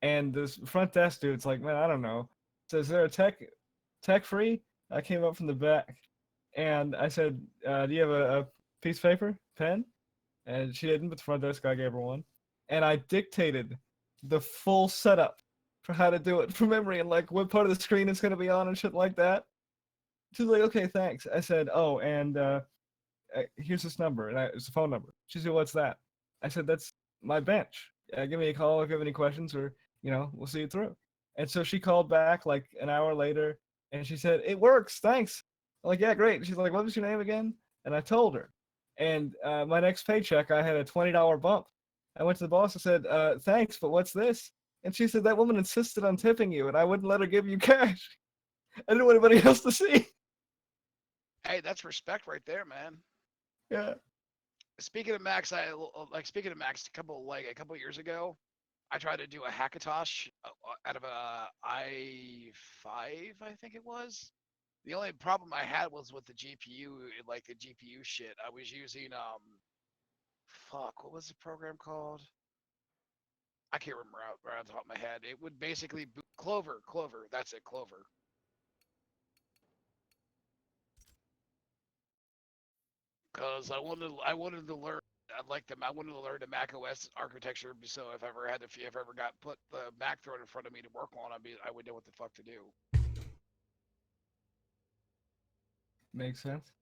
And this front desk dude's like, man, I don't know. So is there a tech free? I came up from the back, and I said, do you have a piece of paper, pen? And she didn't, but the front desk guy gave her one. And I dictated the full setup for how to do it from memory and like what part of the screen it's gonna be on and shit like that. She's like, okay, thanks. I said, oh, and here's this number, and it's a phone number. She said, what's that? I said, that's my bench. Give me a call if you have any questions, or we'll see it through. And so she called back like an hour later, and she said, it works, thanks. I'm like, yeah, great. She's like, what was your name again? And I told her. And my next paycheck, I had a $20 bump. I went to the boss and said, thanks, but what's this? And she said, that woman insisted on tipping you, and I wouldn't let her give you cash. I didn't want anybody else to see. Hey, that's respect right there, man. Yeah. Speaking of Max, speaking of Max, a couple years ago, I tried to do a hackintosh out of a i5, I think it was. The only problem I had was with the GPU, like the GPU shit. I was using fuck, what was the program called? I can't remember right on the top of my head. It would basically boot Clover. That's it, Clover. Because I wanted to learn. I wanted to learn the Mac OS architecture, so if ever got put the Mac thrown in front of me to work on, I would know what the fuck to do. Makes sense.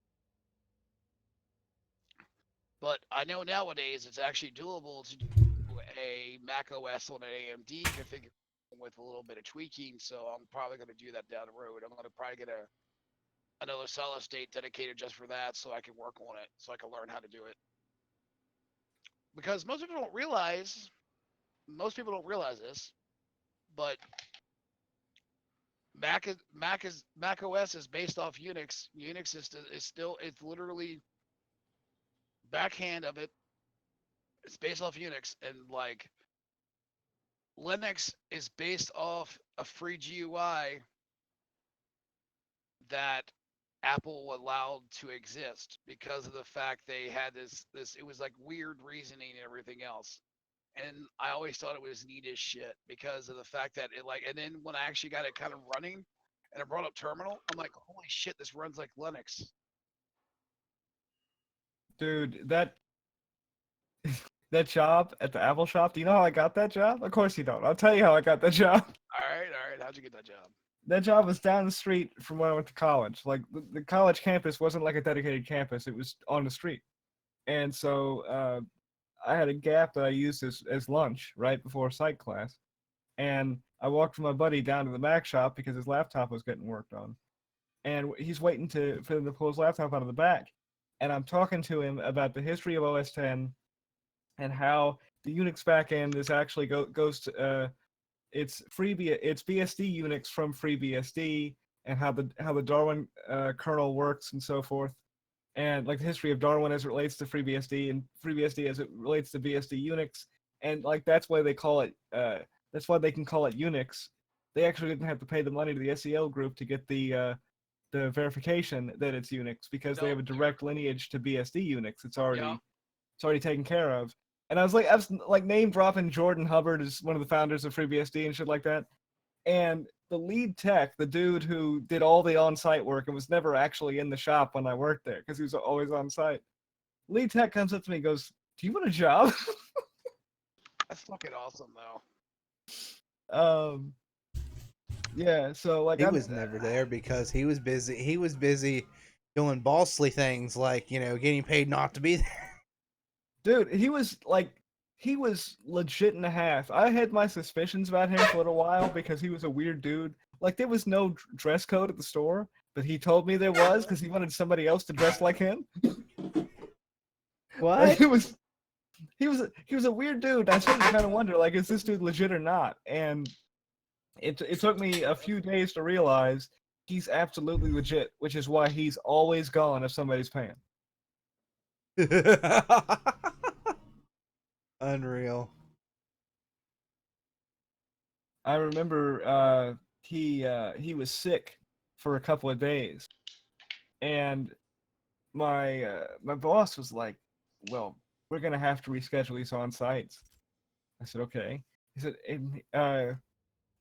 But I know nowadays it's actually doable to do a Mac OS on an AMD configuration with a little bit of tweaking. So I'm probably going to do that down the road. I'm going to probably get another solid state dedicated just for that, so I can work on it, so I can learn how to do it. Because most people don't realize this, but Mac OS is based off Unix. Unix is still it's literally backhand of it. It's based off Unix, and like Linux is based off a free GUI that Apple allowed to exist because of the fact they had this it was like weird reasoning and everything else. And I always thought it was neat as shit because of the fact that and then when I actually got it kind of running and I brought up terminal, I'm like, holy shit, this runs like Linux. Dude, that job at the Apple shop, do you know how I got that job? Of course you don't. I'll tell you how I got that job. All right, how'd you get that job? That job was down the street from where I went to college. Like the college campus wasn't like a dedicated campus; it was on the street. And so I had a gap that I used as lunch right before psych class, and I walked with my buddy down to the Mac shop because his laptop was getting worked on, and he's waiting for him to pull his laptop out of the back, and I'm talking to him about the history of OS 10 and how the Unix backend is actually goes to it's BSD Unix from FreeBSD, and how the Darwin kernel works and so forth, and like the history of Darwin as it relates to FreeBSD and FreeBSD as it relates to BSD Unix, and like that's why they can call it Unix. They actually didn't have to pay the money to the SEL group to get the verification that it's Unix because they No, have a direct lineage to BSD Unix. yeah, It's already taken care of. And I was like name dropping Jordan Hubbard as one of the founders of FreeBSD and shit like that. And the lead tech, the dude who did all the on-site work and was never actually in the shop when I worked there because he was always on site. Lead tech comes up to me and goes, "Do you want a job?" that's fucking awesome though. um, yeah. So like He was never there because he was busy. He was busy doing bossly things like getting paid not to be there. dude, he was legit and a half. I had my suspicions about him for a little while because he was a weird dude. Like there was no dress code at the store, but he told me there was because he wanted somebody else to dress like him. Like What? he was a weird dude. I started to kind of wonder, like, is this dude legit or not? And it took me a few days to realize he's absolutely legit, which is why he's always gone if somebody's paying. Unreal. I remember he was sick for a couple of days, and my boss was like, "Well, we're gonna have to reschedule these on sites." I said, "Okay." He said,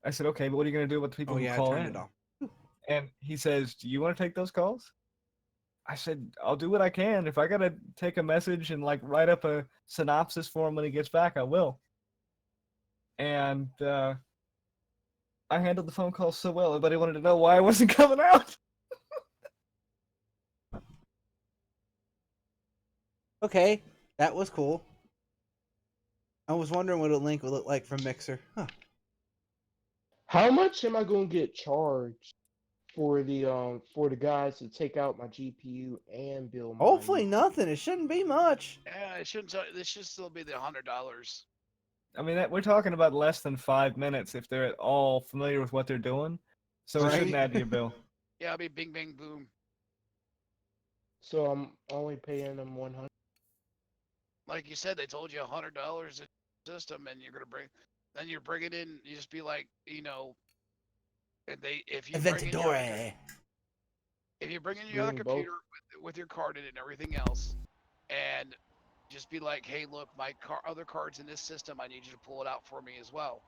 I said, okay, but what are you gonna do with the people Oh who yeah, I call turned in? it off. And he says, do you want to take those calls? I said, I'll do what I can. If I gotta take a message and like write up a synopsis for him when he gets back, I will. And I handled the phone call so well, everybody wanted to know why I wasn't coming out. Okay, that was cool. I was wondering what a link would look like from Mixer. Huh. How much am I gonna get charged for the guys to take out my GPU and build Hopefully mine? nothing. It shouldn't be much. Yeah, it shouldn't. This should still be the $100. I mean, we're talking about less than 5 minutes if they're at all familiar with what they're doing. So it shouldn't Right? add to your bill. Yeah, it'll be bing, bang, boom. So I'm only paying them 100. Like you said, they told you $100 a system, and you're gonna bring. Then you're bringing in. You just be like, if you bring in your Inventadore. if you bring in your other Doing both. computer with your card in it and everything else, and just be like, hey, look, my other card's in this system. I need you to pull it out for me as well.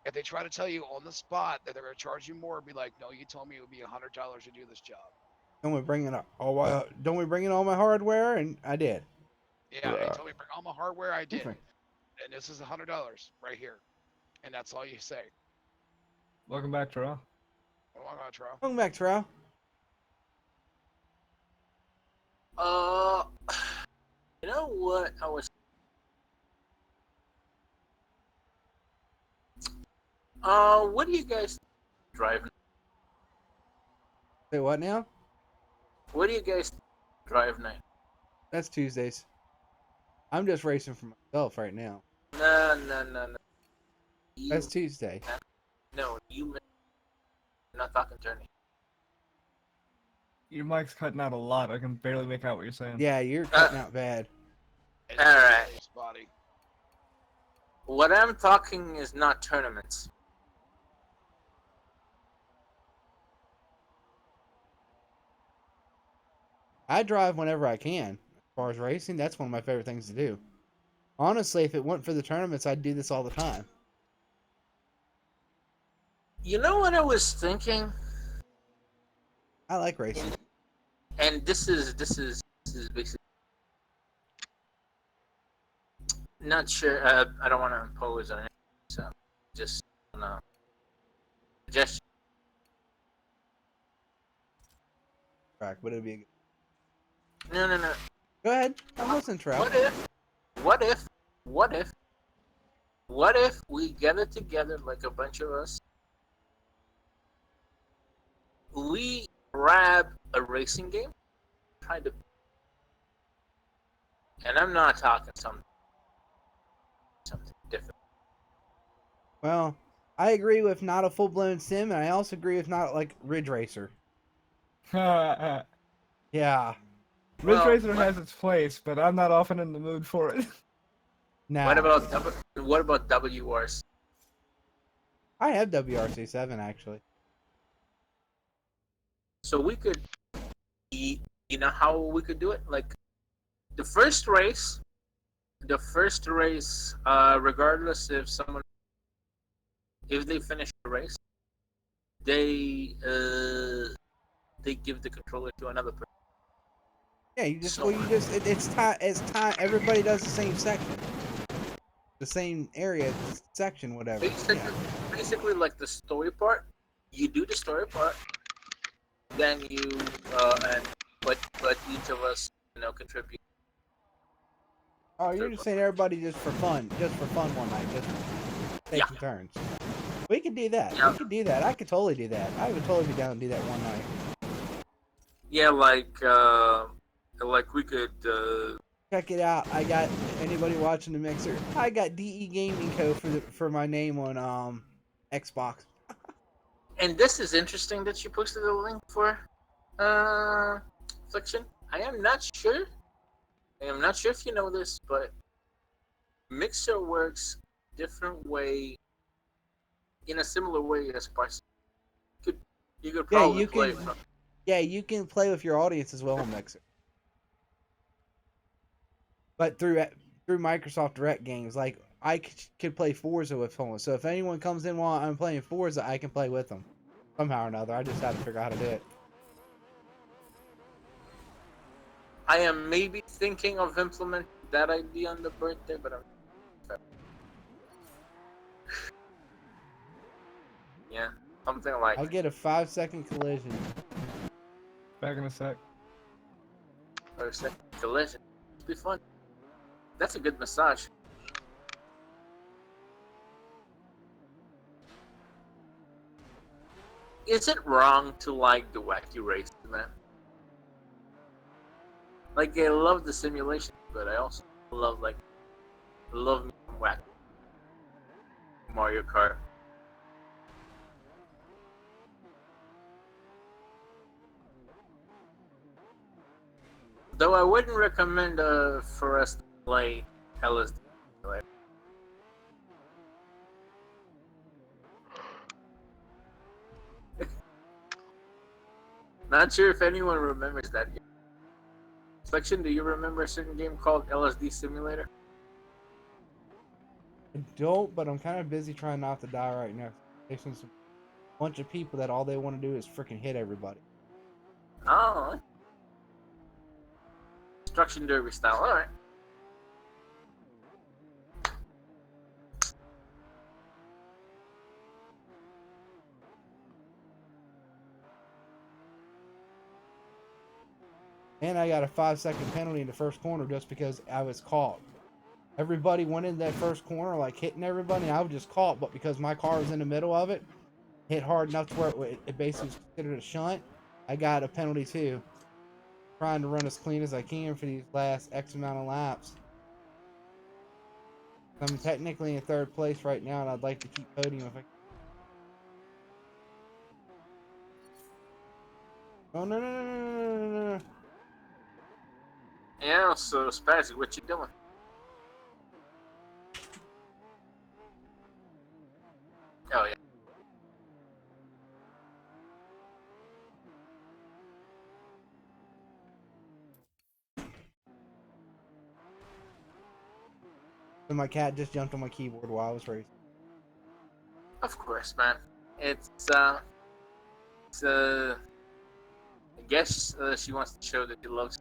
If they try to tell you on the spot that they're going to charge you more, be like, no, you told me it would be $100 to do this job. Don't we bring in all my hardware? And I did. Yeah, you told me to bring all my hardware. I did, Okay. and this is $100 right here, and that's all you say. Welcome back, Terrell. Well, I'm gonna try. Welcome back, Terrell. You know what I was. What do you guys driving? Say what now? What do you guys drive night? That's Tuesdays. I'm just racing for myself right now. No. That's Tuesday. No, you. I'm not talking Journey. Your mic's cutting out a lot. I can barely make out what you're saying. Yeah, you're cutting out bad. It's Alright. his body. What I'm talking is not tournaments. I drive whenever I can. As far as racing, that's one of my favorite things to do. Honestly, if it weren't for the tournaments, I'd do this all the time. You know what I was thinking? I like racing. And this is basically not sure. I don't want to impose on it, so just suggestion. Track, but it'd be a good... No. Go ahead. I'm listening, Trout. What if we get it together like a bunch of us? We grab a racing game, try to, and I'm not talking something different. Well, I agree with not a full-blown sim, and I also agree with not like Ridge Racer. Ridge Yeah. Racer has its place, but I'm not often in the mood for it. Now, What about WRC? I have WRC7 actually. So we could, you know how we could do it? Like the first race, regardless if they finish the race, they give the controller to another person. Yeah, it's time. Everybody does the same section, the same area, section, whatever. Basically, like the story part, you do the story part, then you but each of us contribute. Oh, you're just saying everybody just for fun one night, just taking turns. We could do that. Yeah. We could do that. I could totally do that. I would totally be down to do that one night. Yeah, like we could. Check it out. I got anybody watching the mixer. I got DE Gaming Co for my name on Xbox. And this is interesting that you posted a link for Affliction. I am not sure if you know this, but Mixer works different way, in a similar way as Parse. You could probably play from. Yeah, you can play with your audience as well on Mixer. But through Microsoft Direct games, like could play Forza with someone. So if anyone comes in while I'm playing Forza, I can play with them somehow or another. I just have to figure out how to do it. I am maybe thinking of implementing that idea on the birthday, but yeah, something like I get a 5-second collision. Back in a sec. or a second collision. It'd be fun. That's a good massage. Is it wrong to like the wacky races, man? Like, I love the simulation, but I also love me some wacky Mario Kart. Though I wouldn't recommend for us to play LSD. Not sure if anyone remembers that game. Section, do you remember a certain game called LSD Simulator? I don't, but I'm kind of busy trying not to die right now. There's a bunch of people that all they want to do is freaking hit everybody. Oh. Destruction Derby style, alright. And I got a 5-second penalty in the first corner just because I was caught. Everybody went in that first corner like hitting everybody, and I was just caught, but because my car was in the middle of it, hit hard enough to where it basically was considered a shunt, I got a penalty too. Trying to run as clean as I can for these last X amount of laps. I'm technically in third place right now, and I'd like to keep podium if I can. Oh, no, no, no, no, no, no, no. Yeah, so Spazzy, what you doing? Oh yeah. And my cat just jumped on my keyboard while I was racing. Of course, man. It's I guess she wants to show that she loves.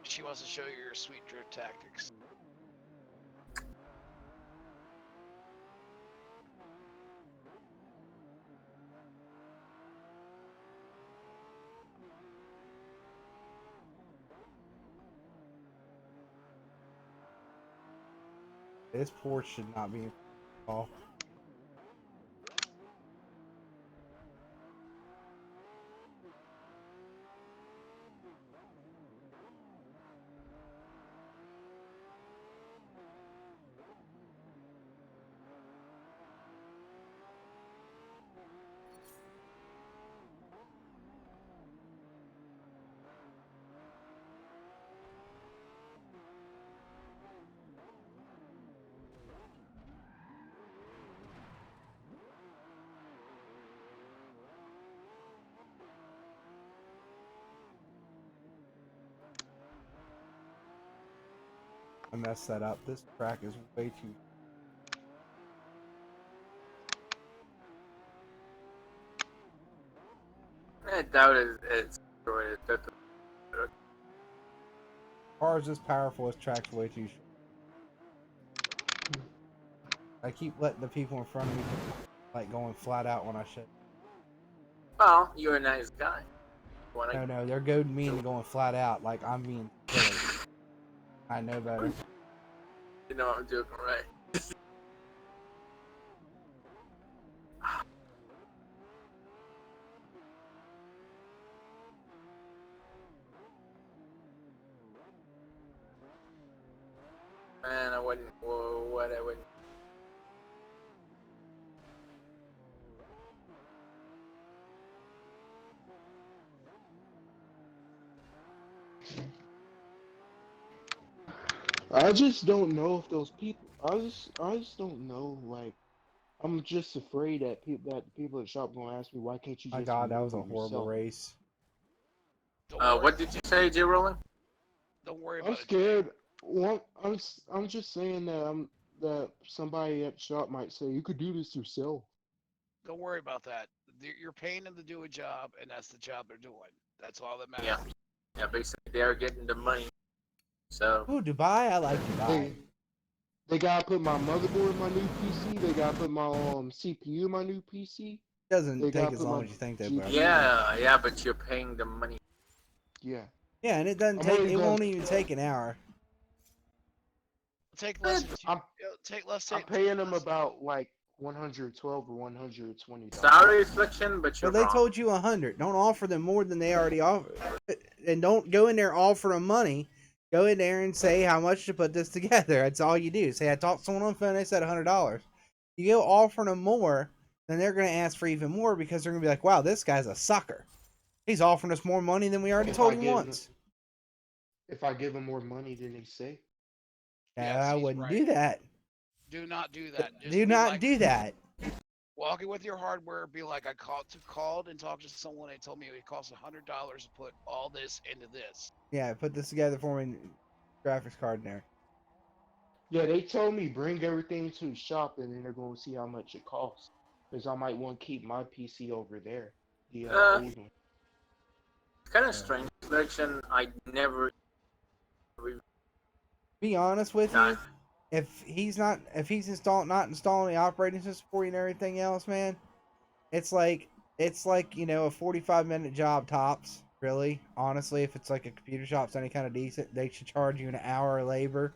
She wants to show you your sweet drift tactics. This Porsche should not be in all. I messed that up. This track is way too. I doubt it's destroyed. Cars as powerful as track's way too short. I keep letting the people in front of me like going flat out when I should. Well, you're a nice guy. No, they're goading me into going flat out like I'm being silly. I know better. You know I'm joking, right? Man, I wouldn't. What I wouldn't. I just don't know if those people. I just don't know. Like, I'm just afraid that the people at the shop gonna ask me, why can't you My just God, that was remove a it horrible yourself? race. Don't worry. What did you say, J. Rolling? Don't worry I'm about it. scared. I'm just saying that that somebody at the shop might say you could do this yourself. Don't worry about that. You're paying them to do a job, and that's the job they're doing. That's all that Yeah. matters. Yeah, basically they are getting the money. So Ooh, Dubai. I like Dubai. They gotta put my motherboard in my new PC. They gotta put my CPU in my new PC. Doesn't They take gotta as put long my as you think, though, bro. GPU. yeah, but you're paying the money. Yeah. Yeah, and it doesn't I'm take. only It going. won't even take an hour. Take less than two. I'm Take less. I'm paying them about like 112 or 120 dollars. Salary reflection, but you're Well, they wrong. told you 100. Don't offer them more than they already offer, and don't go in there offer them money. Go in there and say how much to put this together. That's all you do. Say I talked to someone on the phone. They said $100. You go offering them more, then they're gonna ask for even more because they're gonna be like, "Wow, this guy's a sucker. He's offering us more money than we already If told I him give once." if I give them more money than they say. Yeah, Yes, I he's wouldn't right. do that. Do not do that. Just Do be not like, do that. walking with your hardware. Be like, I called and talked to someone. They told me it costs $100 to put all this into this. Yeah, put this together for me. Graphics card in there. Yeah, they told me bring everything to the shop and then they're going to see how much it costs. Because I might want to keep my PC over there, the old one. Kind of strange selection. I never. Be honest with Not, you, if he's not not installing the operating system for you and everything else, man, it's like a 45-minute job tops. Really, honestly, if it's like a computer shop's any kind of decent, they should charge you an hour of labor,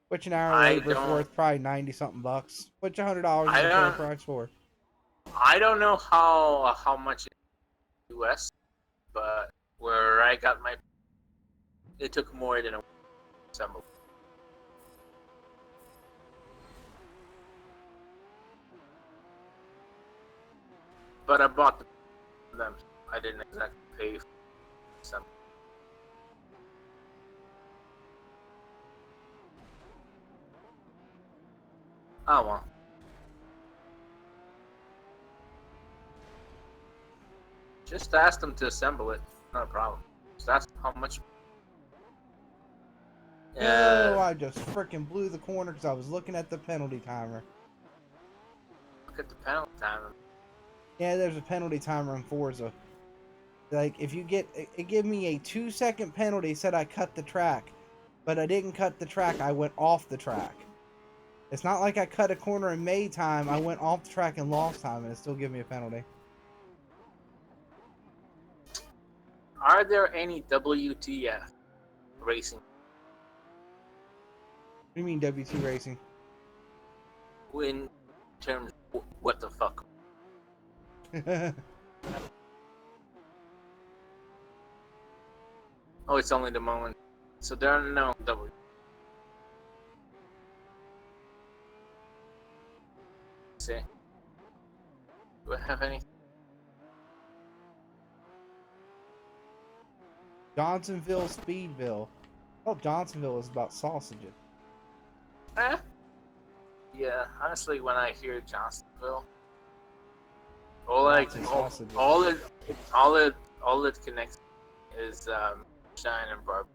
which an hour of I labor is don't. worth probably 90 something bucks, which $100 is I a fair don't. price for. I don't know how much in the U.S., but where I got my, it took more than a week to assemble. But I bought them. I didn't exactly pay for some. Oh well. Just ask them to assemble it. Not a problem. Just ask them how much. Oh, I just freaking blew the corner because I was looking at the penalty timer. Look at the penalty time. Yeah, there's a penalty timer in Forza. Like, if you get, it gave me a 2-second penalty, said I cut the track, but I didn't cut the track, I went off the track. It's not like I cut a corner and made time, I went off the track and lost time, and it still gave me a penalty. Are there any WTF racing What do you mean WT Racing? in terms of what the fuck? Oh, it's only the moment. So there are no W. See? Do I have any? Johnsonville, Speedville. Oh, Johnsonville is about sausages. Yeah, honestly, when I hear Johnsonville, Lots of sausages. all it connects is Shine and Barb.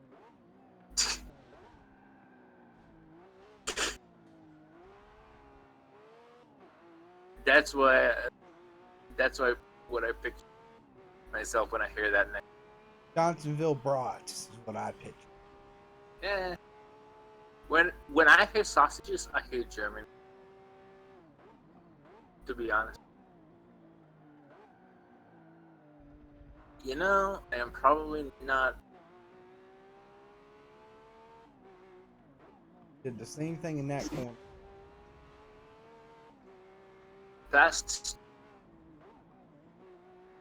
That's why what I picture myself when I hear that name. Johnsonville brats is what I picture. Yeah. When I hear sausages, I hear German. To be honest. You know, I am probably not. Did the same thing in that corner. Fast.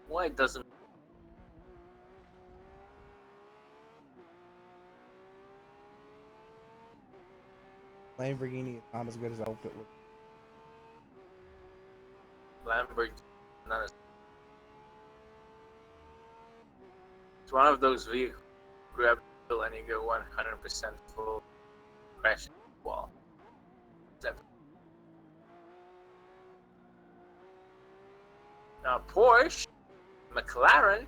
Why doesn't. Lamborghini is not as good as I hoped it would. Lamborghini? Not as. It's one of those vehicles. Grab the wheel and you go 100% full crash wall. Porsche, McLaren,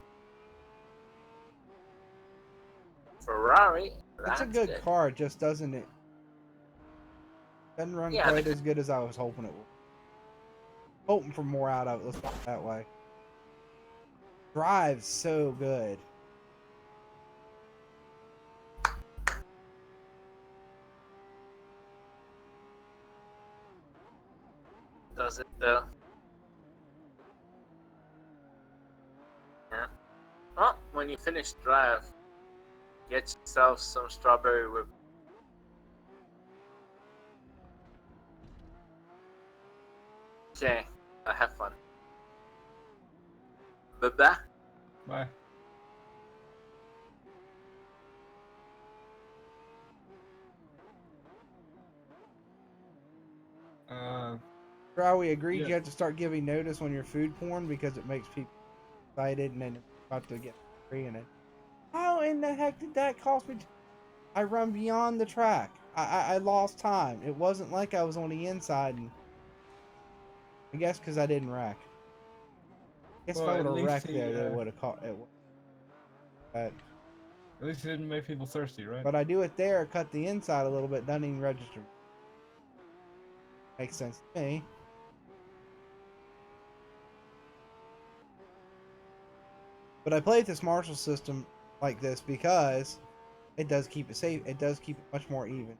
Ferrari. It's a good car, it just doesn't run Yeah, quite as good as I was hoping it would. Hoping for more out of it, let's put it that way. Drives so good. Does it though? Yeah. Oh, when you finish drive, get yourself some strawberry whip. Okay, have fun. Bye-bye. Bye. Try, we agreed Yeah. you have to start giving notice when you're food porn because it makes people excited and then about to get free in it. How in the heck did that cost me? I run beyond the track. I lost time. It wasn't like I was on the inside. And I guess because I didn't wreck. I guess if I Well, would at have least wrecked he, there, they would have caught it. But at least it didn't make people thirsty, right? I do it there, cut the inside a little bit, doesn't even register. Makes sense to me. But I played this Marshall system like this because it does keep it safe. It does keep it much more even.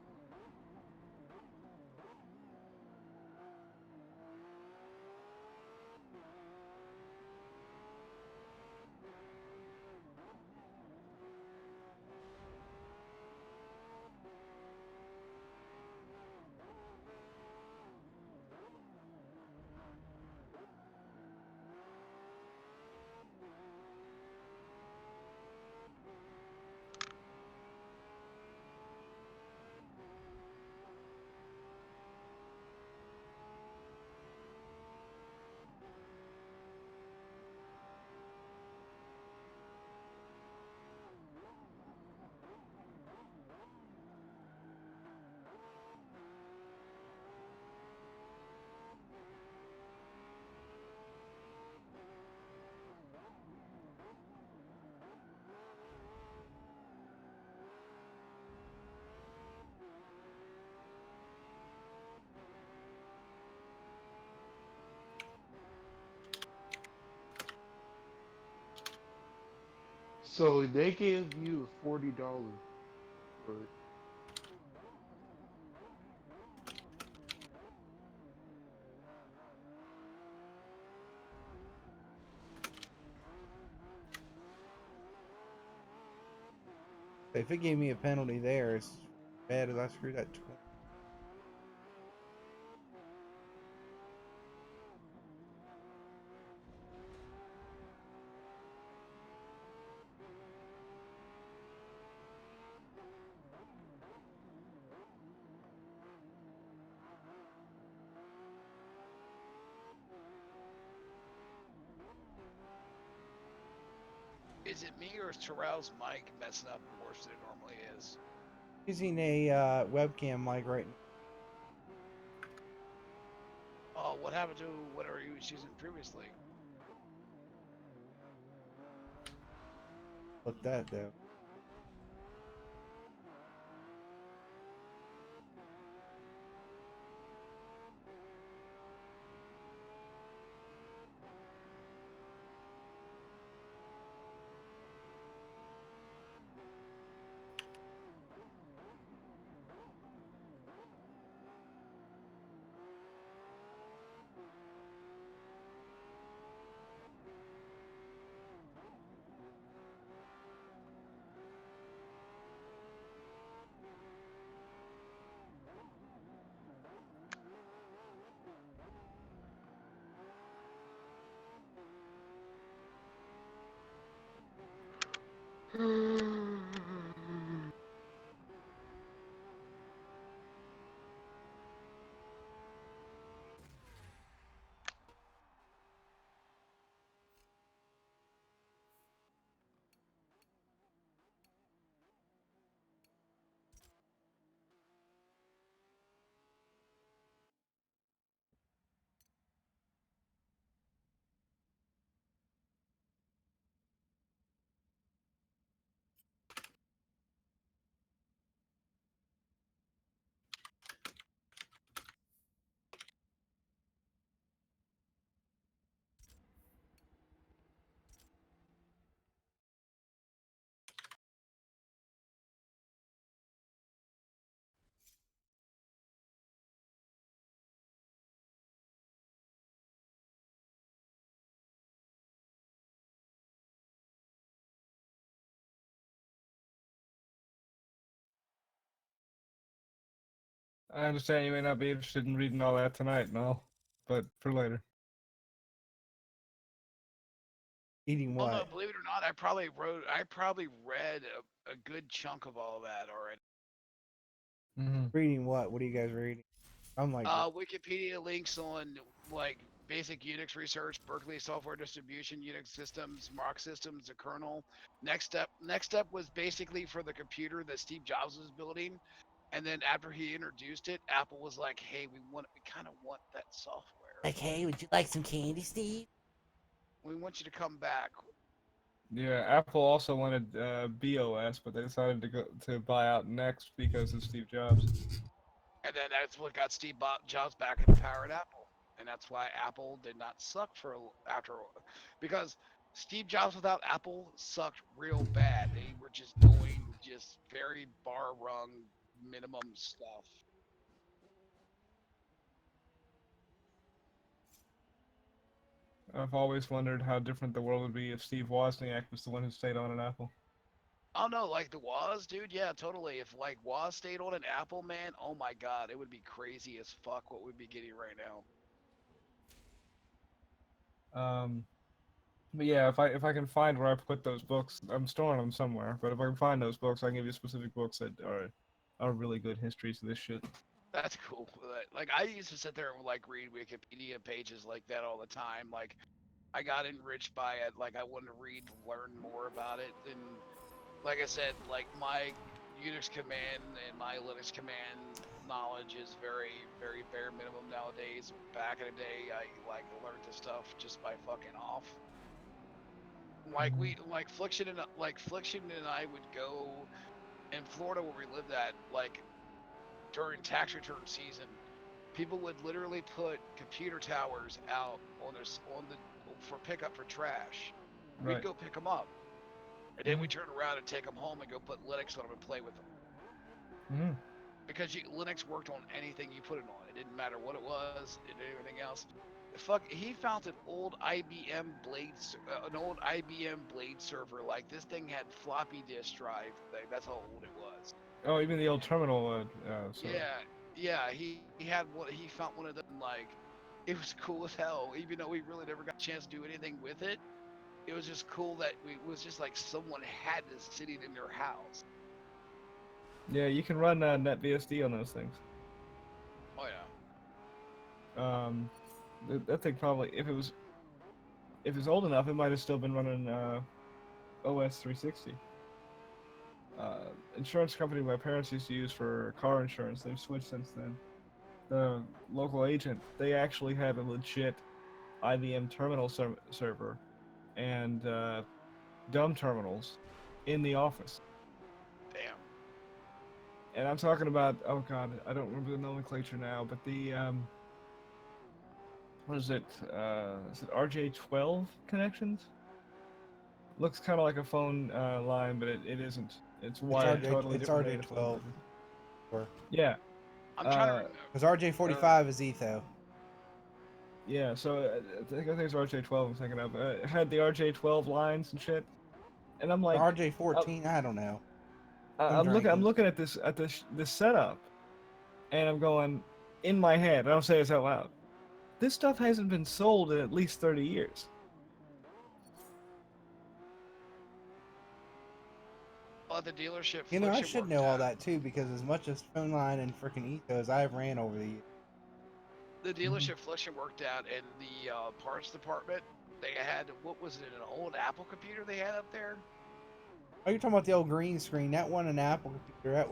So they gave you $40 for it. If it gave me a penalty there, it's bad as I screwed that 20. Is it me or is Terrell's mic messing up worse than it normally is? Using a webcam mic right now. Oh, what happened to whatever he was using previously? Look that though. I understand you may not be interested in reading all that tonight and all, but for later. Eating Oh no, what? believe it or not, I probably read a good chunk of all that already. Mm-hmm. Reading what? What are you guys reading? I'm like, Wikipedia links on like basic Unix research, Berkeley software distribution, Unix systems, Mark systems, the kernel. Next step was basically for the computer that Steve Jobs was building. And then after he introduced it, Apple was like, "Hey, we kind of want that software. like, hey, would you like some candy, Steve? We want you to come back." Yeah, Apple also wanted BOS, but they decided to buy out Next because of Steve Jobs. And then that's what got Jobs back in power at Apple. And that's why Apple did not suck after, because Steve Jobs without Apple sucked real bad. They were just doing just very bar rung minimum stuff. I've always wondered how different the world would be if Steve Wozniak was the one who stayed on at Apple. Oh no, like the Woz, dude, yeah, totally. If like Woz stayed on an Apple, man, oh my god, it would be crazy as fuck what we'd be getting right now. Um, but yeah, if I can find where I put those books, I'm storing them somewhere. But if I can find those books, I can give you specific books that are really good histories of this shit. That's cool. Like I used to sit there and like read Wikipedia pages like that all the time. Like I got enriched by it. Like I wanted to read, learn more about it. And like I said, like my Unix command and my Linux command knowledge is very, very bare minimum nowadays. Back in the day, I like learned this stuff just by fucking off. Like Fliction and I would go in Florida where we lived at, like during tax return season, people would literally put computer towers out on the for pickup for trash. We'd Right. go pick them up, and then we turn around and take them home and go put Linux on them and play with them. Mm-hmm. Because Linux worked on anything you put it on. It didn't matter what it was, it did everything else. Fuck, he found an old IBM Blade server. Like this thing had floppy disk drive. Like, that's how old it was. Oh, even the old terminal. So. Yeah. He had one. He found one of them. Like, it was cool as hell. Even though we really never got a chance to do anything with it, it was just cool that it was just like someone had this sitting in their house. Yeah, you can run NetBSD on those things. Oh yeah. That thing probably, if it's old enough, it might have still been running OS 360. Insurance company my parents used to use for car insurance, they've switched since then. The local agent, they actually had a legit IBM terminal server and dumb terminals in the office. Damn. And I'm talking about, oh god, I don't remember the nomenclature now, but the what is it? Is it RJ12 connections? Looks kind of like a phone line, but it isn't. It's wired totally It's different way to RJ12. phone. Yeah. I'm trying to remember. Because RJ45 is Etho. Yeah, so I think it's RJ12 I'm thinking of. It had the RJ12 lines and shit. And I'm like, RJ14, I don't know. I'm drinking. looking at this setup, and I'm going in my head. I don't say this out loud. This stuff hasn't been sold in at least 30 years. At the dealership, You know, I Fliction should worked know all at. that too, because as much as phone line and freaking Ethos I've ran over the years. The dealership Fliction worked at in the parts department. They had, what was it, an old Apple computer they had up there? Oh, you're talking about the old green screen? That wasn't an Apple computer.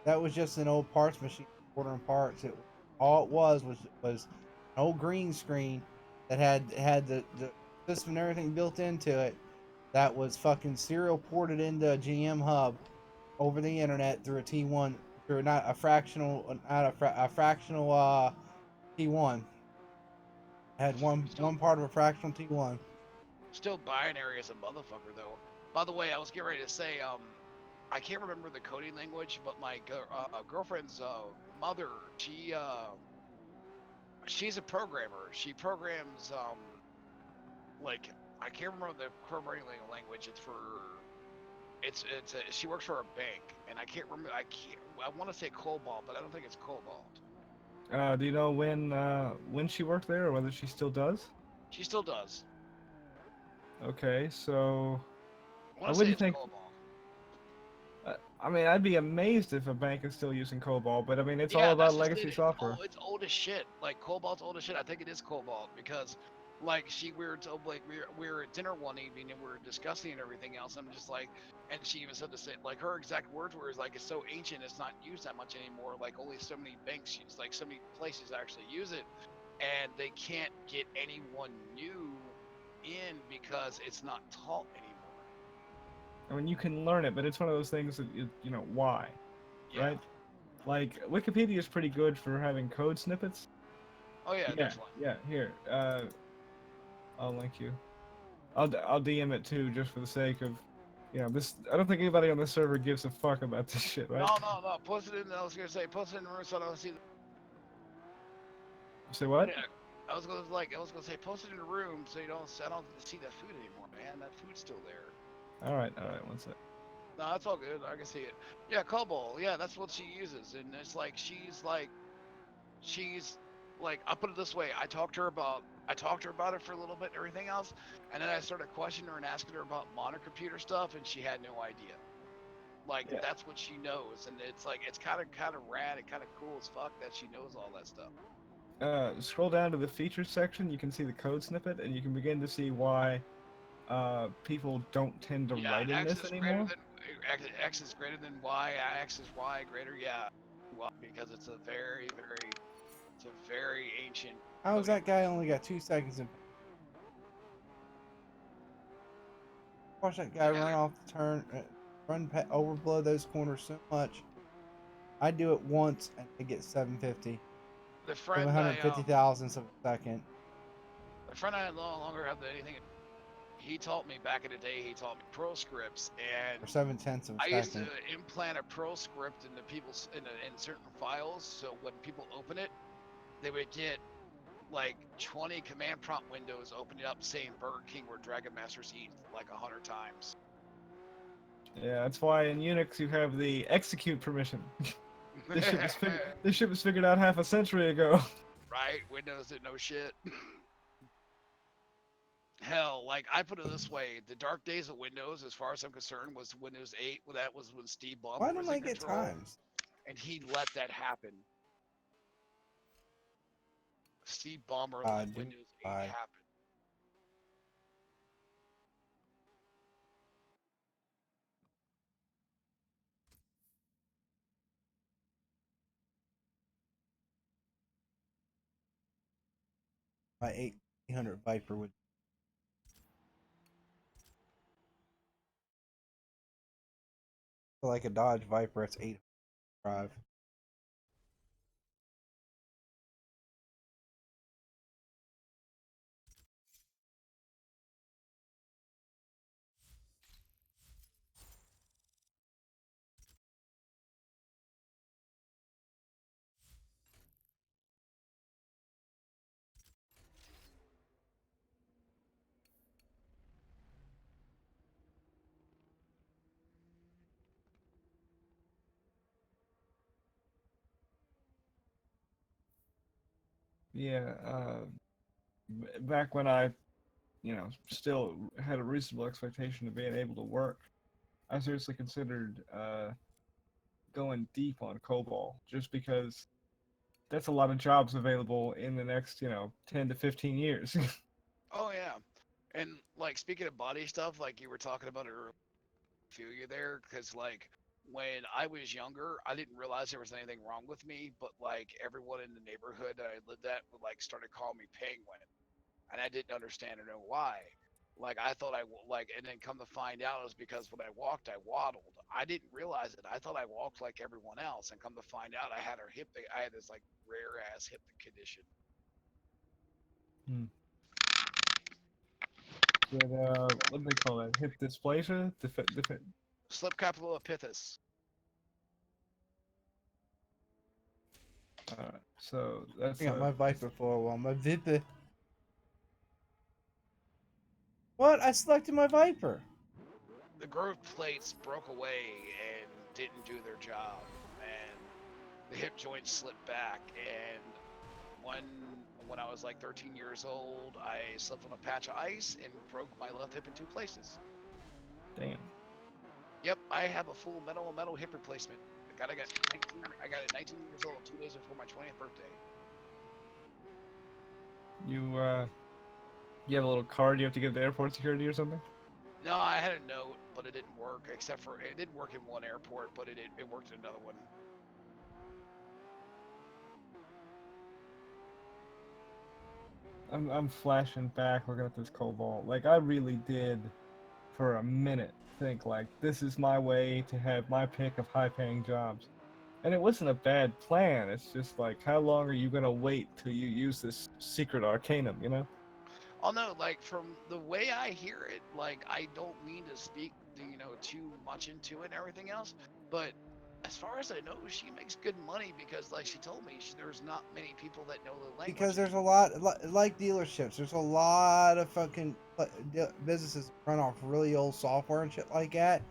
That was just an old parts machine ordering parts. All it was an old green screen that had the system and everything built into it. That was fucking serial ported into a GM hub over the internet through a T1, through not a fractional T1. Had Still, one part of a fractional T1. still binary as a motherfucker though. By the way, I was getting ready to say, I can't remember the coding language, but my girlfriend's mother, she's a programmer. She programs like I can't remember the programming language. It's for she works for a bank, and I can't remember. I want to say Cobalt, but I don't think it's Cobalt. Do you know when she worked there or whether she still does? She still does. Okay, so I I want to say wouldn't it's think. Cobalt. I mean, I'd be amazed if a bank is still using COBOL, but I mean, it's all Yeah, about that's just legacy it. software. Oh, it's old as shit. Like Cobalt's old as shit. I think it is Cobalt because, like, we were told, like we were at dinner one evening and we were discussing and everything else. I'm just like, and she even said the same. Like her exact words were, "Is like it's so ancient, it's not used that much anymore. Like only so many banks use, like so many places actually use it, and they can't get anyone new in because it's not taught anymore." I mean, you can learn it, but it's one of those things that you know why, Yeah. right? Like Wikipedia is pretty good for having code snippets. Oh yeah, Yeah, definitely. yeah. Here, I'll link you. I'll DM it too, just for the sake of, you know, this. I don't think anybody on this server gives a fuck about this shit, right? No. Post it in. I was gonna say, post it in the room so I don't see. Say what? Yeah, I was gonna say post it in the room so I don't see that food anymore, man. That food's still there. All right, one sec. No, that's all good. I can see it. Yeah, Cobalt. Yeah, that's what she uses, and it's like she's like I put it this way. I talked to her about it for a little bit and everything else, and then I started questioning her and asking her about modern computer stuff, and she had no idea. Like Yeah. that's what she knows, and it's like it's kind of rad and kind of cool as fuck that she knows all that stuff. Scroll down to the features section. You can see the code snippet, and you can begin to see why people don't tend to Yeah, write in x this is greater anymore. than x is greater than y. X is y greater. Yeah, well, because it's a very ancient. How is coding. that guy only got 2 seconds in? Watch that guy run off the turn, overblow those corners so much. I do it once and I get 750. The friend 750 thousandths of a second. the friend I no longer have anything. He taught me back in the day. He taught me proscripts, and Or 7/10 of a I used to second. implant a proscript in the people's in certain files. So when people open it, they would get like 20 command prompt windows opening up saying Burger King where Dragon Masters eat like 100 times. Yeah, that's why in Unix you have the execute permission. This shit was figured out half a century ago. Right? Windows didn't know shit. Hell, like I put it this way: the dark days of Windows, as far as I'm concerned, was Windows 8. Well, that was when Steve Why Ballmer was don't I in get control, times? and he let that happen. Steve Ballmer let Dude. Windows 8 Bye. happen. My 800 Viper would. Like a Dodge Viper, it's 800 drive. Yeah, back when I, you know, still had a reasonable expectation of being able to work, I seriously considered going deep on COBOL just because that's a lot of jobs available in the next, you know, 10 to 15 years. Oh yeah, and like speaking of body stuff, like you were talking about it earlier, I feel you there, because like when I was younger, I didn't realize there was anything wrong with me, but like everyone in the neighborhood that I lived at would like started calling me Penguin, and I didn't understand or know why. Like I thought like, and then come to find out it was because when I walked, I waddled. I didn't realize it. I thought I walked like everyone else, and come to find out, I had this like rare ass hip condition. Hmm. But what do they call that? Hip dysplasia? Subcapillopithis. So that's I got my Viper for a while. My Viper. What? I selected my Viper. the groove plates broke away and didn't do their job, and the hip joint slipped back. And when I was like 13 years old, I slipped on a patch of ice and broke my left hip in 2 places. Damn. Yep, I have a full metal hip replacement. I got it 19 years old, 2 days before my 20th birthday. You have a little card you have to give to airport security or something? No, I had a note, but it didn't work. Except for it did work in one airport, but it worked in another one. I'm flashing back looking at this Cobalt. Like, I really did, for a minute, think, like, this is my way to have my pick of high-paying jobs. And it wasn't a bad plan. It's just, like, how long are you going to wait till you use this secret arcanum, you know? Oh no, like from the way I hear it, like I don't mean to speak, too much into it and everything else, but as far as I know, she makes good money because, like she told me, there's not many people that know the language. Because there's a lot, like dealerships, there's a lot of fucking businesses run off really old software and shit like that.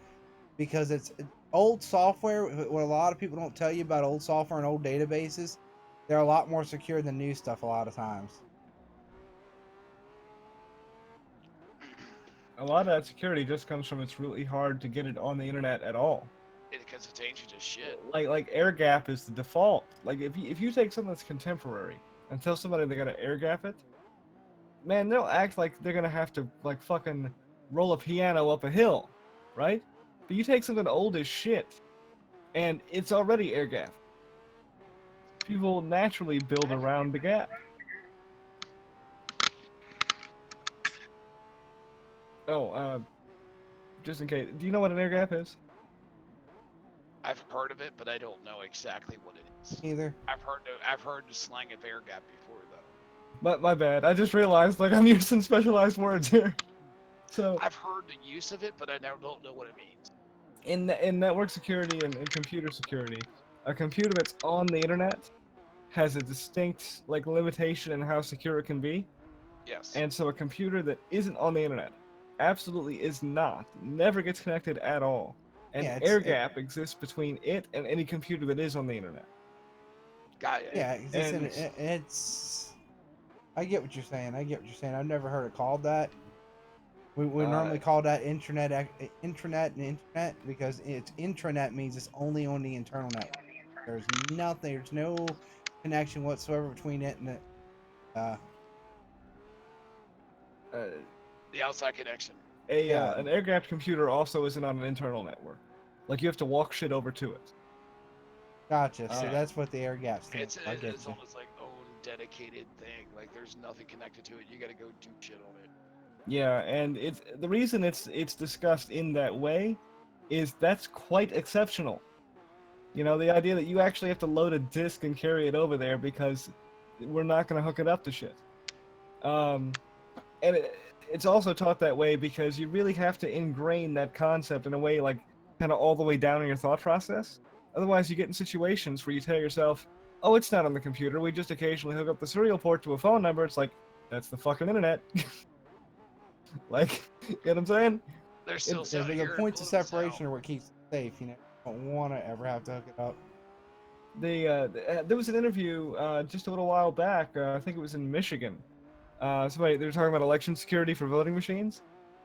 Because it's old software, what a lot of people don't tell you about old software and old databases, they're a lot more secure than new stuff a lot of times. A lot of that security just comes from it's really hard to get it on the internet at all. Because it's ancient as shit. Like air gap is the default. Like if you take something that's contemporary and tell somebody they gotta air gap it, man, they'll act like they're gonna have to like fucking roll a piano up a hill, right? But you take something old as shit, and it's already air gap. People naturally build around the gap. Oh, just in case, do you know what an air gap is? I've heard of it, but I don't know exactly what it is. Either. I've heard the slang of air gap before though. But my bad. I just realized like I'm using specialized words here. So I've heard the use of it, but I don't know what it means. in network security and in computer security, a computer that's on the internet has a distinct like limitation in how secure it can be. Yes. And so a computer that isn't on the internet absolutely is not, never gets connected at all. And Yeah, air gap exists between it and any computer that is on the internet. Got it. Yeah, it's. I get what you're saying. I've never heard it called that. We normally call that intranet because it's intranet means it's only on the internal network. There's nothing. There's no connection whatsoever between it and The outside connection. An air gapped computer also isn't on an internal network. Like you have to walk shit over to it. Gotcha. So that's what the air gap stands for. It's almost like own dedicated thing. Like there's nothing connected to it. You got to go do shit on it. Yeah, and it's the reason it's discussed in that way is that's quite exceptional. You know, the idea that you actually have to load a disk and carry it over there because we're not going to hook it up to shit. And it's also taught that way because you really have to ingrain that concept in a way like kind of all the way down in your thought process. Otherwise, you get in situations where you tell yourself, oh, it's not on the computer. We just occasionally hook up the serial port to a phone number. It's like, that's the fucking internet. Like, you know what I'm saying? There's still the points of separation are what keeps it safe. You know, you don't want to ever have to hook it up. There was an interview just a little while back. I think it was in Michigan. They were talking about election security for voting machines,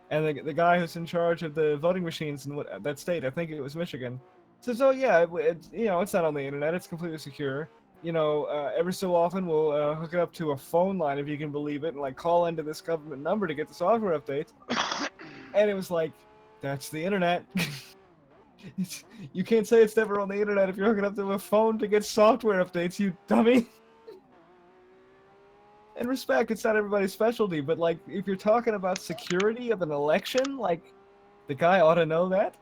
and the guy who's in charge of the voting machines in that state, I think it was Michigan, says, "Oh yeah, it's not on the internet. It's completely secure. Every so often we'll hook it up to a phone line, if you can believe it, and like call into this government number to get the software updates." And it was like, that's the internet. You can't say it's never on the internet if you're hooking up to a phone to get software updates, you dummy. And respect, it's not everybody's specialty, but like, if you're talking about security of an election, like, the guy ought to know that.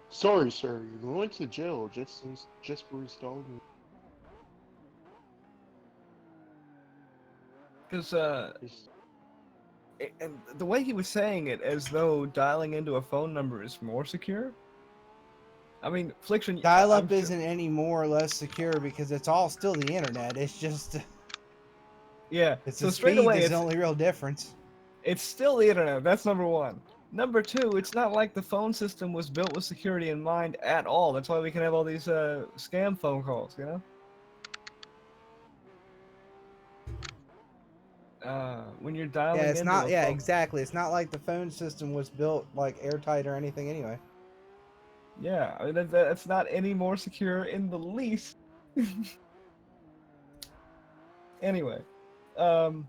Sorry, sir. You're going to jail just for installing. Because and the way he was saying it, as though dialing into a phone number is more secure. I mean, Fliction. Dial-up isn't any more or less secure because it's all still the internet. It's just yeah. it's so the straight speed away, is the only real difference. It's still the internet. That's number one. Number two, it's not like the phone system was built with security in mind at all. That's why we can have all these scam phone calls, you know? When you're Yeah, dialing it's into not. a Yeah, phone. exactly. It's not like the phone system was built like airtight or anything. Anyway. Yeah, I mean, that's not any more secure in the least. Anyway, um,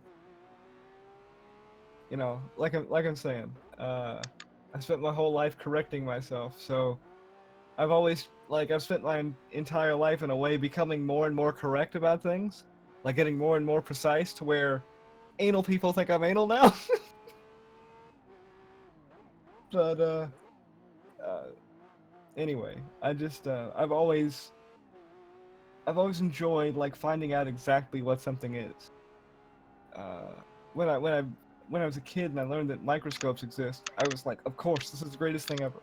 you know, like I'm saying, I spent my whole life correcting myself, so I've spent my entire life in a way becoming more and more correct about things, like getting more and more precise to where anal people think I'm anal now. But uh, anyway, I've always enjoyed like finding out exactly what something is. Uh, when I when I when I was a kid and I learned that microscopes exist, I was like, of course, this is the greatest thing ever.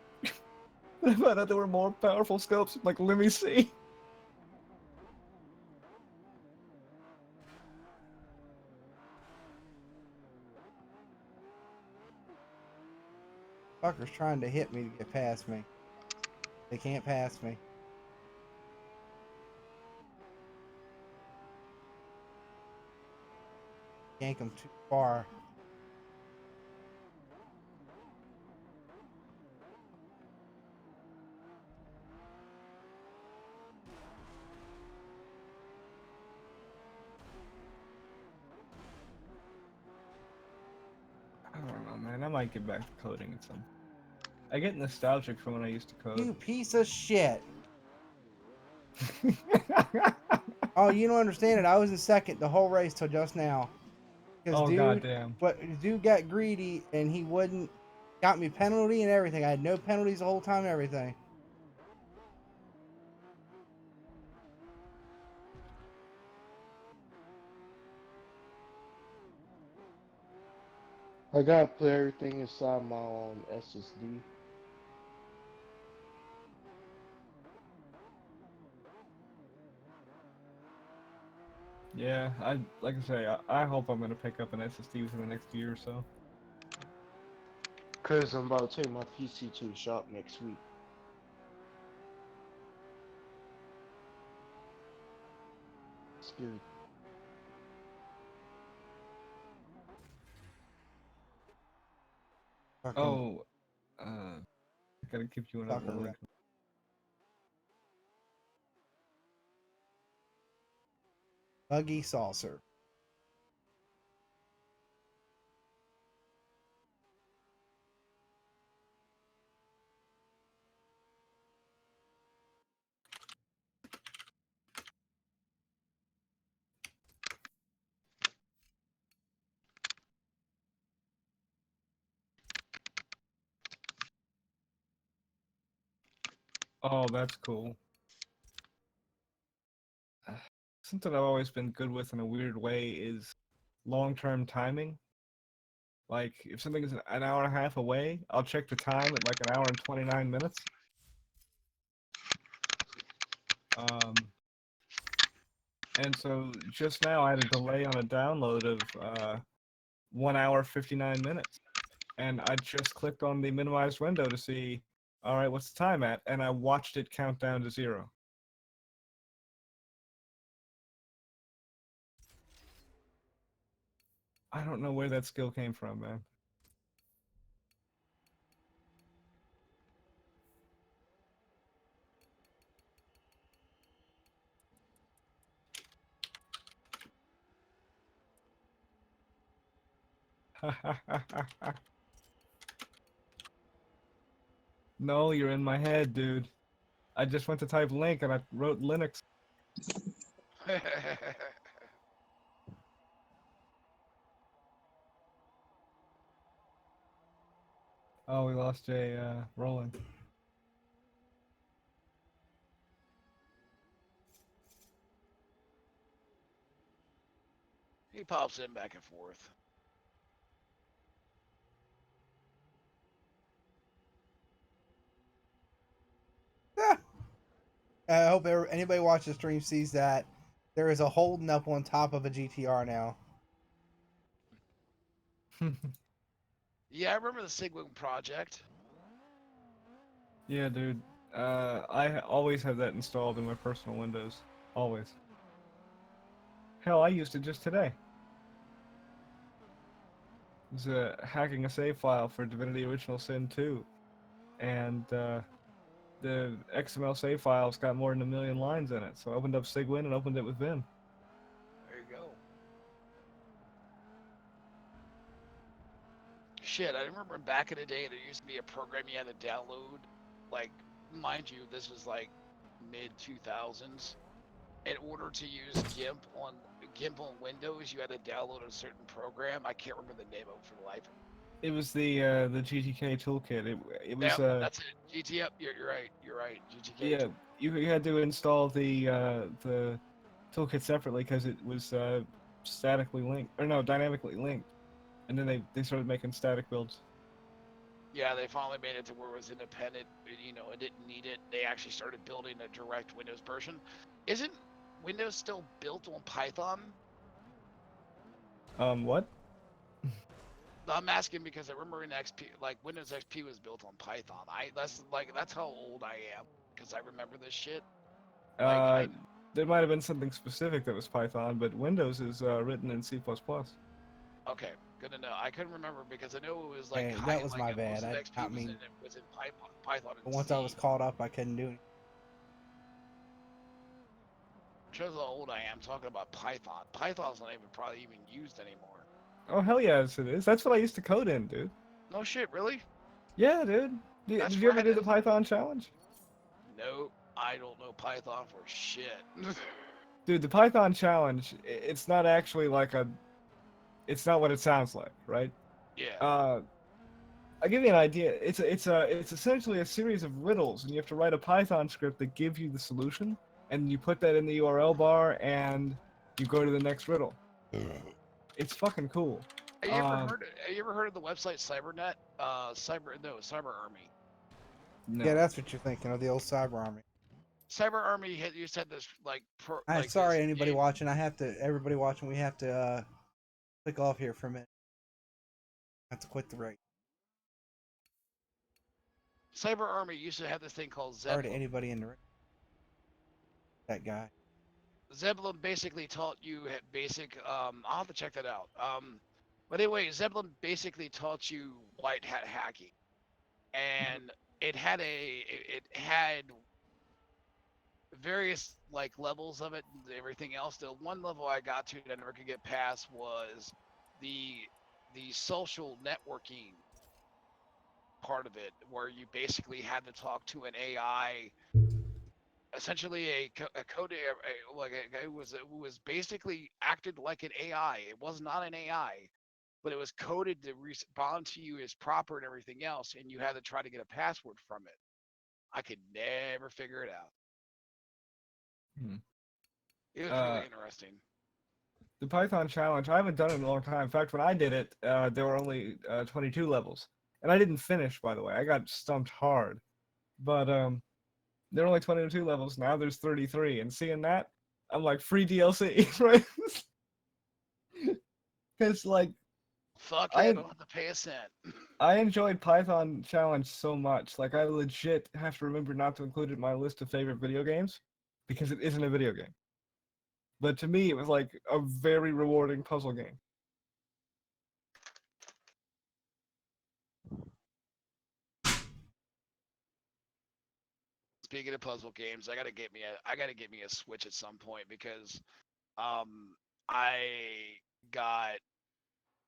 I found out there were more powerful scopes. I'm like, let me see. Fuckers trying to hit me to get past me. They can't pass me. Yank them too far. I don't know, man. I might get back to coding at some. I get nostalgic from when I used to code. You piece of shit. Oh, you don't understand it. I was in second the whole race till just now. Because Oh goddamn. dude got greedy and he wouldn't got me penalty and everything. I had no penalties the whole time and everything. I gotta put everything inside my SSD. Yeah, like I say, I hope I'm gonna pick up an SSD within the next year or so. Cause I'm about to take my PC to the shop next week. Scary. Fucking Oh, I gotta give you another sucker. link. Buggy saucer. Oh, that's cool. Something I've always been good with in a weird way is long-term timing. Like, if something is an hour and a half away, I'll check the time at like an hour and 29 minutes. And so just now I had a delay on a download of 1 hour 59 minutes. And I just clicked on the minimized window to see, all right, what's the time at? And I watched it count down to 0. I don't know where that skill came from, man. No, you're in my head, dude. I just went to type link and I wrote Linux. Oh, we lost Jay rolling. He pops in back and forth. I hope anybody watching the stream sees that there is a holding up on top of a GTR now. Yeah, I remember the Sigwing project. Yeah, dude. I always have that installed in my personal Windows. Always. Hell, I used it just today. It was hacking a save file for Divinity Original Sin 2, and the XML save file's got more than 1 million lines in it. So I opened up Sigwin and opened it with Vim. There you go. Shit, I remember back in the day there used to be a program you had to download. Like, mind you, this was like mid 2000s. In order to use GIMP on Windows, you had to download a certain program. I can't remember the name of it for the life of me. It was the GTK toolkit. It was Yep, that's it. GTK. You're right. You're right. GTK. yeah, you had to install the toolkit separately because it was statically linked, or no, dynamically linked, and then they started making static builds. Yeah, they finally made it to where it was independent. You know, it didn't need it. They actually started building a direct Windows version. Isn't Windows still built on Python? What? I'm asking because I remember in XP, like Windows XP was built on Python. That's how old I am because I remember this shit. Like Uh, there might have been something specific that was Python, but Windows is written in C++. Okay, good to know. I couldn't remember because I know it was like Hey, high, that was like my most bad. of I XP was mean, in Python and once C. I was caught up, I couldn't do anything. Shows how old I am talking about Python. Python's not even probably even used anymore. Oh hell yes, it is. That's what I used to code in, dude. No shit, really? Yeah, dude. Did That's you ever do rad. the Python challenge? Nope, I don't know Python for shit. Dude, the Python challenge, it's not actually like it's not what it sounds like, right? Yeah. Uh, I'll give you an idea. It's essentially a series of riddles, and you have to write a Python script that gives you the solution, and you put that in the URL bar, and you go to the next riddle. It's fucking cool. Have you ever heard of the website CyberNet? Cyber Army. No. Yeah, that's what you're thinking of, the old Cyber Army. Cyber Army used to have this like I'm like sorry, this anybody game. watching. Everybody watching, we have to click off here for a minute. I have to quit the rate. Cyber Army used to have this thing called Sorry to Zeppelin. anybody in the rate. That guy. Zeppelin basically taught you basic. I'll have to check that out. But anyway, Zeppelin basically taught you white hat hacking, and it had various like levels of it and everything else. The one level I got to that I never could get past was the the social networking part of it, where you basically had to talk to an AI, essentially a code, like it was basically acted like an AI. It was not an AI, but it was coded to respond to you as proper and everything else, and you had to try to get a password from it. I could never figure it out. Hmm. It was Uh, really interesting. the Python challenge, I haven't done it in a long time. In fact, when I did it, there were only 22 levels, and I didn't finish. By the way, I got stumped hard. But there are only 22 levels. Now there's 33, and seeing that, I'm like free DLC, right? Because like Fuck yeah, I I don't have to pay a cent. I enjoyed Python challenge so much. Like I legit have to remember not to include it in my list of favorite video games because it isn't a video game. But to me, it was like a very rewarding puzzle game. Speaking of puzzle games, I gotta get me a Switch at some point because um I got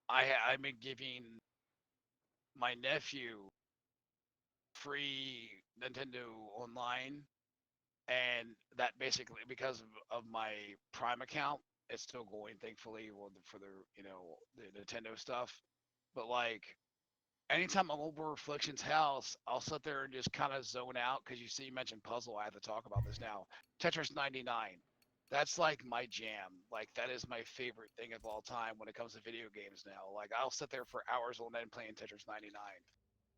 I've been giving my nephew free Nintendo Online, and that basically because of my Prime account, it's still going thankfully for the the Nintendo stuff. But like anytime I'm over Affliction's house, I'll sit there and just kind of zone out because you mentioned puzzle. I have to talk about this now. Tetris 99. That's like my jam. Like that is my favorite thing of all time when it comes to video games now. Like I'll sit there for hours on end playing Tetris 99.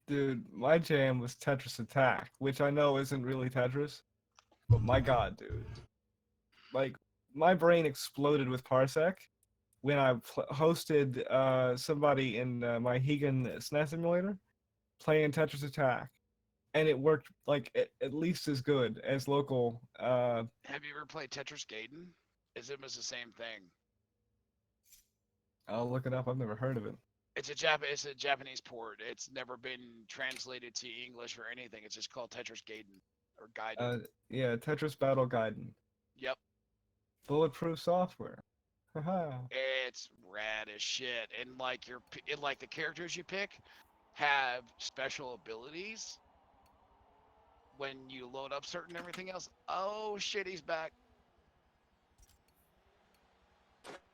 Dude, my jam was Tetris Attack, which I know isn't really Tetris, but my god, dude. Like my brain exploded with Parsec when I hosted somebody in my Hegan SNES simulator playing Tetris Attack, and it worked like at least as good as local. Have you ever played Tetris Gaiden? Is it was the same thing? I'll look it up. I've never heard of it. It's a Japanese port. It's never been translated to English or anything. It's just called Tetris Gaiden or Gaiden. Yeah, Tetris Battle Gaiden. Yep. Bulletproof software. Haha. It's rad as shit, and like the characters you pick have special abilities when you load up certain everything else. Oh shit, he's back.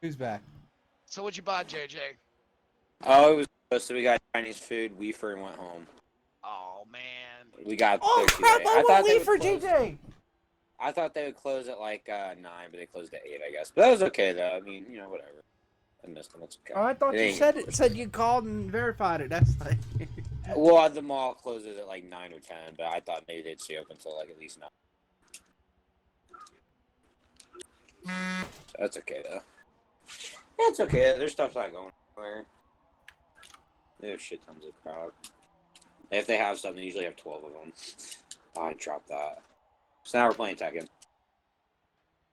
Who's back? So what'd you buy, JJ? Oh, it was supposed to. We got Chinese food. Weefer and went home. Oh man. We got. Oh there too crap! late. I thought want they leave would for close- JJ. I thought they would close at like 9, but they closed at 8, I guess. But that was okay though. I mean, whatever. I missed them. That's okay. Oh, I thought It you ain't- said you called and verified it. That's like. Well, the mall closes at like 9 or 10, but I thought maybe they'd stay open until like at least 9. So that's okay though. That's okay. Their stuff's not going anywhere. There's shit tons of crowd. If they have something, they usually have 12 of them. Oh, I dropped that. So now we're playing Tekken.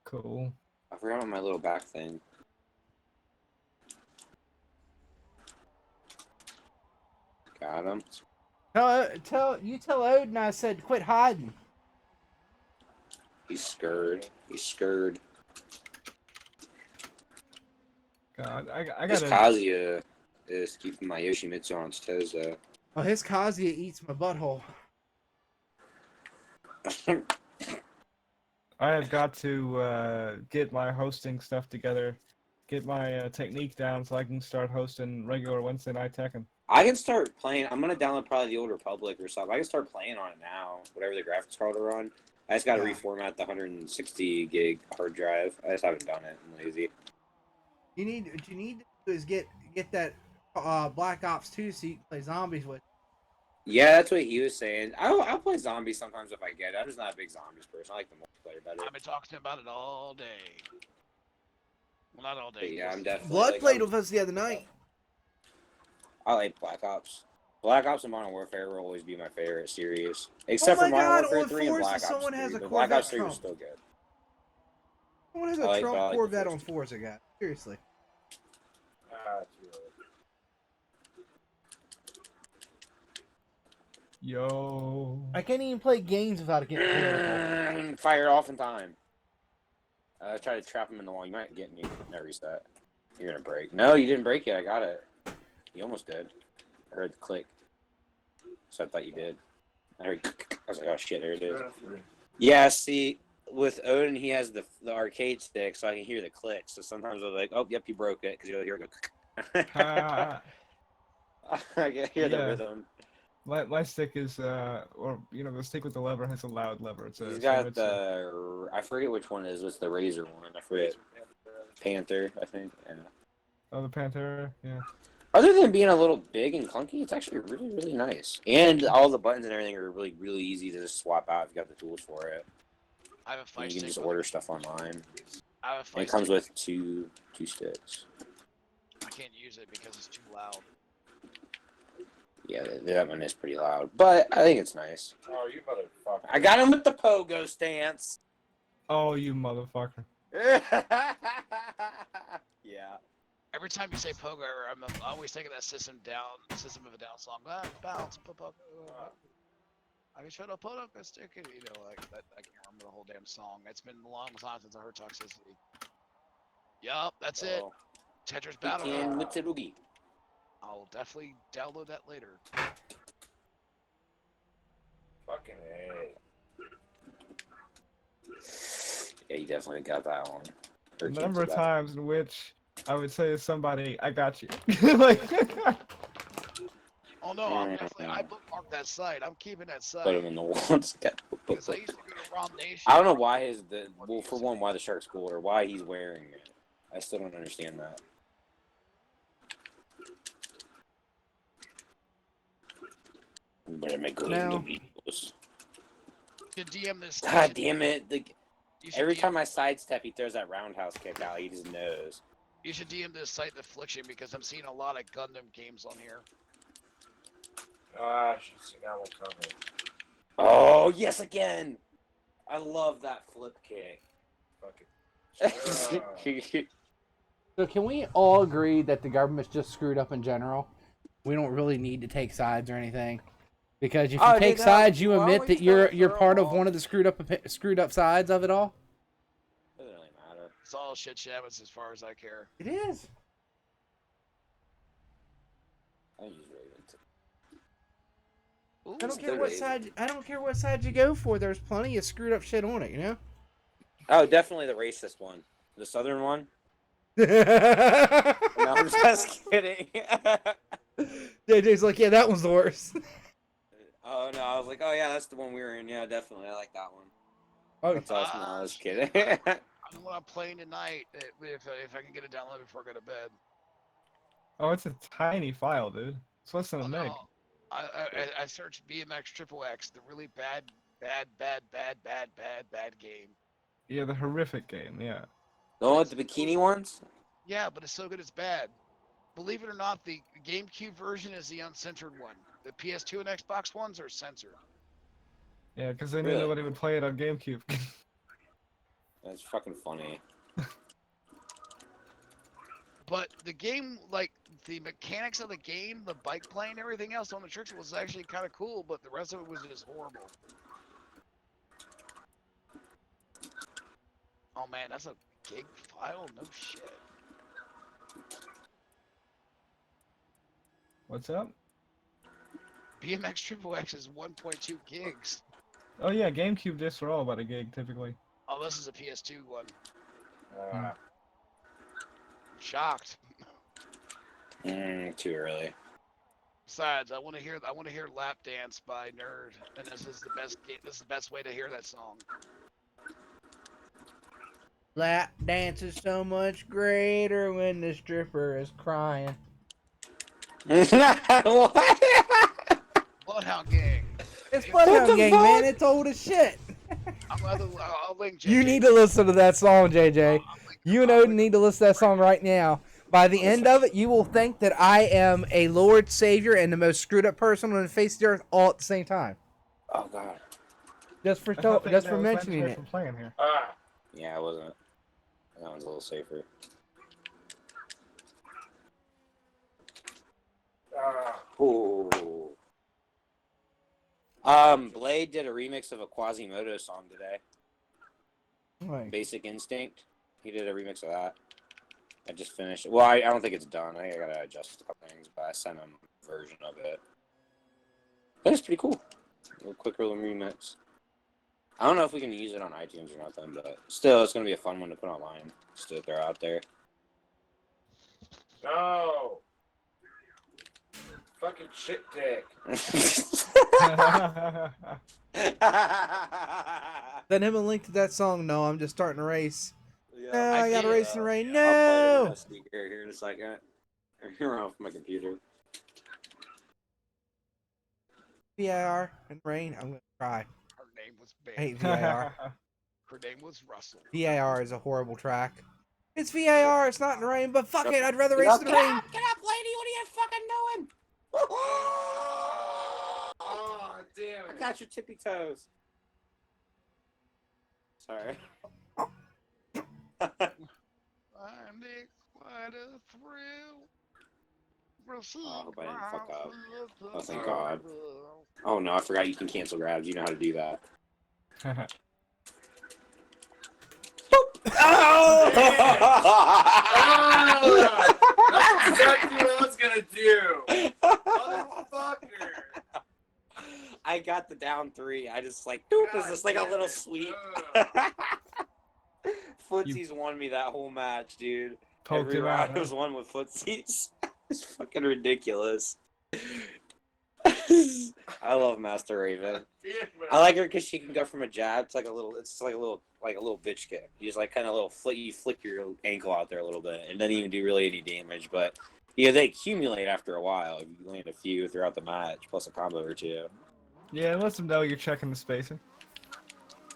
Cool. I forgot about my little back thing. Got him. Tell Odin I said quit hiding. He's scared. He's scared. God, I This gotta. Kazuya is keeping my Yoshimitsu on his toes though. Oh, his Kazuya eats my butthole. I have got to get my hosting stuff together, get my technique down, so I can start hosting regular Wednesday night Tekken. I can start playing. I'm gonna download probably the Old Republic or something. I can start playing on it now. Whatever the graphics card are on. I just gotta Yeah. reformat the 160 gig hard drive. I just haven't done it. I'm lazy. What you need to do is get that Black Ops 2 so you can play zombies with. Yeah, that's what he was saying. I'll play zombies sometimes if I get it. I'm just not a big zombies person. I like the multiplayer better. I've been talking to him about it all day. Well, not all But day. yeah, I'm definitely. Blood like, played with us the other night. I like Black Ops. Black Ops and Modern Warfare will always be my favorite series, except for my Modern God, Warfare on 3 and Forza, Black Ops someone 3. has a But Black Ops Corvette 3 was Trump. still good. Someone has I a like Trump the Corvette first on two. Forza, guy. Seriously. Yo. I can't even play games without it getting political. Fire it off in time. Try to trap him in the wall. You might get me. No, reset. You're gonna break. No, you didn't break it. I got it. You almost did. I heard the click. So I thought you did. I heard. I was like, oh shit, there it is. Yeah, see, with Odin, he has the arcade stick, so I can hear the click. So sometimes I'm like, oh, yep, you broke it, because you'll hear it go. Ah, I can hear the Yeah. rhythm. my stick is or the stick with the lever has a loud lever. It's He's so got it's, the. I forget which one it is. It's the Razor one. I forget. Panther, I think. Yeah. oh, the Pantera. Yeah. Other than being a little big and clunky, it's actually really, really nice. And all the buttons and everything are really, really easy to just swap out if you got the tools for it. I have a fight And you can stick just with- order stuff online. I have a And fight it comes stick. with two sticks. I can't use it because it's too loud. Yeah, that one is pretty loud. But I think it's nice. Oh, you motherfucker. I got him with the pogo stance. Oh, you motherfucker. Yeah. Every time you say pogo, I'm always thinking that System of a Down song. Bounce, pogo. I can shut up, put up a stick. Like that. I can't remember the whole damn song. It's been a long time since I heard Toxicity. Yup, that's it. Oh, Tetris Battle. Weekend with Tsurugi. I'll definitely download that later. Fucking A. Yeah, you definitely got that one. The Or number of Kim's times in which I would say to somebody, "I got you." Like. Oh no, I'm definitely. I bookmarked that site. I'm keeping that Put site. him in the wall. Because I used to go to Rom Nation. I don't know why well, for one, why the shark's cool or why he's wearing it. I still don't understand that. Better make good Now- videos. You should DM this. God damn it! You should Every DM time I sidestep, he throws that roundhouse kick out. He just knows. You should DM this site Affliction because I'm seeing a lot of Gundam games on here. I should see that one coming. Oh, yes, again! I love that flip kick. Fucking. So can we all agree that the government's just screwed up in general? We don't really need to take sides or anything. Because if you Oh, take dude, no, sides, you why don't admit we that just you're throw part them of all? one of the screwed up sides of it all. Doesn't really matter. It's all shit shabbos as far as I care. It is. I use Raven too. Ooh, I don't Just care the what Raven. side. I don't care what side you go for. There's plenty of screwed up shit on it, you know. Oh, definitely the racist one. The southern one? No, No, I'm just kidding. JJ's like, yeah, that one's the worst. Oh, no, I was like, oh, yeah, that's the one we were in. Yeah, definitely. I like that one. Oh, That's awesome. No, I was kidding. I know what I'm playing tonight. If I can get it downloaded before I go to bed. Oh, it's a tiny file, dude. It's less than a Oh, meg. no. I searched BMX Triple X, the really bad game. Yeah, the horrific game. Yeah. The one with the bikini ones? Yeah, but it's so good it's bad. Believe it or not, the GameCube version is the uncensored one. The PS2 and Xbox ones are censored. Yeah, because they knew Really? nobody would play it on GameCube. That's fucking funny. But the game, like the mechanics of the game, the bike playing, everything else on the tricks was actually kind of cool, but the rest of it was just horrible. Oh man, that's a gig file? No shit. What's up? BMX Triple X is 1.2 gigs. Oh yeah, GameCube discs are all about a gig typically. Oh, this is a PS2 one. Uh, Shocked. Too early. Besides, I want to hear "Lap Dance" by Nerd, and this is the best. This is the best way to hear that song. lap dance is so much greater when the stripper is crying. What? Bloodhound Gang. It's What Bloodhound the Gang, fuck? man. It's old as shit. I'll link. JJ. You need to listen to that song, JJ. You and I'll Odin need to listen to that song right now. By the end of it, you will think that I am a Lord Savior and the most screwed up person on the face of the earth all at the same time. Oh, God. I thought that was mentioning mandatory it. for playing here. Yeah, I wasn't. That one's a little safer. Ooh. Blade did a remix of a Quasimodo song today. Like, Basic Instinct. He did a remix of that. I just finished. Well, I don't think it's done. I think I gotta adjust a couple things, but I sent him a version of it. But it's pretty cool. A little quick little remix. I don't know if we can use it on iTunes or nothing, but still, it's gonna be a fun one to put online. Just to throw out there. no. Fucking shit dick. send him a link to that song. No, I'm just starting a race. Yeah, No, I got a did, race in the rain. I'll play it on No. my speaker here in a second. You're off my computer. VIR and rain. I'm gonna cry. Her name was I hate Babe. VIR. Her name was Russell. VIR is a horrible track. It's VIR. It's not in the rain, but fuck it. I'd rather race in the Get rain. up, lady! What are you fucking doing? Oh, damn I it. got your tippy toes. Sorry. Finding quite a thrill. I hope I didn't fuck up. Oh, thank God. Oh no, I forgot you can cancel grabs. You know how to do that. That's exactly what I was gonna do. Motherfucker. I got the down 3. I just like, doop, it's just like a little sweep. Footsies won me that whole match, dude. Poked Every him round out. was won with footsies. It's fucking ridiculous. I love Master Raven. I like her because she can go from a jab to like a little. It's like a little bitch kick. You just like kind of you flick your ankle out there a little bit, and doesn't even do really any damage. But yeah, they accumulate after a while. If you land a few throughout the match, plus a combo or two. Yeah, and let them know you're checking the spacing.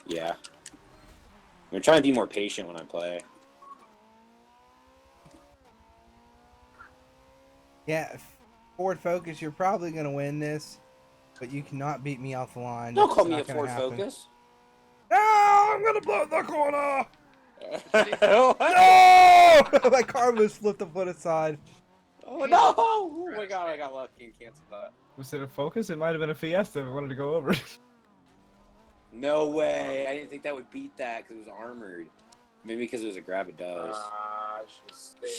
Yeah, I'm trying to be more patient when I play. Yeah, Ford Focus, you're probably gonna win this, but you cannot beat me off the line. Don't That's call me not a gonna Ford happen. Focus. No, I'm gonna blow the corner. Oh No! My car was flipped up on its side. no! Oh my god, I got lucky and canceled that. Was it a Focus? It might have been a Fiesta if I wanted to go over. No way! I didn't think that would beat that because it was armored. Maybe because it was a grab it does.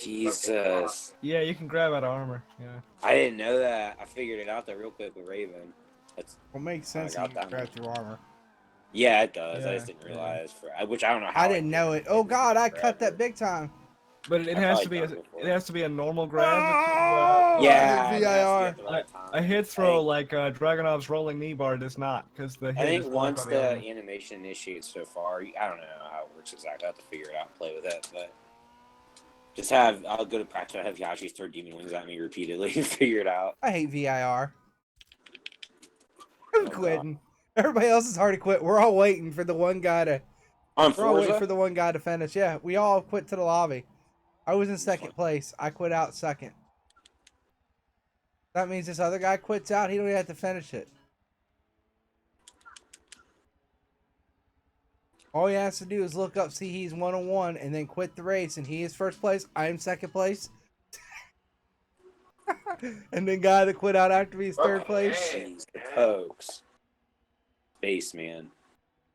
Jesus. Yeah, you can grab out of armor. Yeah. I didn't know that. I figured it out though real quick with Raven. That's Well, makes sense got if you that grab one. through armor. yeah, it does. I Yeah, just didn't yeah. realize which I don't know how I didn't know it. Oh God, I cut that big. big time. But it I've has probably to be done it before. it has to be a normal grab. Oh, Yeah, I it hit has to be VIR. at the right time. A hit I throw think- like Dragonov's rolling knee bar does not, because the I hit think is once blocked by the armor. animation initiates so far, I don't know how it works exactly. I have to figure it out and play with it, but I'll go to practice. I have Yashi throw demon wings at me repeatedly and figure it out. I hate VIR. I'm Oh, quitting. Everybody else has already quit. We're all waiting for the one guy to. On We're all waiting Forza, for the one guy to finish. Yeah, we all quit to the lobby. I was in second place. I quit out second. That means this other guy quits out. He don't even have to finish it. All he has to do is look up, see he's 1-on-1, and then quit the race, and he is first place. I am second place. And then guy that quit out after me is third place. jeez, the pokes. Space, man.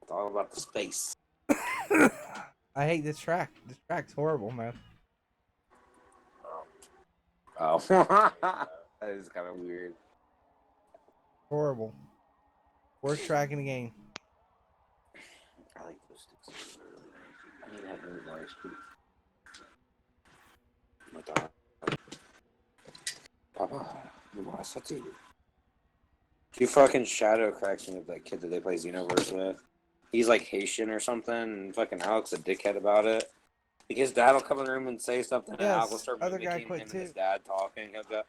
It's all about the space. I hate this track. This track's horrible, man. Oh, that is kind of weird. Horrible. Worst track in the game. I like those sticks. I need to have those nice too. Oh my God. Papa, you want to You fucking shadow cracks me with that kid that they play Xenoverse with. He's like Haitian or something, and fucking Alex a dickhead about it. Like his dad will come in the room and say something, and Alex will start other guy mimicking quit him too. and his dad talking. He'll go,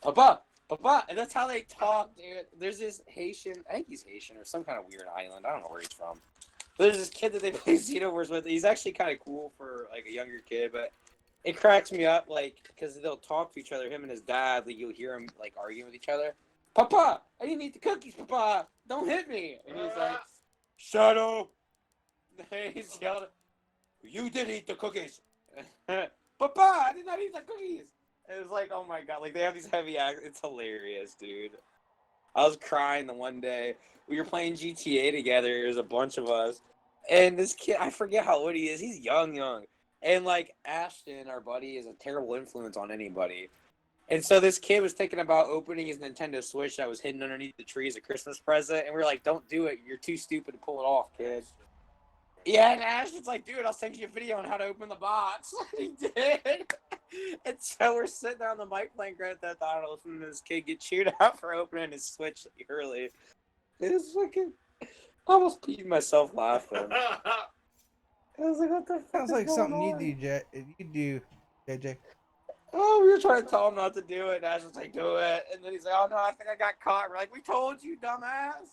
Papa, Papa, and that's how they talk, dude. There's this Haitian, I think he's Haitian or some kind of weird island. I don't know where he's from. But there's this kid that they play Xenoverse with. He's actually kind of cool for like a younger kid, but it cracks me up, like, because they'll talk to each other, him and his dad, like, you'll hear them, like, arguing with each other. Papa, I didn't eat the cookies, Papa. Don't hit me. And he's like, Shadow. He's yelling, you did eat the cookies. Papa, I did not eat the cookies. It was like, oh my God, like, they have these heavy acts. It's hilarious, dude. I was crying the one day. We were playing GTA together. There's a bunch of us. And this kid, I forget how old he is. He's young. And, like, Ashton, our buddy, is a terrible influence on anybody. And so this kid was thinking about opening his Nintendo Switch that was hidden underneath the tree as a Christmas present. And we were like, don't do it. You're too stupid to pull it off, kid. Yeah, and Ashton's like, dude, I'll send you a video on how to open the box. He did. And so we're sitting there on the mic playing Grand Theft Auto, listening to this kid get chewed out for opening his Switch early. It was fucking... I almost peed myself laughing. I was like, what the fuck Sounds is like going something on? you do, JJ. Oh, we were trying to tell him not to do it, and Ash was like, do it. And then he's like, oh, no, I think I got caught. We're like, we told you, dumbass.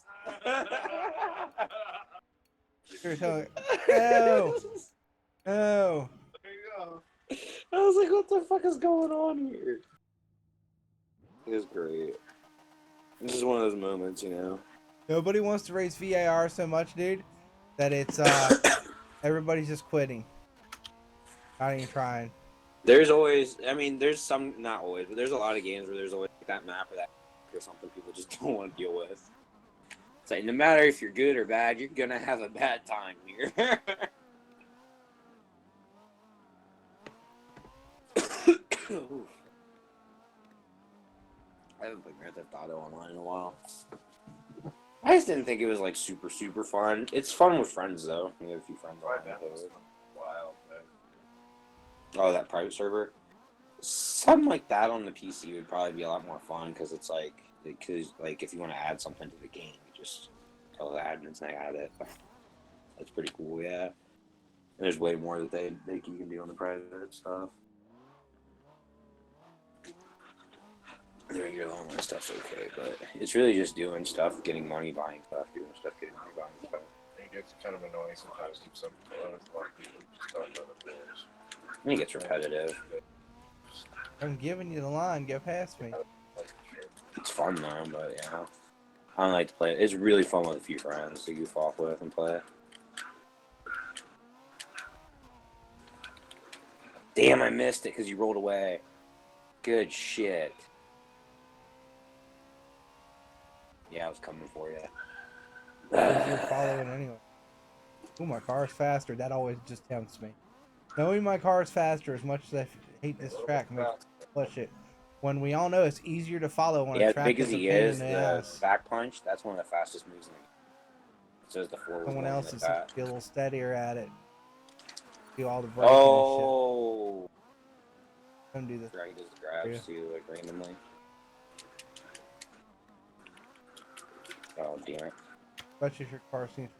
You're telling no. No. There you go. I was like, what the fuck is going on here? It was great. This is one of those moments, you know? Nobody wants to raise VAR so much, dude, that it's everybody's just quitting. Not even trying. There's always, I mean, there's some, not always, but there's a lot of games where there's always that map or that or something people just don't want to deal with. It's like, no matter if you're good or bad, you're gonna have a bad time here. I haven't played Grand Theft Auto online in a while. I just didn't think it was like super fun. It's fun with friends though. We have a few friends Right online. now, it's wild, man. Oh, that private server. Something like that on the PC would probably be a lot more fun because it's like, if you want to add something to the game, you just tell the admins they add it. That's pretty cool, yeah. And there's way more that you can do on the private stuff. The regular online stuff's okay, but it's really just doing stuff, getting money, buying stuff, doing stuff, getting money, buying stuff. It gets kind of annoying sometimes. Keep some a lot of people just talk about it. I think it's repetitive. I'm giving you the line. Go past me. It's fun though, but yeah. I don't like to play it. It's really fun with a few friends to goof off with and play. Damn, I missed it because you rolled away. Good shit. Yeah, I was coming for you. You're following anyway. Ooh, my car's faster. That always just tempts me. Knowing my car's faster, as much as I hate this track, makes me push it. When we all know it's easier to follow on Yeah, a as track big as that's a he pain is, in the the ass. back punch, that's one of the fastest moves in the game. So the four was Someone one else like is that. be a little steadier at it. Do all the braking Oh! and shit. Come do this. He does the grabs too, like randomly. Oh, damn it. Especially if your car seems.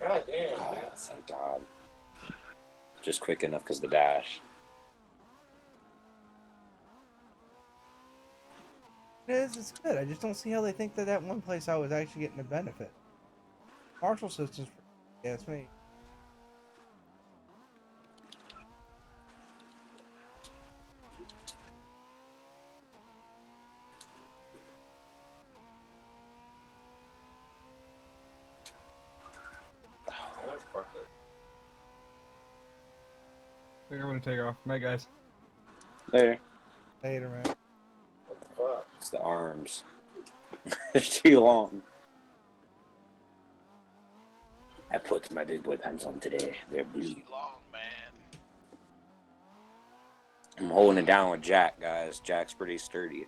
God damn. Oh, thank God. Just quick enough because the dash. It is. It's good. I just don't see how they think that that one place I was actually getting a benefit. Marshal systems. Yeah, it's me. I think I'm gonna take off. Night, guys. There. Later, man. It's the arms. They're too long. I put my big boy pants on today. They're blue. Too long, man. I'm holding it down with Jack, guys. Jack's pretty sturdy.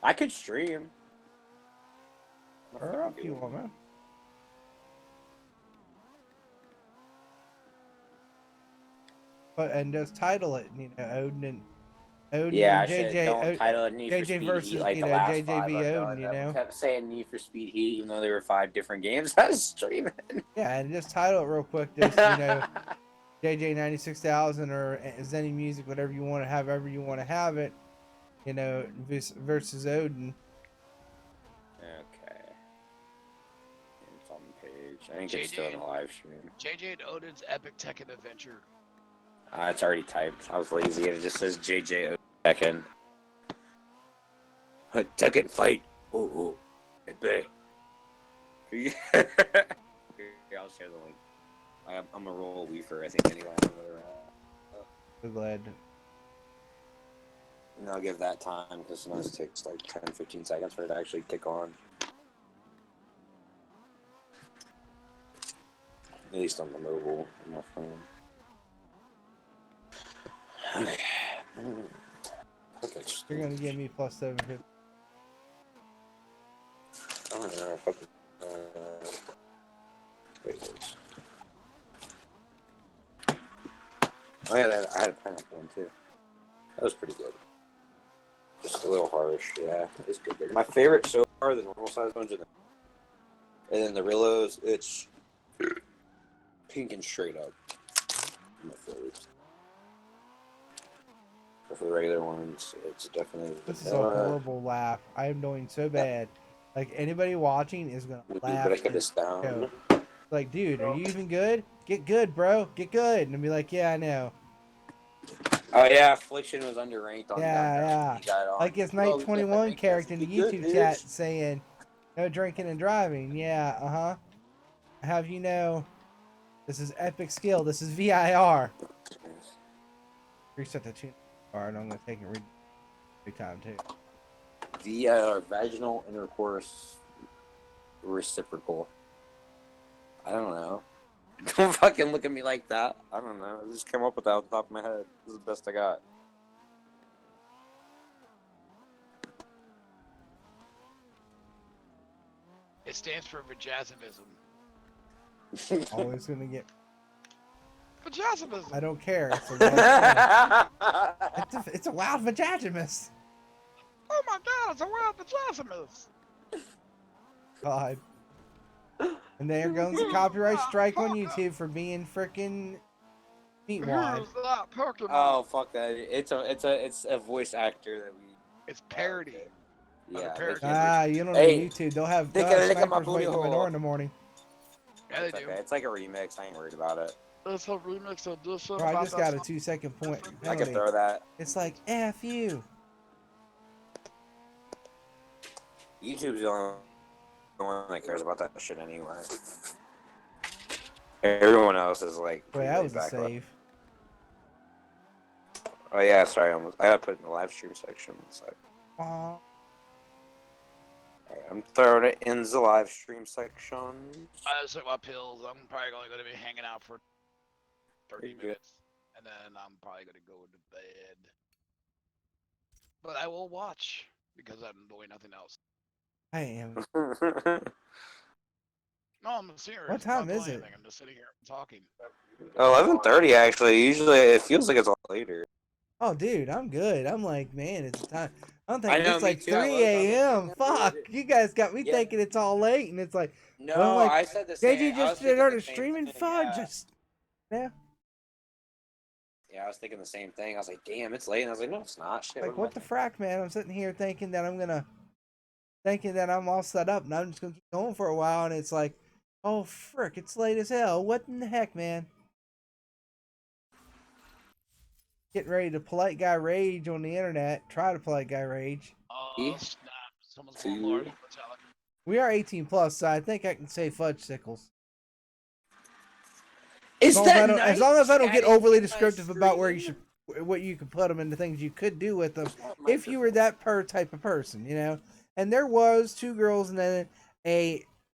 I could stream. Hurry up, you want, man. But and just title it, Odin Yeah, I and should JJ. don't title it Need for JJ Speed versus, Heat like the last JJ five v I've Odin, done. you I know? kept saying Need for Speed Heat, even though there were 5 different games. I was streaming. Yeah, and just title it real quick, just, JJ 96,000 or Zenny Music, whatever you want to have, however you want to have it, versus Odin. Okay. It's on the page. I think it's still in the live stream. JJ and Odin's Epic Tekken Adventure. It's already typed. I was lazy. It just says JJ Tekken. Tekken fight. Ooh. Hey, Here, I'll share the link. I'm a roll weaver, I think, anyway. So glad. And I'll give that time because sometimes it takes like 10-15 seconds for it to actually kick on. At least on the mobile, on my phone. Okay. You're gonna give me plus 750. I don't know if I could. Wait. Oh yeah, I had a pineapple one too. That was pretty good. Just a little harsh, yeah. It's good. My favorite so far, the normal size ones, and then the Rillos. It's pink and straight up. My favorite. But for the regular ones, it's definitely. This is a horrible laugh. I am doing so bad. Like, anybody watching is gonna laugh. Break this down. Like, dude, are you even good? Get good, bro. Get good. And be like, yeah, I know. Oh yeah, Affliction was underranked on. Yeah. Like his Night 21 character in the YouTube chat saying, no drinking and driving. Yeah, Have you know, this is epic skill. This is VIR. Reset the tune card. I'm gonna take it big time too. VIR, vaginal intercourse reciprocal. I don't know. Don't fucking look at me like that. I don't know. I just came up with that off the top of my head. This is the best I got. It stands for vajazzism. Always gonna get. Vajazzism. I don't care. It's a wild it's a wild vajagimus. Oh my God! It's a wild vajazzism. God. And there goes the copyright strike on YouTube for being freaking Feet wide. Who's that Pokemon? Oh fuck that! It's a voice actor that we. It's parody. Yeah. parody. You don't Hey, know YouTube. They'll have take a look at my snipers booty waiting at my hole. door in the morning. Yeah, they It's do. okay. It's like a remix. I ain't worried about it. It's a remix edition. Bro, I just got a 2-second point I could penalty. throw that. It's like F you. YouTube's the only one that cares about that shit anyway. Everyone else is like. Boy, pretty that laid was a back about it. save. Oh yeah, sorry. I gotta put it in the live stream section. So, Aw. I'm throwing it in the live stream section. I just took my pills. I'm probably only going to be hanging out for 30 You're good. minutes, and then I'm probably going to go to bed. But I will watch because I'm doing nothing else. I am. No, I'm serious. What I'm not time doing is it? anything. I'm just sitting here talking. 11:30 actually. Usually it feels like it's all later. Oh, dude, I'm good. I'm like, man, it's time. I'm I thinking know, it's me like too. I 3 was like, a.m. yeah, Fuck, dude. you guys got me Yeah. thinking it's all late, and it's like, No, well, like, I said the same. JJ I just was thinking started the same streaming thing, fudge. yeah. Yeah. Yeah, I was thinking the same thing. I was like, damn, it's late. And I was like, no, it's not. Shit. Like, am what I the frack, man? I'm sitting here thinking that I'm all set up, and I'm just gonna keep going for a while, and it's like, oh frick, it's late as hell. What in the heck, man? Getting ready to polite guy rage on the internet. Try to polite guy rage. Oh, snap. Someone's Two. going large. Metallic. We are 18 plus, so I think I can say fudge sickles. Is As long as I don't get overly descriptive about where you should, what you could put them, and the things you could do with them, if you were that type of person, you know. And there was 2 girls and then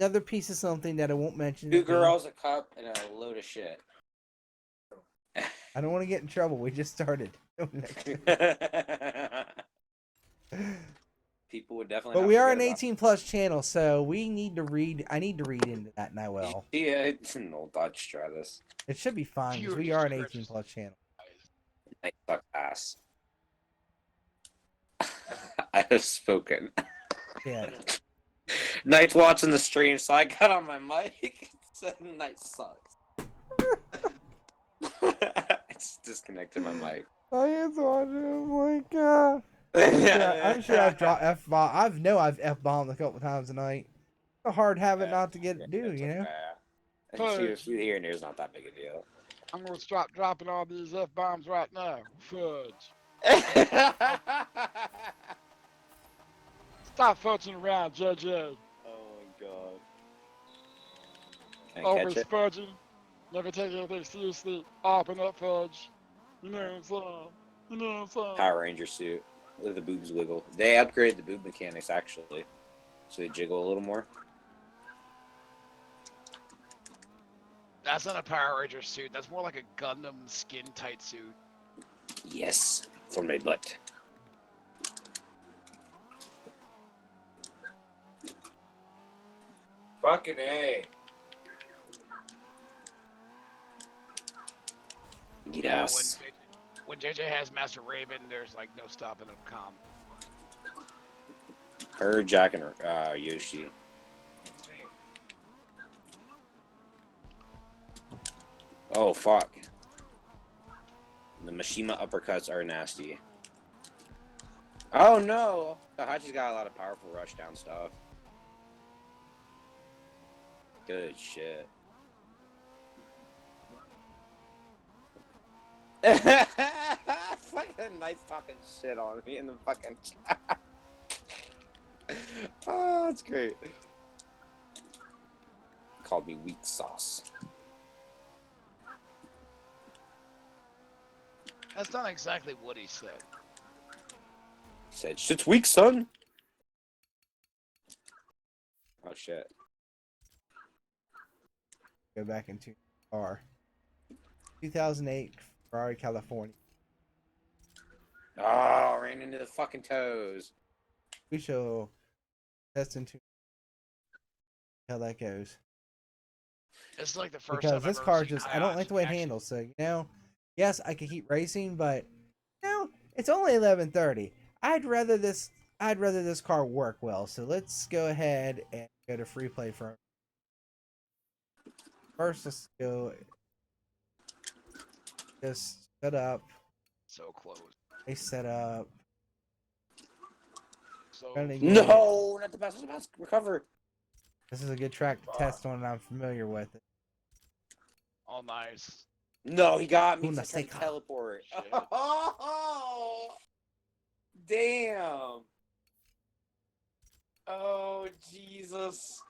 another piece of something that I won't mention. 2 girls, a cup, and a load of shit. I don't want to get in trouble. We just started. People would definitely. But not we are forget an about 18 plus channel, so we need to read. I need to read into that, and I will. Yeah, no, Dodge try this. It should be fine because we Fewer are an scripts. 18 plus channel. I suck ass. I have spoken. Yeah. Knight's watching the stream, so I got on my mic. Said Knight sucks. I just disconnected my mic. I am watching. Oh my god. I'm sure I've dropped F-bomb. I've F-bombed a couple times tonight. It's a hard habit not to get do, It's you know? okay. And a few here and there's not that big a deal. I'm going to stop dropping all these F-bombs right now. Fudge. Stop fudging around, JJ. Oh my god. Can't Always catch it. fudging. Never take anything seriously. Open up fudge. You know what I'm saying? You know what I'm saying? Power Ranger suit. Look at the boobs wiggle. They upgraded the boob mechanics actually. So they jiggle a little more. That's not a Power Ranger suit. That's more like a Gundam skin tight suit. Yes. For my butt. Fucking A. Yes. When JJ has Master Raven, there's like no stopping him calm. Her, Jack, and Yoshi. Oh, fuck. The Mishima uppercuts are nasty. Oh, no! Hachi's got a lot of powerful rushdown stuff. Good shit. Fucking nice talking shit on me in the fucking chat. Oh, that's great. Called me weak sauce. That's not exactly what he said. Said shit's weak, son. Oh shit. Go back into car. 2008 Ferrari, California. Oh, ran into the fucking toes. We shall test into how that goes. It's like the first Because time this I've car ever seen just, I don't like the way it actually- handles. So, you know, yes, I could keep racing, but, you know, it's only 11:30. I'd rather this car work well. So let's go ahead and go to free play for first. Let's go Just set up. So close. They set up. So Trying to get- No, not the best. I was about to recover. This is a good track to test on, and I'm familiar with it. all nice. No, he got me. Una 'Cause I tried to seca. teleport. Shit. Oh, damn. Oh, Jesus.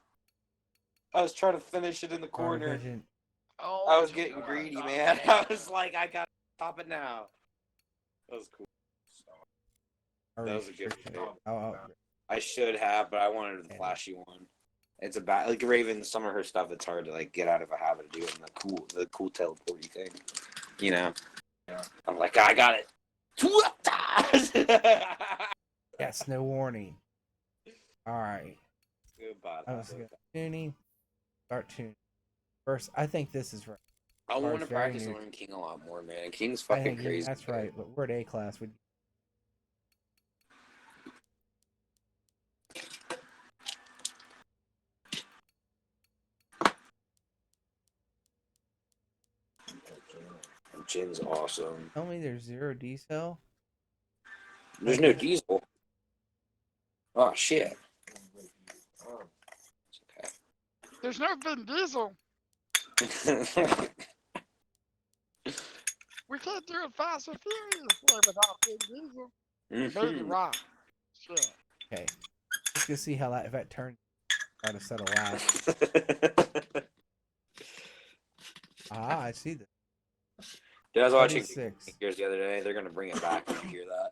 I was trying to finish it in the Power corner. vision. Oh, I was just getting got greedy, it. man. I was like, I gotta stop it now. That was cool. Power That was a good restriction. pick. Oh, I should have, but I wanted the flashy one. It's about like Raven. Some of her stuff, it's hard to like get out of a habit of doing the cool teleporty thing. You know. I'm like, I got it. yes, no warning. All right. Goodbye. I was gonna tuning. Start tuning. First, I think this is right. I want to Car's very practice new. learning King a lot more, man. King's I fucking think crazy. that's right, but we're at A class. We Jin's awesome. tell me there's 0 decel. There's no diesel. Oh shit. There's no Vin Diesel. It's We can't do it fast and furious without Vin Diesel. okay. Baby rock. Shit. Okay, let's go see how that if that turns. Try to set a lap. Ah, I see this. Dude, I was watching 36. Gears the other day. They're gonna bring it back. Did you hear that?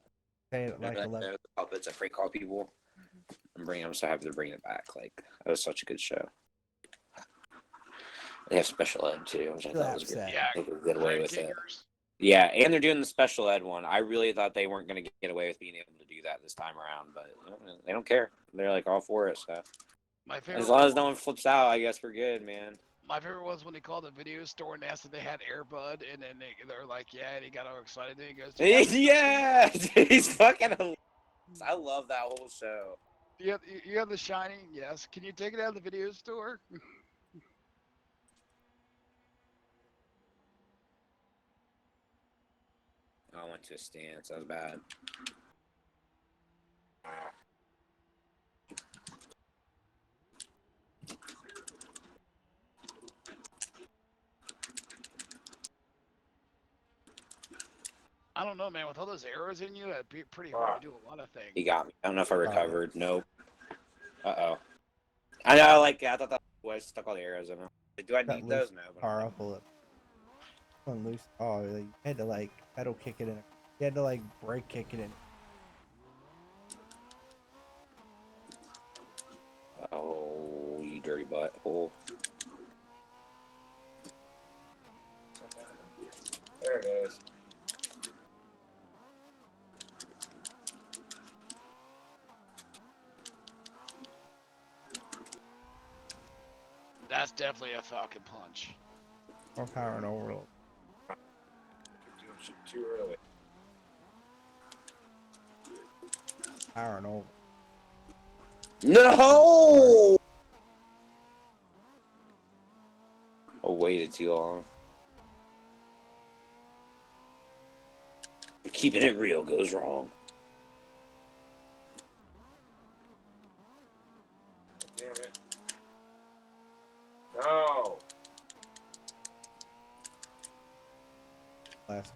Say it like Remember that 11. show, the puppets that prank call people. I'm so happy they're bringing it back. Like that was such a good show. They have special ed too, which I thought was good. Upset. Yeah. They could get away Clan with it. Kingers. Yeah, and they're doing the special ed one. I really thought they weren't going to get away with being able to do that this time around, but they don't care. They're like all for it. So My favorite. as long as no one flips out, I guess we're good, man. My favorite was when he called the video store and asked if they had Airbud, and then they're like, "Yeah," and he got all excited. Then he goes, "Do you have- Yeah, he's fucking hilarious. I love that whole show. you have the shiny? Yes. Can you take it out of the video store?" I went to a stance. That was bad. I don't know, man. With all those arrows in you, it'd be pretty hard to do a lot of things. He got me. I don't know if I recovered. Nope. Uh-oh. I know, like, I thought that was stuck all the arrows in him. Do I Got need loose those? No. but- Car up a little. Loose. Oh, you had to like pedal kick it in. You had to like brake kick it in. Oh, you dirty butt. Oh. There it is. That's definitely a Falcon punch. Or power and overload. Doing shit too early. Power and over. No! I waited too long. Keeping it real goes wrong. Damn it. No. Last.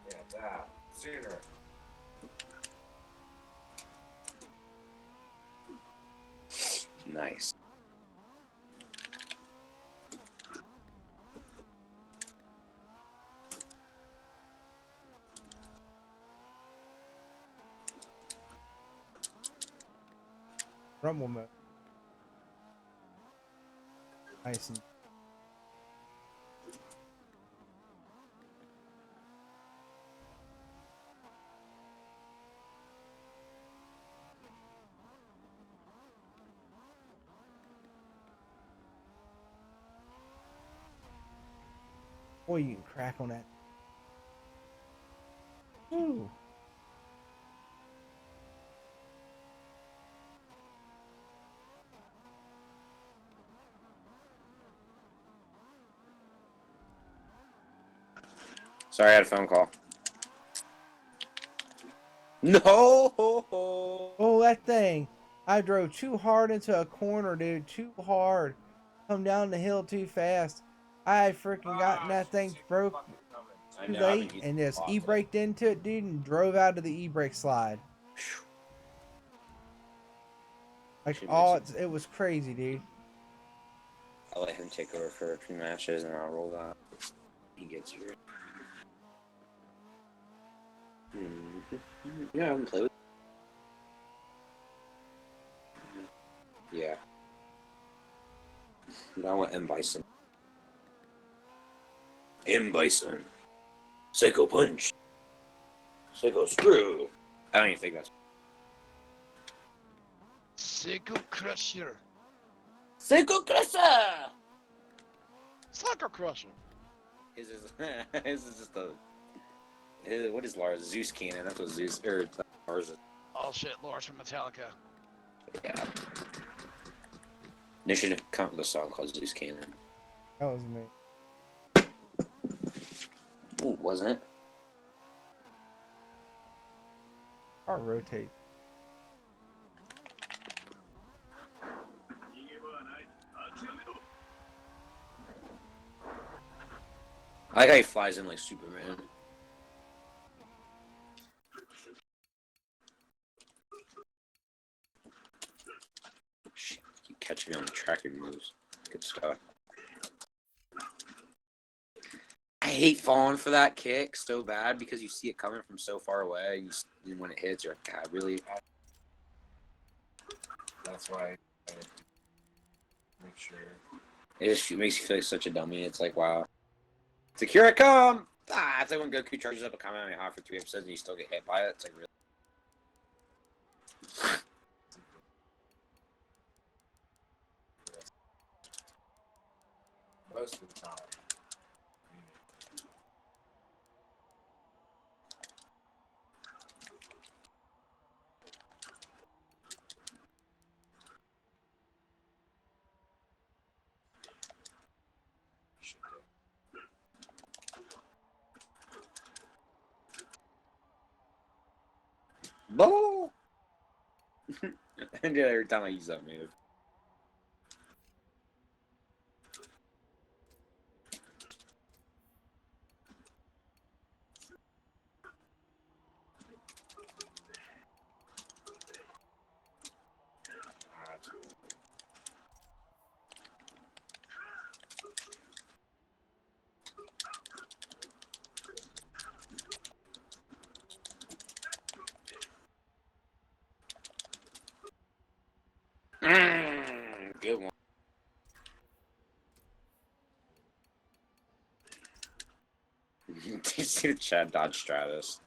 Yeah, that. Sooner. Nice. Rumble mode. Nice and boy, you can crack on that. Ooh. Sorry, I had a phone call. No! Oh, that thing. I drove too hard into a corner, dude. Too hard. Come down the hill too fast. I had freaking gotten that thing broke I too know, I've been late using and it just a lot e-braked into it, dude, and drove out of the e-brake slide. Like, Should oh, miss it was crazy, dude. I'll let him take over for a few matches and I'll roll that. He gets here. Yeah, I can play with. Yeah. I want M Bison. M Bison. Psycho Punch. Psycho Screw. I don't even think that's. Psycho Crusher. Psycho Crusher! Sucker Crusher. His is, his is just a. What is Lars? Zeus Cannon. That's what Zeus. Or Lars is. Oh shit, Lars from Metallica. Yeah. They should have come up with a song called Zeus Cannon. That was me. Ooh, wasn't it? Car rotate. I like how he flies in like Superman. Shit, keep catching me on the tracking moves. Good stuff. I hate falling for that kick so bad because you see it coming from so far away. And when it hits, you're like, God, really? That's why I make sure. It just makes you feel like such a dummy. It's like, wow. It's like, here I come! Ah, it's like when Goku charges up a Kamehameha for 3 episodes and you still get hit by it. It's like, really? Most of the time. Blah! And every time I use that move. Good one. Do you see the Chad Dodge Stratus?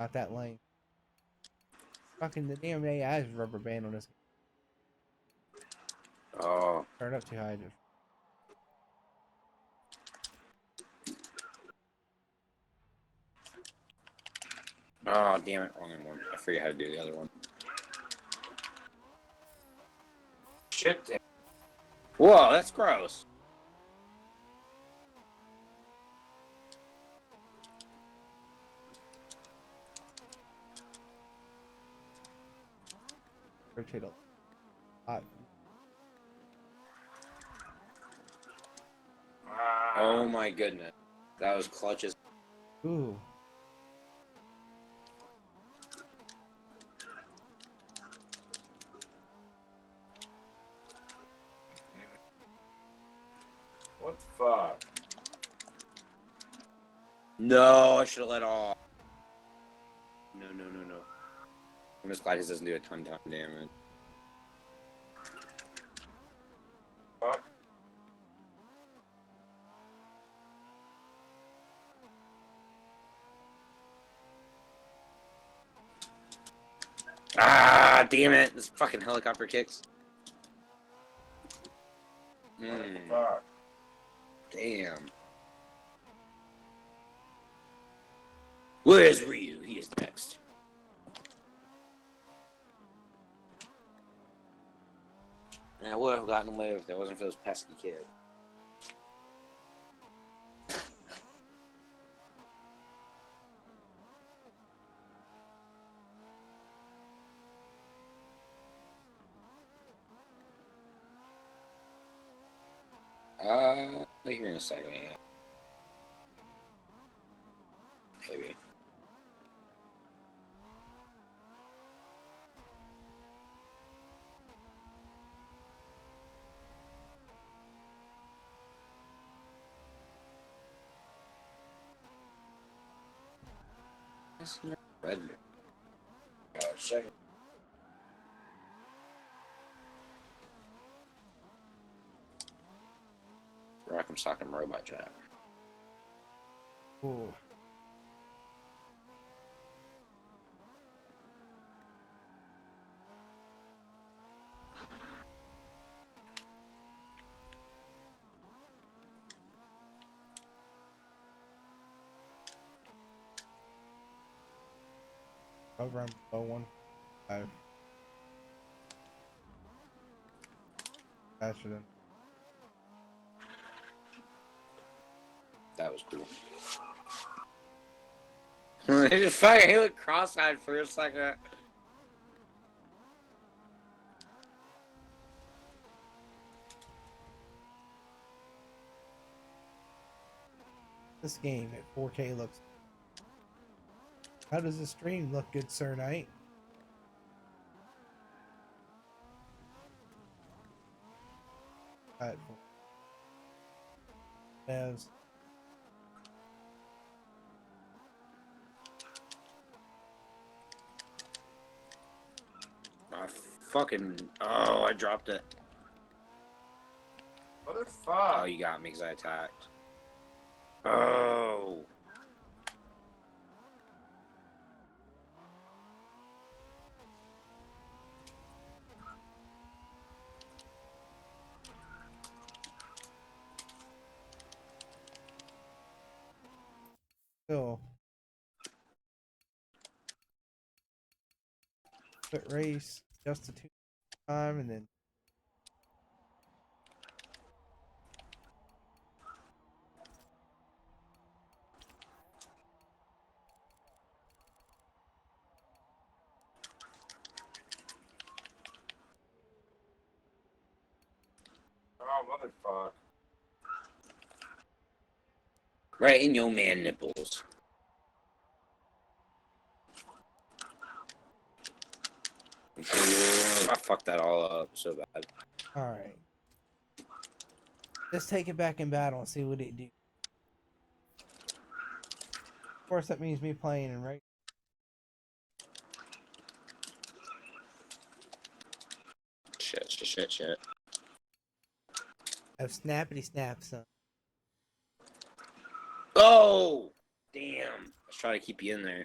Not that lane. Fucking the damn AI has rubber band on this. Oh. Turn up too high. Just. Oh, damn it. Wrong one. I forget how to do the other one. Shit, damn. Whoa, that's gross. Rotate a lot. Oh my goodness. That was clutch as. Ooh. What the fuck? No, I should have let off. No. I'm just glad his doesn't do a ton damage. Fuck. Ah, damn it. This fucking helicopter kicks. What the fuck? Damn. Where's Ryu? He is next. I would have gotten away if it wasn't for those pesky kids. Here in a second. Yeah. Maybe. Red. Second. Rock'em Sock'em Robot Jack. Ooh. Over and below 1.5. Faster than. That was cool. He just fucking looked cross-eyed for a second. This game at 4K looks. How does the stream look, good Sir Knight? Alright. As I fucking. Oh, I dropped it. Motherfucker. Oh, you got me because I attacked. Oh. still. Quit race just a 2 time and then Oh, motherfucker. Right in your man nipples. I fucked that all up so bad. alright. Let's take it back in battle and see what it do. Of course that means me playing and right. Shit. Have snappity snap, son. Oh! Damn. Let's try to keep you in there.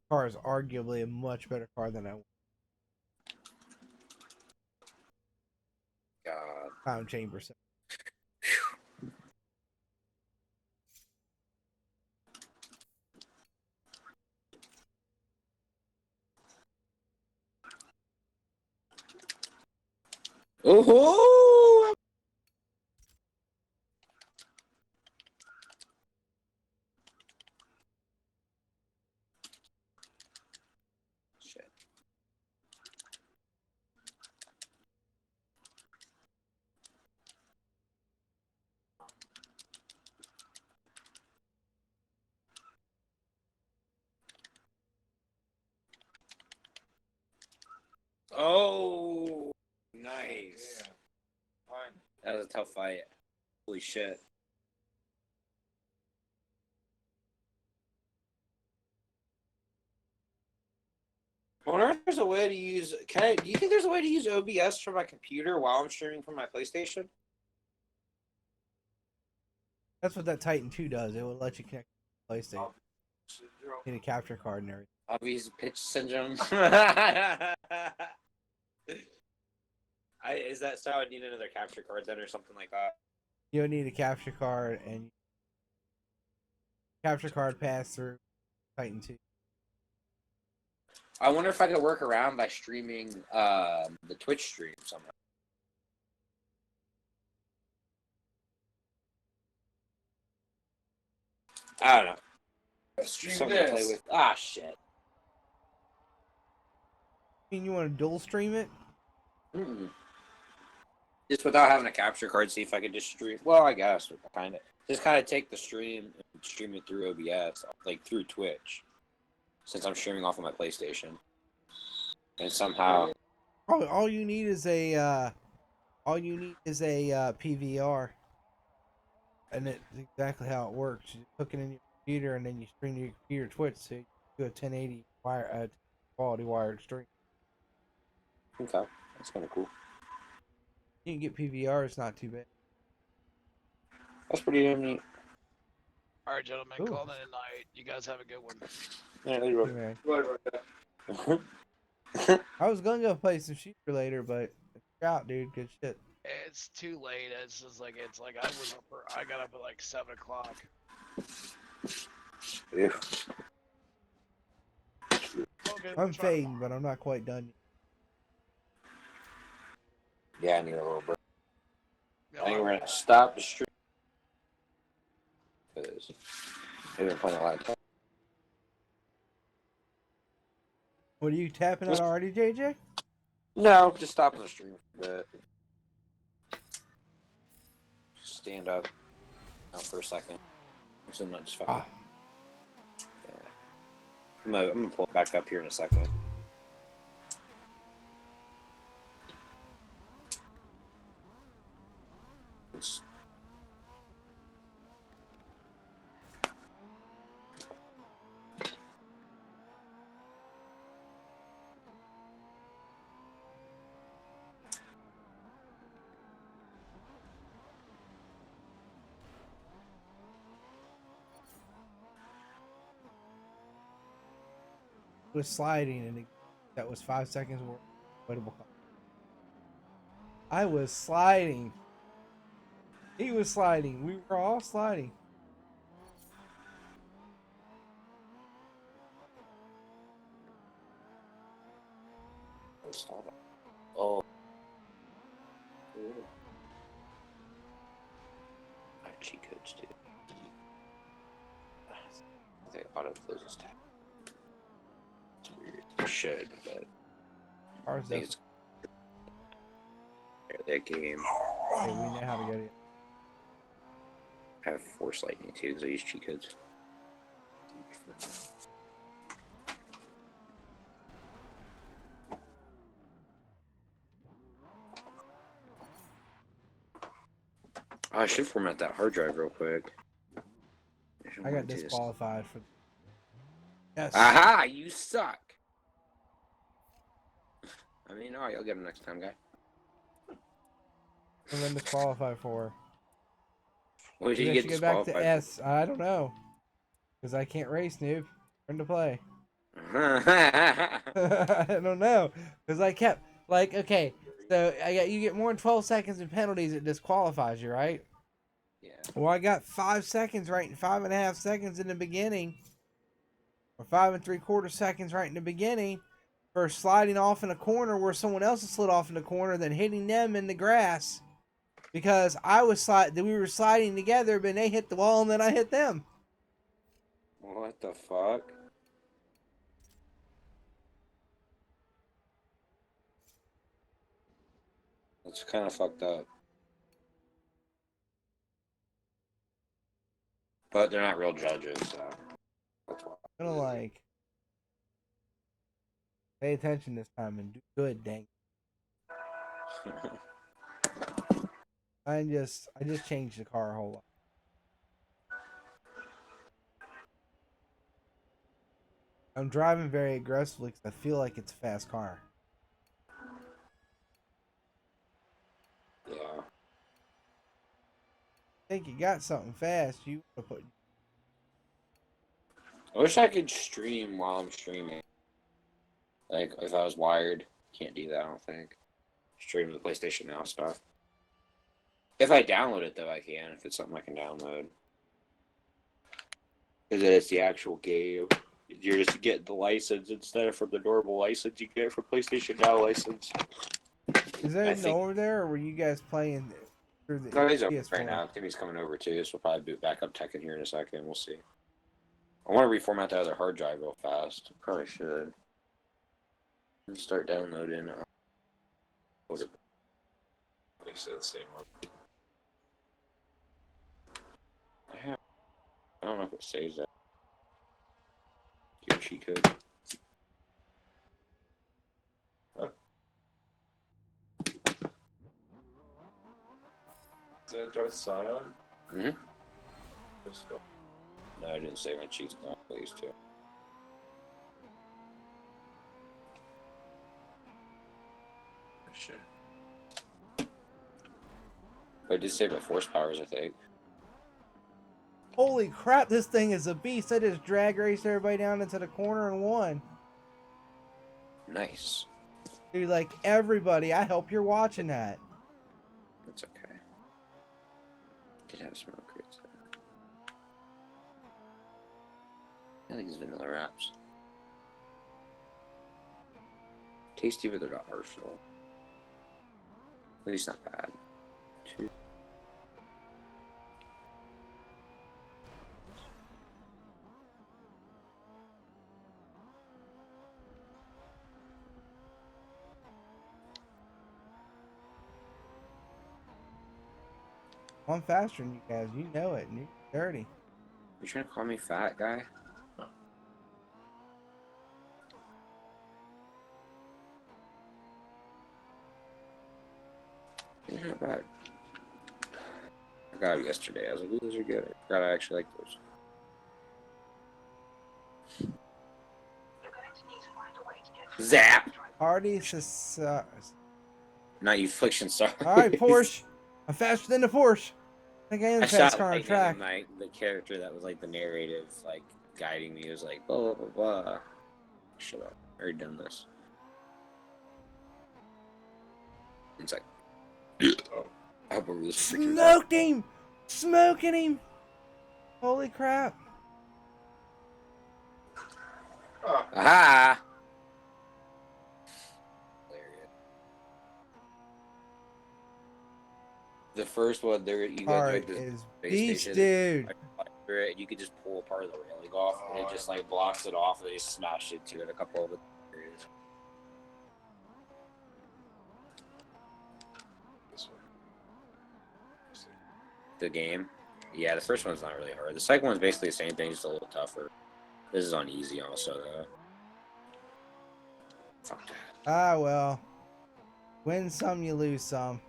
Car is arguably a much better car than I God. found chambers. Oh! Shit. Oh! Nice. Yeah. Fine. That was a tough fight. Holy shit. I wonder if there's a way to use. Do you think there's a way to use OBS for my computer while I'm streaming from my PlayStation? That's what that Titan 2 does. It will let you connect to PlayStation. Need a capture card and everything. Obvious pitch syndrome. Is that so? I would need another capture card then, or something like that. You'll need a capture card and capture card pass through Titan 2. I wonder if I could work around by streaming the Twitch stream somehow. I don't know. Stream Something to play this. with. Ah, shit. You want to dual stream it? Mm-mm. Just without having a capture card, see if I could just stream. Well, I guess kind of. Just kind of take the stream and stream it through OBS, like through Twitch, since I'm streaming off of my PlayStation. And somehow, All you need is a PVR, and it's exactly how it works. You hook it in your computer, and then you stream your computer to Twitch, so you do a 1080 quality wired stream. okay, that's kind of cool. You can get PVR; it's not too bad. That's pretty damn neat. All right, gentlemen, Ooh. call it a night. You guys have a good one. Yeah, Hey, you're man. right. I was gonna go play some shooter later, but you're out, dude. Good shit. It's too late. It's like I got up at like 7 o'clock. Yeah. Okay, I'm we'll try fading, but I'm not quite done yet. Yeah, I need a little break. tomorrow. I think we're gonna stop the stream. Because we've been playing a lot of time. What are you tapping out already, JJ? No, just stopping the stream for a bit. Stand up for a second. So I'm not just fucking. Ah. Yeah. I'm gonna pull it back up here in a second. It's... Was sliding, and that was 5 seconds of avoidable. I was sliding. He was sliding. We were all sliding. Oh. I have cheat codes too. I think auto closes tab. It's weird. I should, but Ours I think doesn't. it's that game. Okay, we know how to get it. I have Force Lightning too because I use cheat codes. I should format that hard drive real quick. I got disqualified for. Yes. Aha! You suck. I mean, alright, I'll get him next time, guy. I'm gonna disqualify for. What did Maybe you I get should go back to disqualified S. I don't know, because I can't race, noob. Turn to play. for? I don't know, because I kept like, okay, so you get more than 12 seconds in penalties, it disqualifies you, right? Yeah. Well, I got 5 seconds right, 5.5 seconds in the beginning, or 5 3/4 seconds right in the beginning, for sliding off in a corner where someone else has slid off in the corner, then hitting them in the grass, because we were sliding together, but they hit the wall and then I hit them. What the fuck? That's kind of fucked up. But they're not real judges, so that's why. I'm gonna like pay attention this time and do good, dang. I just changed the car a whole lot. I'm driving very aggressively because I feel like it's a fast car. Yeah. I think you got something fast. You want to put. I wish I could stream while I'm streaming. Like, if I was wired, can't do that, I don't think. Stream the PlayStation Now stuff. If I download it, though, I can, if it's something I can download. Because it's the actual game. You're just getting the license instead of from the normal license you get for PlayStation Now license. Is I there think- over there, or were you guys playing through the No, he's over PS4? right now. Timmy's coming over too, so we'll probably boot back up Tekken here in a second. We'll see. I want to reformat the other hard drive real fast. Probably should. And start downloading. What it- They said the same one. I don't know if it saves that. Your cheat code. Is that Darth Sion? Mm-hmm. Let's go. No, I didn't save my cheats. No, please too. Sure. But I did save my force powers, I think. Holy crap, this thing is a beast. I just drag raced everybody down into the corner and won. Nice. Dude, like everybody, I hope you're watching that. That's okay. Did have smoke crates. I think it's vanilla wraps. Tasty, but they're not harsh though. At least not bad. Two. I'm faster than you guys. You know it. And you're dirty. You trying to call me fat, guy? These are not bad. I got them yesterday. I was like, ooh, those are good. I forgot I actually like those. Zap! Hardy success. Not you, Affliction Star. All right, Porsche. I'm faster than the Porsche. I think I am I the fast shot car on like track. the character that was like the narrative, like guiding me was like blah blah blah blah. Shut up! I already done this. It's like, I hope over this freaking Smoked him! Smoking him! Holy crap. Aha! Hilarious. The first one, there you go Hard like this is space beast, station, dude. and you could just pull part of the railing off, and it just like blocks it off, and they smashed into it a couple of areas. This one. The game, yeah, the first one's not really hard. The second one's basically the same thing, just a little tougher. This is on easy also though. Fuck that. Ah, well. Win some, you lose some.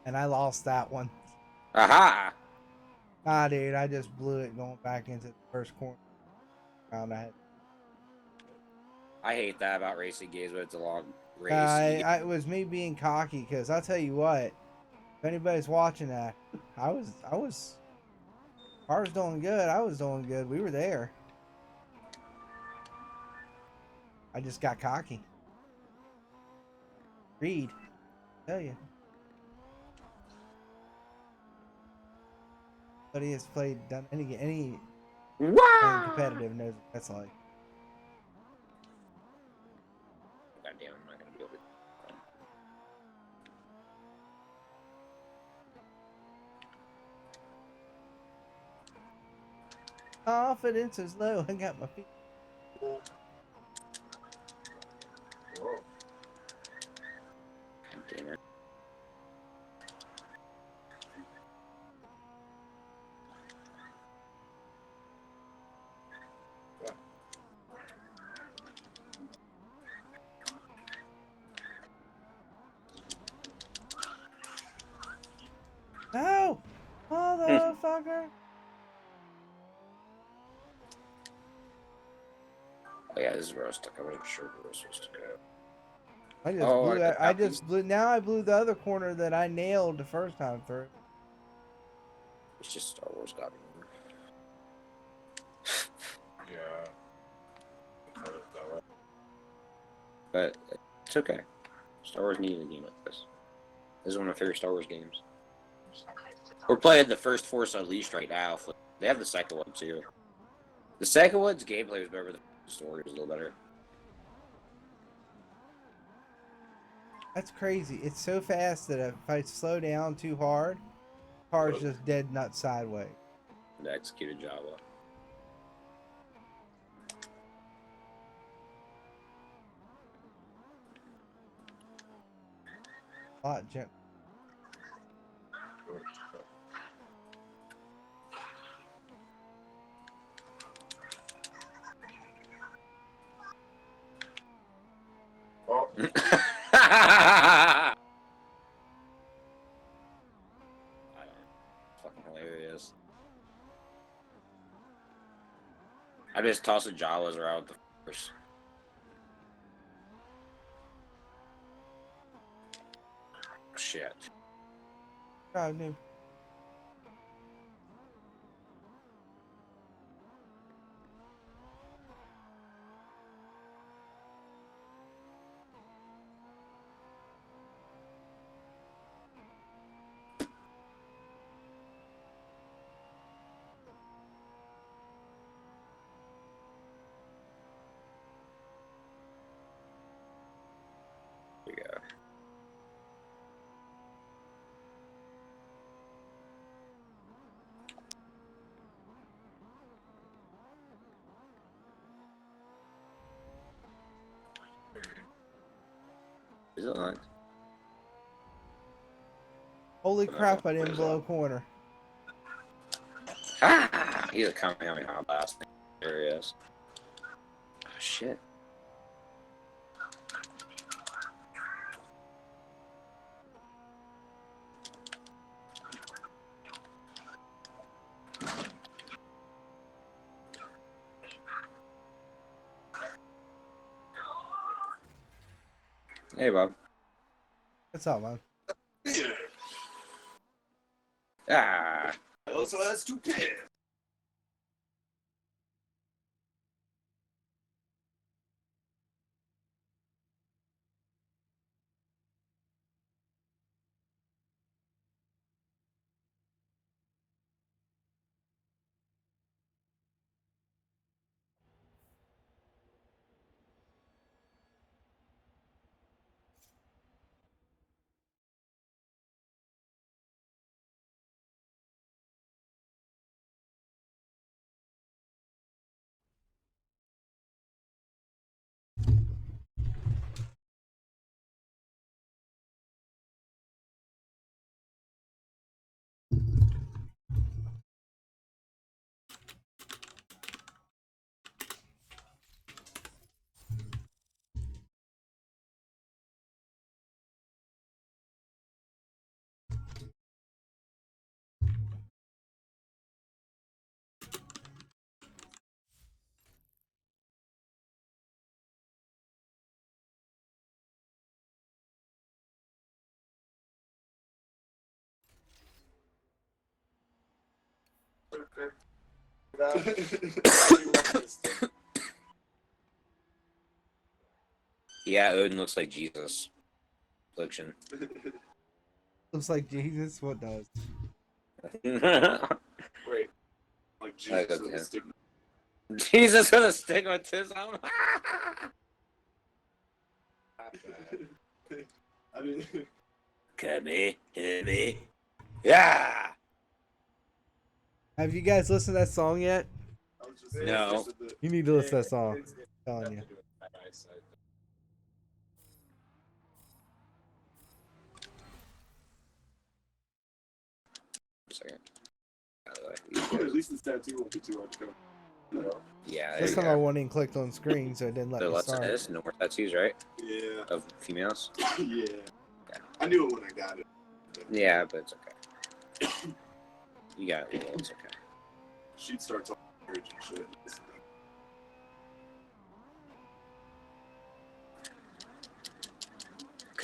And I lost that one. Aha! Ah, dude, I just blew it going back into the first corner. Round I had. I hate that about racing games, but it's a long race. It was me being cocky, because I'll tell you what. If anybody's watching that, I was doing good. I was doing good. We were there. I just got cocky. Greed. Tell you. Nobody has done any Wow! competitive knows what that's like. God damn, I'm not gonna be able to. Confidence is low. I got my feet. Whoa. God damn it. No! Motherfucker! Oh yeah, this is where I was stuck. I wasn't sure where I was supposed to go. I just Oh, blew. I I just blew. Now I blew the other corner that I nailed the first time through. It's just Star Wars got me. Yeah. I put it that way. But it's okay. Star Wars needed a game like this. This is one of my favorite Star Wars games. We're playing the first Force Unleashed right now. They have the second one too. The second one's gameplay was better than the story is a little better. That's crazy. It's so fast that if I slow down too hard, car's just dead nut sideways. The executed Java. A lot gent. Fucking hilarious. I just toss the Jawas around the first. Shit. Oh, no. There you go. Is it not? Holy crap, I didn't blow a corner. Ah! He's a Kamehameha blast. There he is. Oh, shit. Hey, Bob. What's up, man? Ah! Also has to pay. Yeah, Odin looks like Jesus. Affliction. Looks like Jesus. What does? Wait. Like I Jesus got with that. a stigma. Jesus with astigmatism. I mean, Come here, hear me. Yeah. Have you guys listened to that song yet? I was just No. You need to listen to that song. I'm telling you. Second. At least this tattoo won't be too hard to cover. Yeah, there This you time I go. went in and clicked on screen, so it didn't let So me let's start. this. No more tattoos, right? Yeah. Of females. Yeah. I knew it when I got it. Yeah, but it's okay. You got it. Well, it's okay. She'd start talking marriage and shit.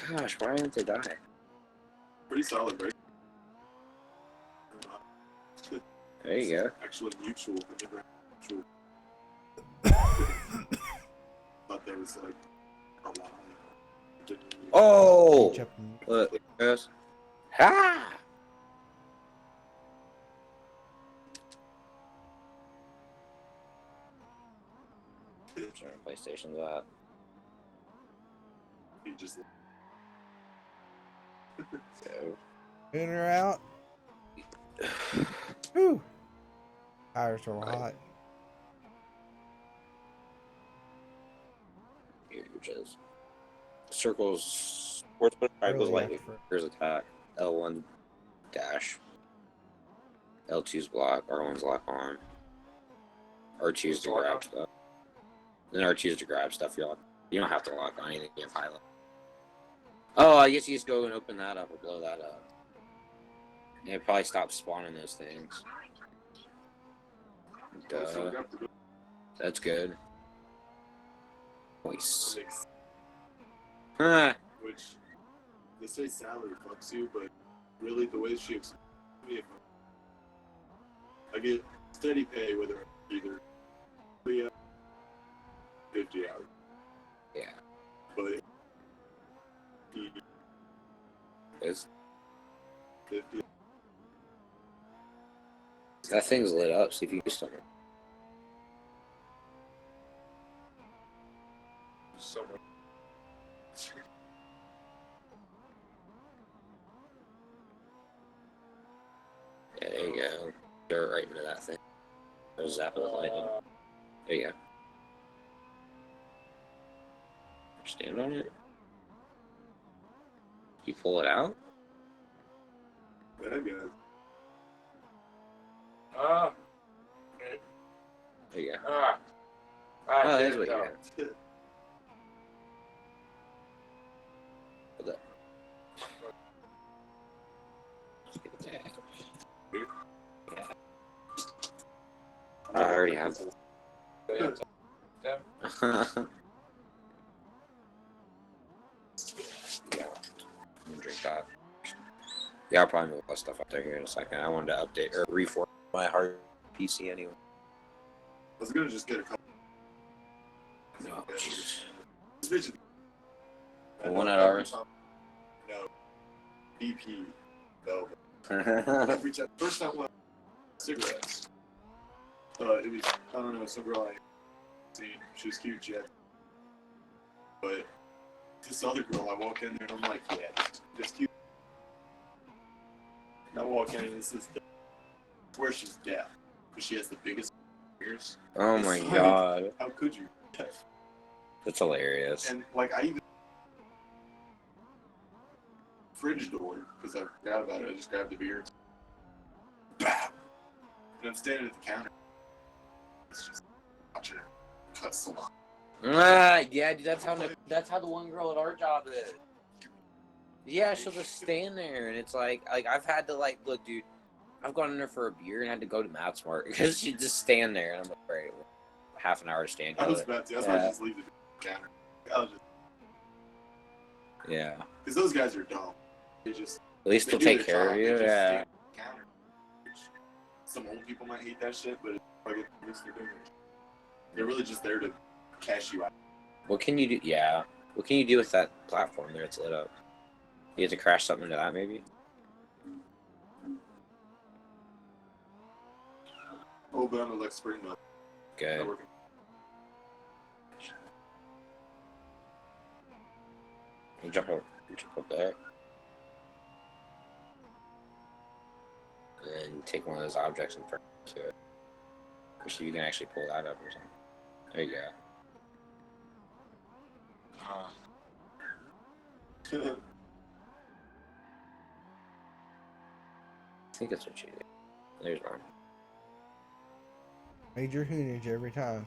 Gosh, why didn't they die? Pretty solid, right? There you go. Actually mutual. I never had mutual. Thought that was like a lie. Didn't really- Oh! Each up- Look, there it goes. Ha! PlayStation's at. He just So, In or out? Whew. Tires are Right. hot. which is circles, sportsman tire goes Early lightly. after. Here's attack. L1 dash. L2's block. R1's lock on. R2's to grab stuff. Then R2's to grab stuff. You don't have to lock on anything. You have highlight. Oh, I guess you just go and open that up or blow that up. Yeah, probably stop spawning those things. Duh. That's good. Nice. Ah. which they say salary fucks you, but really the way she explains me, I get steady pay whether either 50 hours. Yeah. But It's, 50 that thing's lit up. See if you can start. somewhere. Yeah, there you go. Dirt right into that thing. There's zap of the lightning. There you go. Stand on it. You pull it out. That guy. There you go. Oh, that's what you got. Hold up. Yeah. I already have. Yeah. I'm gonna drink that. Yeah, I'll probably move all that stuff up there here in a second. I wanted to update or reform my hard PC anyway. I was gonna just get a couple. No, Jesus. This bitch The one at ours? No. BP. No. Every time, first time when I cigarettes. It was, I don't know, some girl I seen. She was cute, yeah. But this other girl, I walk in there and I'm like, yeah, this cute. And I walk in and this is where she's deaf. Because she has the biggest ears. Oh It's my like, god. How could you? That's hilarious. And like, I even fridge door, because I forgot about it, I just grabbed the beer. Bam! And I'm standing at the counter. It's just watching her cut salon. Yeah, dude, that's how the one girl at our job is. Yeah, she'll just stand there, and it's like I've had to look, dude. I've gone in there for a beer and had to go to MattSmart because she'd just stand there, and I'm like, right, half an hour to stand. I was about to. That's why I just leave the counter. I was just Yeah. because those guys are dumb. They just At least they they'll do take their care job, of they you. just Yeah. stand at the counter. Some old people might hate that shit, but it's like at least they're doing it. They're really just there to cash you out. What can you do? Yeah. What can you do with that platform there? It's lit up. You have to crash something into that, maybe. Oh, but I'm a Lex Spring though. Good. I work You jump up there. And then take one of those objects and turn it to it. So you can actually pull that up or something. There you go. in- I think that's what you do. There's one. Major hoonage every time.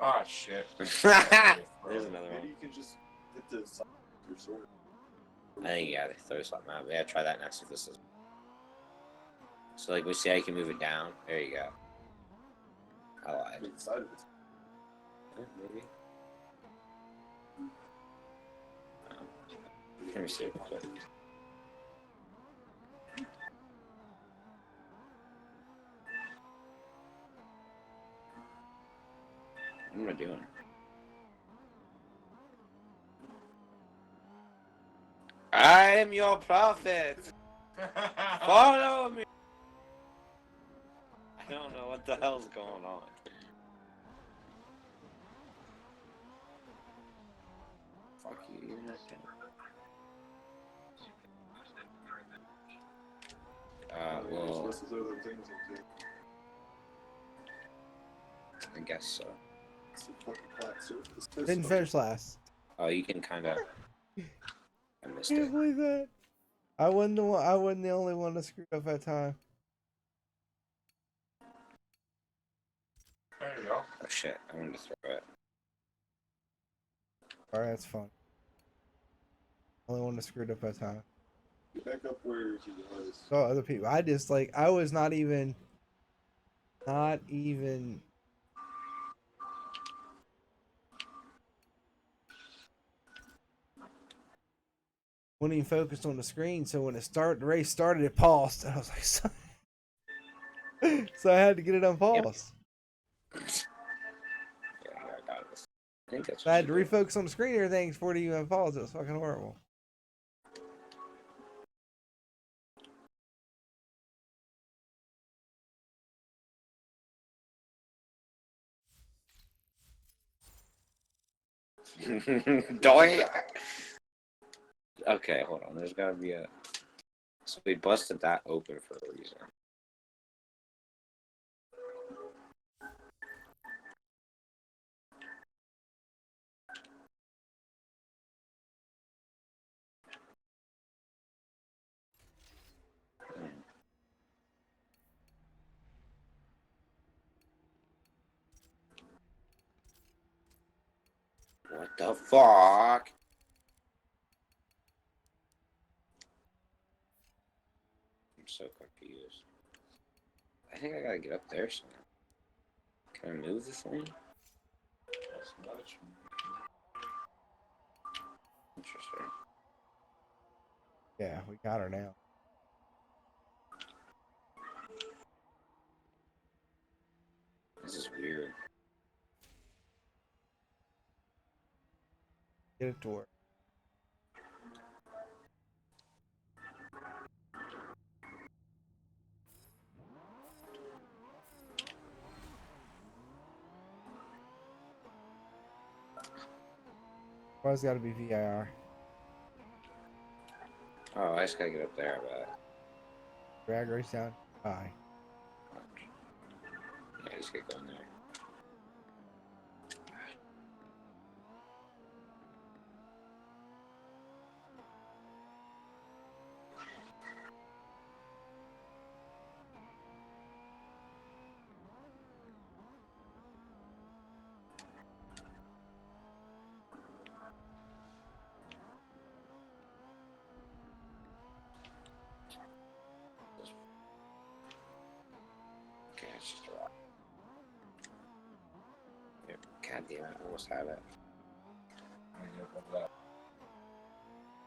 Oh shit. There's another Maybe one. you can just hit the side of your sword. I think you gotta throw something out. Yeah, try that next if this is. So like we see how you can move it down. There you go. I lied. Hit the side of it. Maybe. Let me see. What am I doing? I am your prophet. Follow me. I don't know what the hell's going on. Fuck you, you're not well, What's those other things I'm doing? I guess so. It's a fucking flat surface. Didn't finish last. Oh, you can kind of. I missed Can't it. believe that. I wasn't the one. I wasn't the only one that screwed up that time. There you go. Oh shit! I wanted to throw it. All right, that's fun. Only one that screwed up that time. Get back up where he was. So other people. I just like. I was not even. Wasn't even focused on the screen. So when the race started, it paused. I was like, so I had to get it unpaused. Yeah, I got this. I think that's. So I had to refocus on the screen and everything before it even paused. It was fucking horrible. Doink. Okay, hold on. There's gotta be a. So we busted that open for a reason. What the fuck? I'm so confused. I think I gotta get up there somehow. Can I move this thing? Interesting. Yeah, we got her now. This is weird. Get it to work. Why's got to be VIR? Oh, I just gotta get up there, but. Drag race down. Bye. Yeah, I just gotta go in there. Okay, it's just a rock. Yep. God damn it, I almost had it.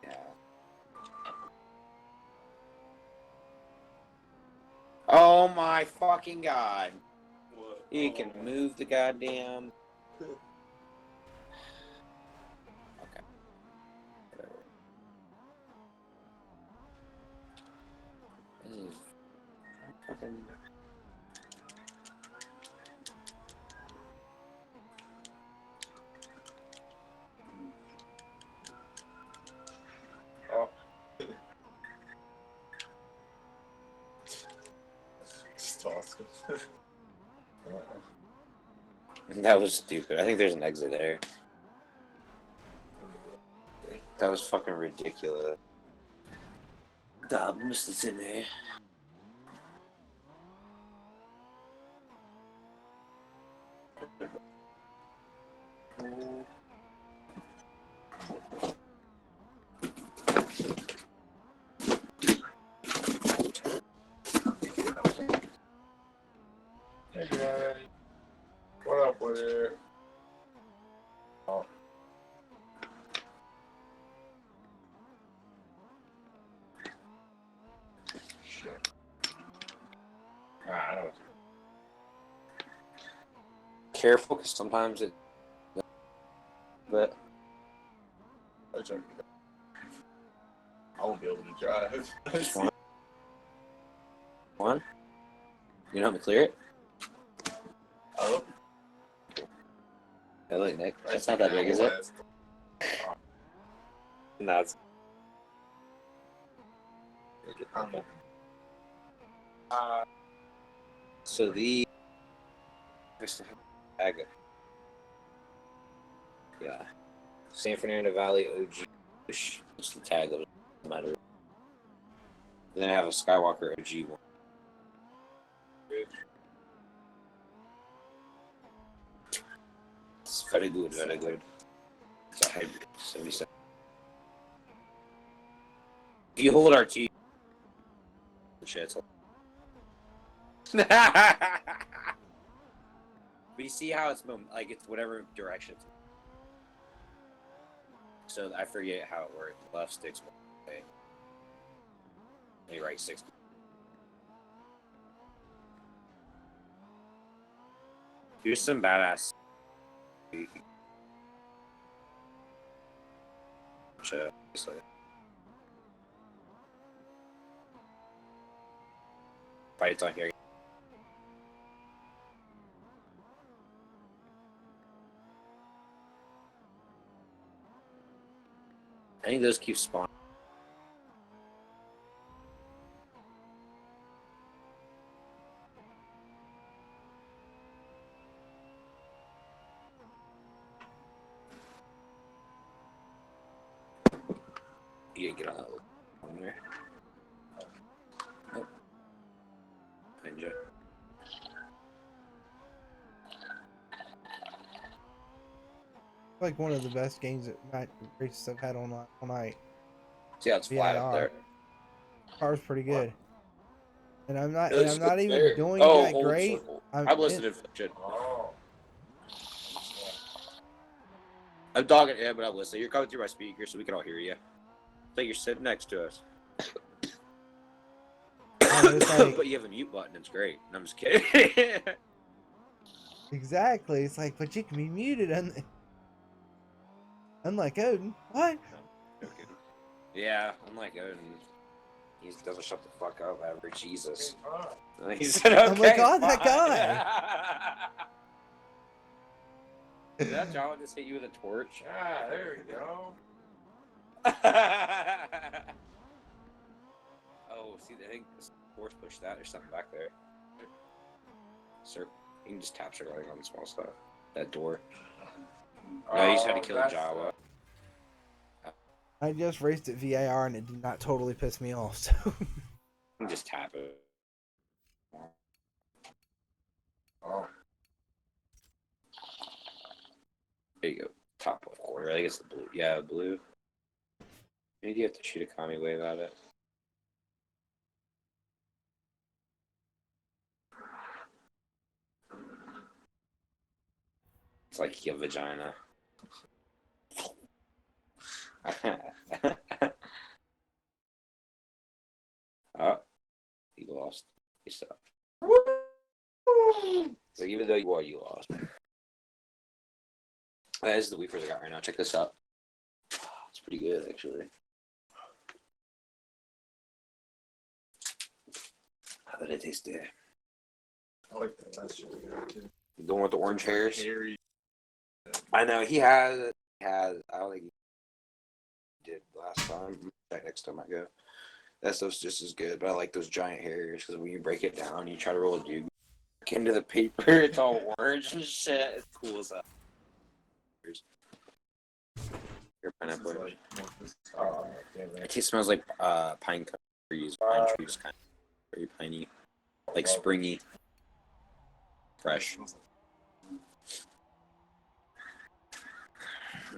Yeah. Oh my fucking god. What? You can move the goddamn. Okay. Whatever. This is fucking. Oh, Just toss it. That was stupid. I think there's an exit there. That was fucking ridiculous. The alchemist is in there. hey guys. What up with it? Oh. Shit. I know. Careful, because sometimes it. But I won't be able to drive. one. You know how to clear it? Oh, Hey, look, Nick. That's not that big, is it? No, it's. So the. Yeah. San Fernando Valley OG. What's the tag of it? Doesn't matter. Then I have a Skywalker OG one. It's very good, very good. It's a hybrid, 77. If you hold RT, shit, it's but you see how it's like it's whatever direction. So I forget how it works. Left sticks one way, maybe right sticks. Here's some badass. Fights on here. I think those keep spawning. You get on that one there. Oh. Ninja. Like one of the best games that races I've had all night. See how it's flat up there. Car's pretty good. And I'm not It's even there. doing Oh, that hold great. circle. I'm listening to shit. oh. I'm talking, yeah, but I'm listening. You're coming through my speaker so we can all hear you. It's like you're sitting next to us. It's like, but you have the mute button. It's great. I'm just kidding. exactly. It's like, but you can be muted. Unlike Odin. What? Okay. Yeah, unlike Odin. He doesn't shut the fuck up ever. Jesus. He said, okay, I'm like, God, that fine. guy. Did that John just hit you with a torch? Ah, there we go. Oh, see, I think force push that. There's something back there. Sir, you can just tap circling on the small stuff. That door. No, you just had to kill Jawa. I just raced at VAR and it did not totally piss me off. So You can just tap it. Oh. There you go. Top left corner. I think it's the blue. Yeah, blue. Maybe you have to shoot a commie wave at it. It's like your vagina. Oh, you lost. You suck. So even though you won, you lost. This is the weepers I got right now. Check this out. It's pretty good, actually. How did it taste there? I like that. That's really good too. The one with the orange hairs? Hairy. I know, he has. I don't think he did last time. Check next time I go. That stuff's just as good, but I like those giant hairs because when you break it down, you try to roll a dude into the paper, it's all orange and shit. It's cool as hell. Your pineapple. It smells like pine trees. Pine trees, kind of very piney, like springy, fresh.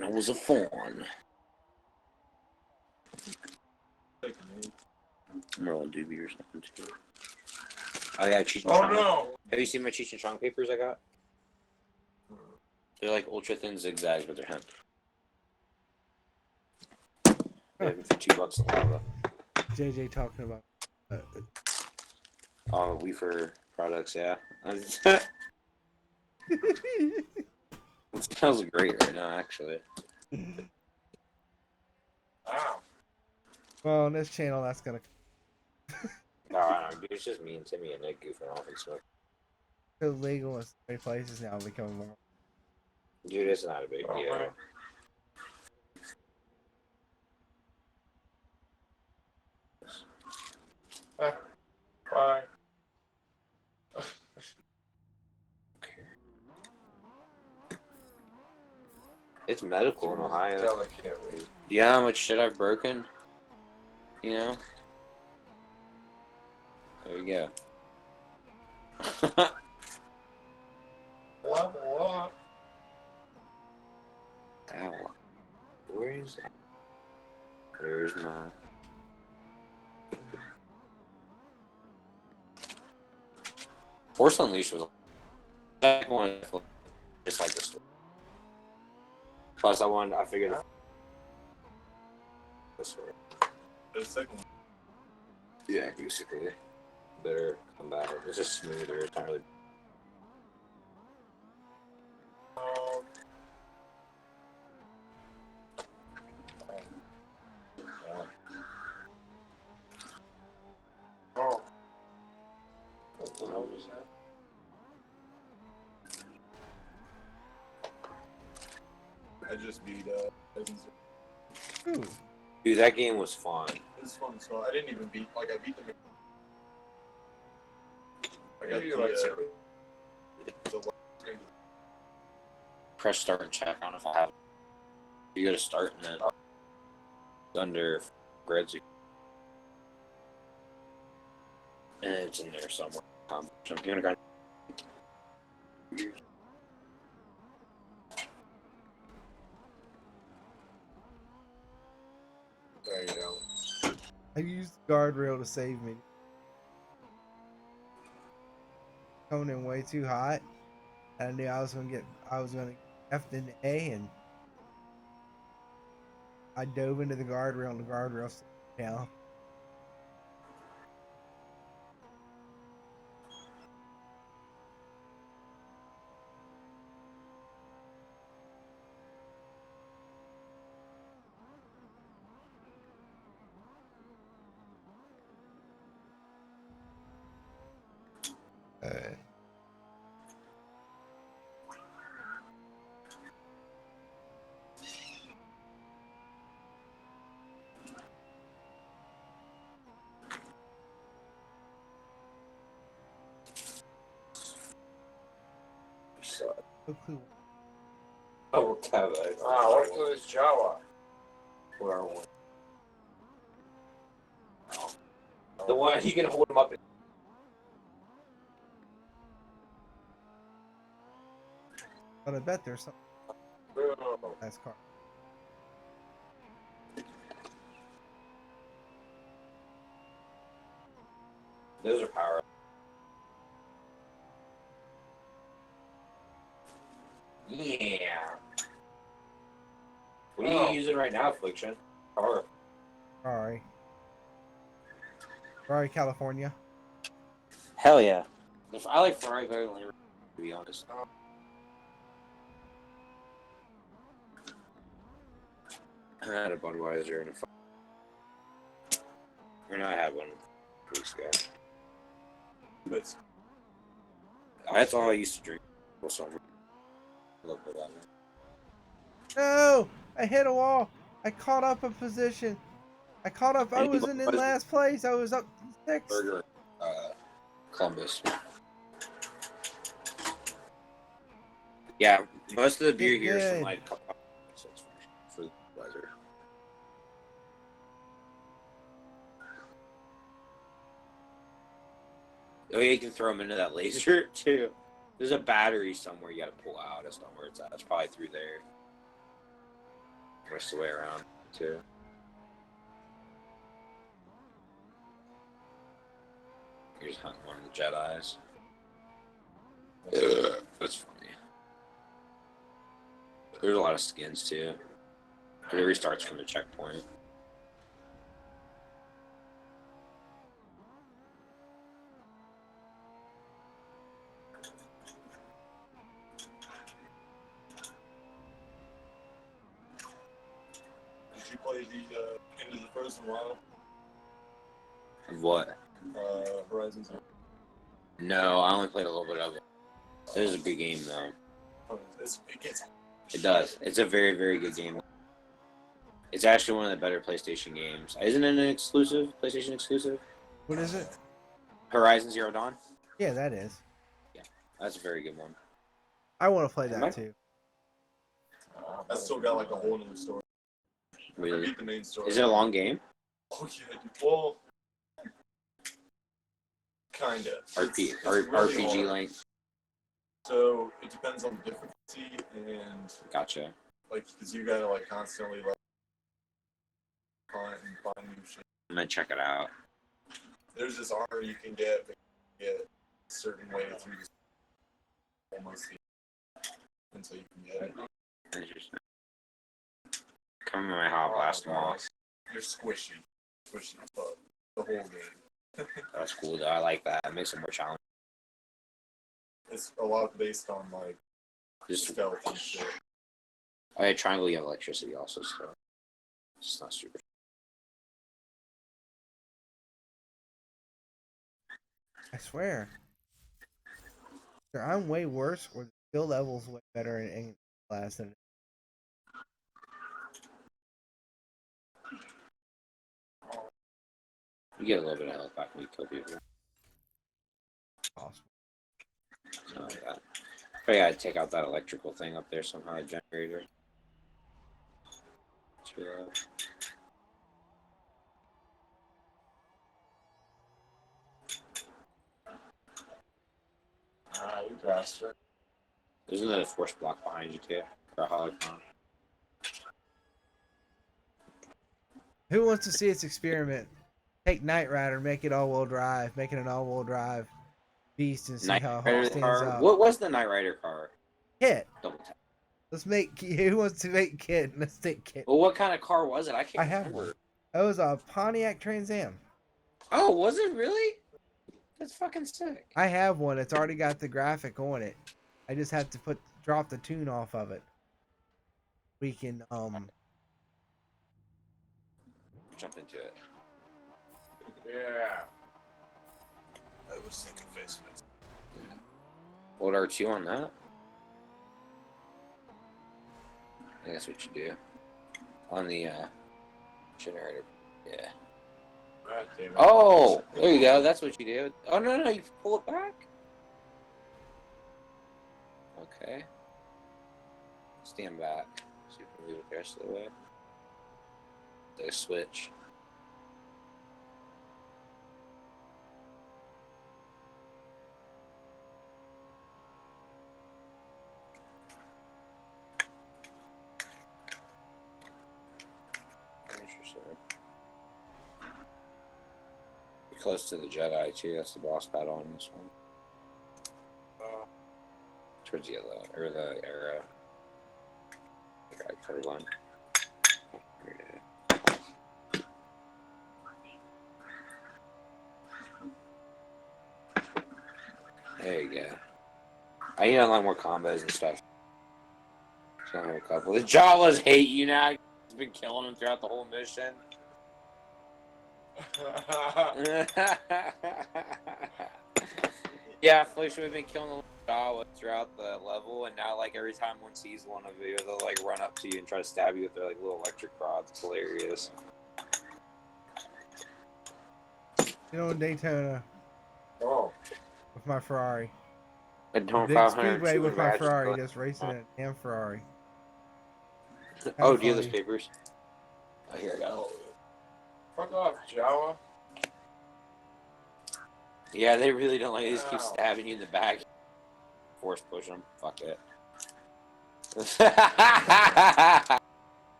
It was a fawn. I'm rolling doobie or something too. Oh yeah, Cheech and Oh Chong. no! Have you seen my Cheech and Chong papers I got? They're like ultra thin zigzags, but they're hemp. They have them for $2 a lava. JJ talking about Oh, Weaver products, yeah. It smells great right now, actually. Wow. well, on this channel, that's gonna. No, I don't know, dude. It's just me and Timmy and Nick goofing off and stuff. so legal in so many places now, becoming more. Dude, it's not a big deal. Bye. It's medical in Ohio. Tell I can't wait. Do you know how much shit I've broken? You know? There you go. What? Ow. Where is that? There's my... Force Unleashed was that one just like this. Plus, I figured this way. The second one. Yeah, basically. Better come back. It's just smoother. It's not really. Oh. What the hell was that? I just beat Evans. Ooh. Dude, that game was fun. It was fun. So I didn't even beat. Like I beat them. I got You like the last game. Press start and check. I don't know if I have. You go to start and then under grids. And it's in there somewhere. So I'm gonna go. There you go. I used the guardrail to save me. Coming in way too hot. I knew I was gonna get F in the A, and I dove into the guardrail, and the guardrail slowed me down. No clue. Oh, whatever. What's this Jawa? Where are we? The one you can hold him up. But I bet there's some Oh. nice car. Those are power. Yeah. What are you using right now, Affliction? Power. Ferrari, California. Hell yeah. I like Ferrari better than Lamborghini, to be honest. I had a Budweiser and I had one weeks ago. But That's all I used to drink all summer. I love that. No! I hit a wall. I caught up a position. I wasn't in last place. I was up 6th. Burger, Columbus. Yeah, most of the beer here is from like for the weather. Oh, yeah, you can throw them into that laser too. There's a battery somewhere you gotta pull out. That's not where it's at. It's probably through there. Rest of the way around too. Here's hunting one of the Jedis. That's funny. There's a lot of skins too. It restarts from the checkpoint. did you play the end of the first one? What? Horizon Zero. No, I only played a little bit of it. It is a good game though. It gets. It does. It's a very, very good game. It's actually one of the better PlayStation games. Isn't it an exclusive? PlayStation exclusive? What is it? Horizon Zero Dawn? Yeah, that is. That's a very good one. I want to play Am I- that too. I still got like a whole other story. I Really? beat the main story. Is it a long game? Oh yeah, dude. Well, kinda. RPG hard. length. So it depends on the difficulty and Gotcha. like because you gotta like constantly like hunt and find new shit. I'm gonna check it out. There's this armor you can get, but you get a certain way through this almost until you can get it. Interesting. Come in my hot blast them all. You're squishy as fuck the whole game. That's cool though. I like that. It makes it more challenging. It's a lot based on like Just stealth and shit. oh yeah, triangle. You have electricity also, so it's not super. I swear. I'm way worse, or the skill level's way better in English class than. You get a little bit of health back when you kill people. Possible. Something like that. But yeah, I'd take out that electrical thing up there somehow, a generator. You bastard. Isn't there a force block behind you too? For a holocron? Who wants to see its experiment? Take Knight Rider, make it all-wheel drive, make it an all-wheel drive beast, and see Knight how it Rider stands car? up. What was the Knight Rider car? Kit. Double tap. Let's make. Who wants to make Kit? Let's take Kit. Well, what kind of car was it? I can't I have remember. one. That was a Pontiac Trans Am. Oh, was it really? That's fucking sick. I have one. It's already got the graphic on it. I just have to drop the tune off of it. We can Jump into it. Yeah. I was thinking face. Hold R2 on that. I think that's what you do. On the generator. Yeah. God damn it. Oh, there you go. That's what you do. Oh no, you pull it back. Okay. Stand back. See if we can leave it the rest of the way. They switch. Interesting. You're close to the Jedi too. That's the boss battle on this one. Towards the yellow or the arrow. The curve line. There you go. I need to unlock more combos and stuff. So I have a couple. The Jawas hate you now. You've been killing them throughout the whole mission. Yeah, Felicia, we've been killing the Jawas throughout the level, and now like every time one sees one of you, they'll like run up to you and try to stab you with their like little electric rods. It's hilarious. you know, in Daytona Oh. with my Ferrari. I don't Big 500 speedway with my ratchet, Ferrari, but- just racing a damn Ferrari. Oh, do you have those funny. papers? Oh, here I go. Fuck off, Jawa. Yeah, they really don't like. They just keep Ow. stabbing you in the back. Force push them. Fuck it.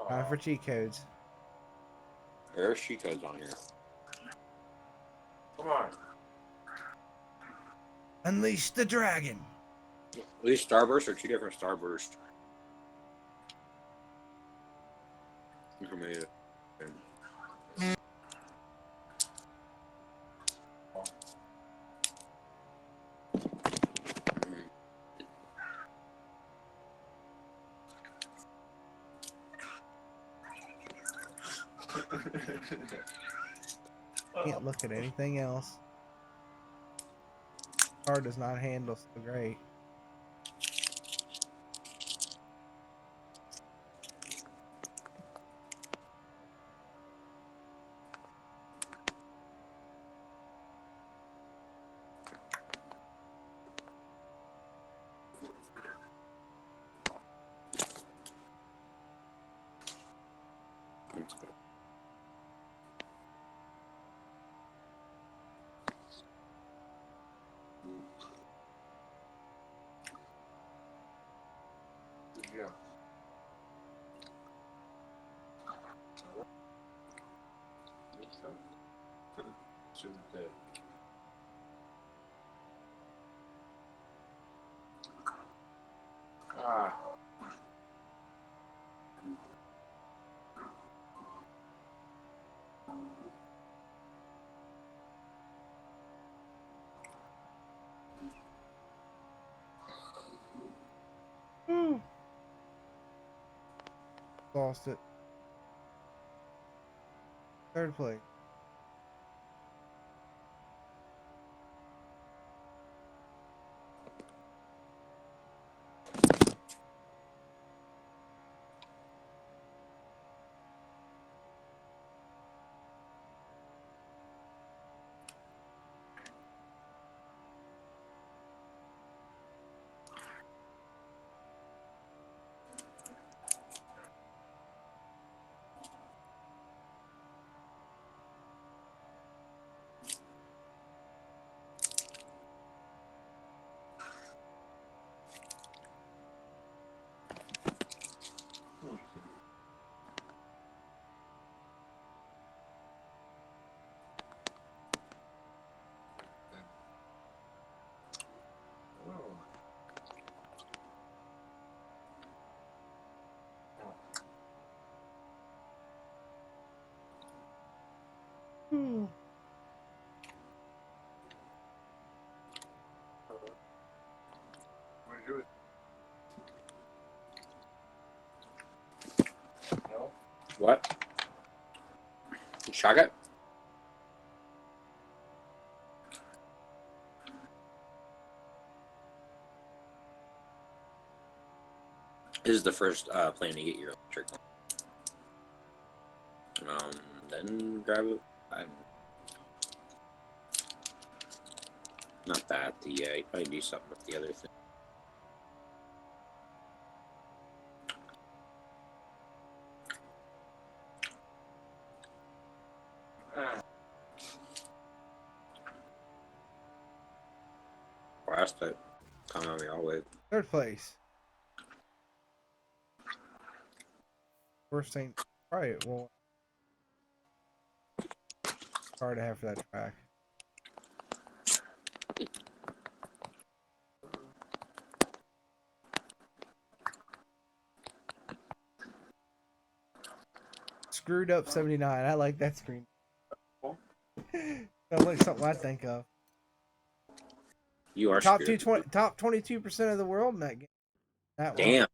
Time for cheat codes. There are cheat codes on here. Come on. Unleash the dragon. Are these Starbursts or two different Starbursts? Information. Can't look at anything else. car does not handle so great. Yeah. Should have did. Ah. Lost it. Third place. What do you do? No. What? Shotgun? This is the first plan to get your electric. Then grab it. Not that. You probably do something with the other thing. Last time, come on me all way. Third place. Worst thing. Probably well. Hard to have for that track. Screwed up 79. I like that screen. Sounds like something I think of. You are Top screwed. 220, top 22% of the world in that game. That one. Damn,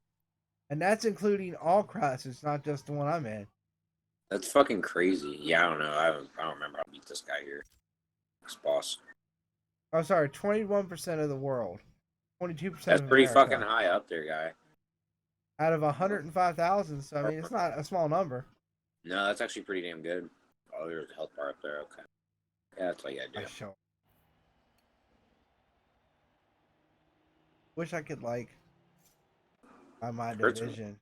And that's including all classes, not just the one I'm in. that's fucking crazy. Yeah, I don't know. I don't remember how to beat this guy here. This boss. Oh, sorry, 21% of the world. 22% That's of pretty America. fucking high up there, guy. Out of 105,000, so I mean, it's not a small number. No, that's actually pretty damn good. Oh, there's a health bar up there. Okay. Yeah, that's what you gotta do. Sure. Wish I could like by my Hurts me. division.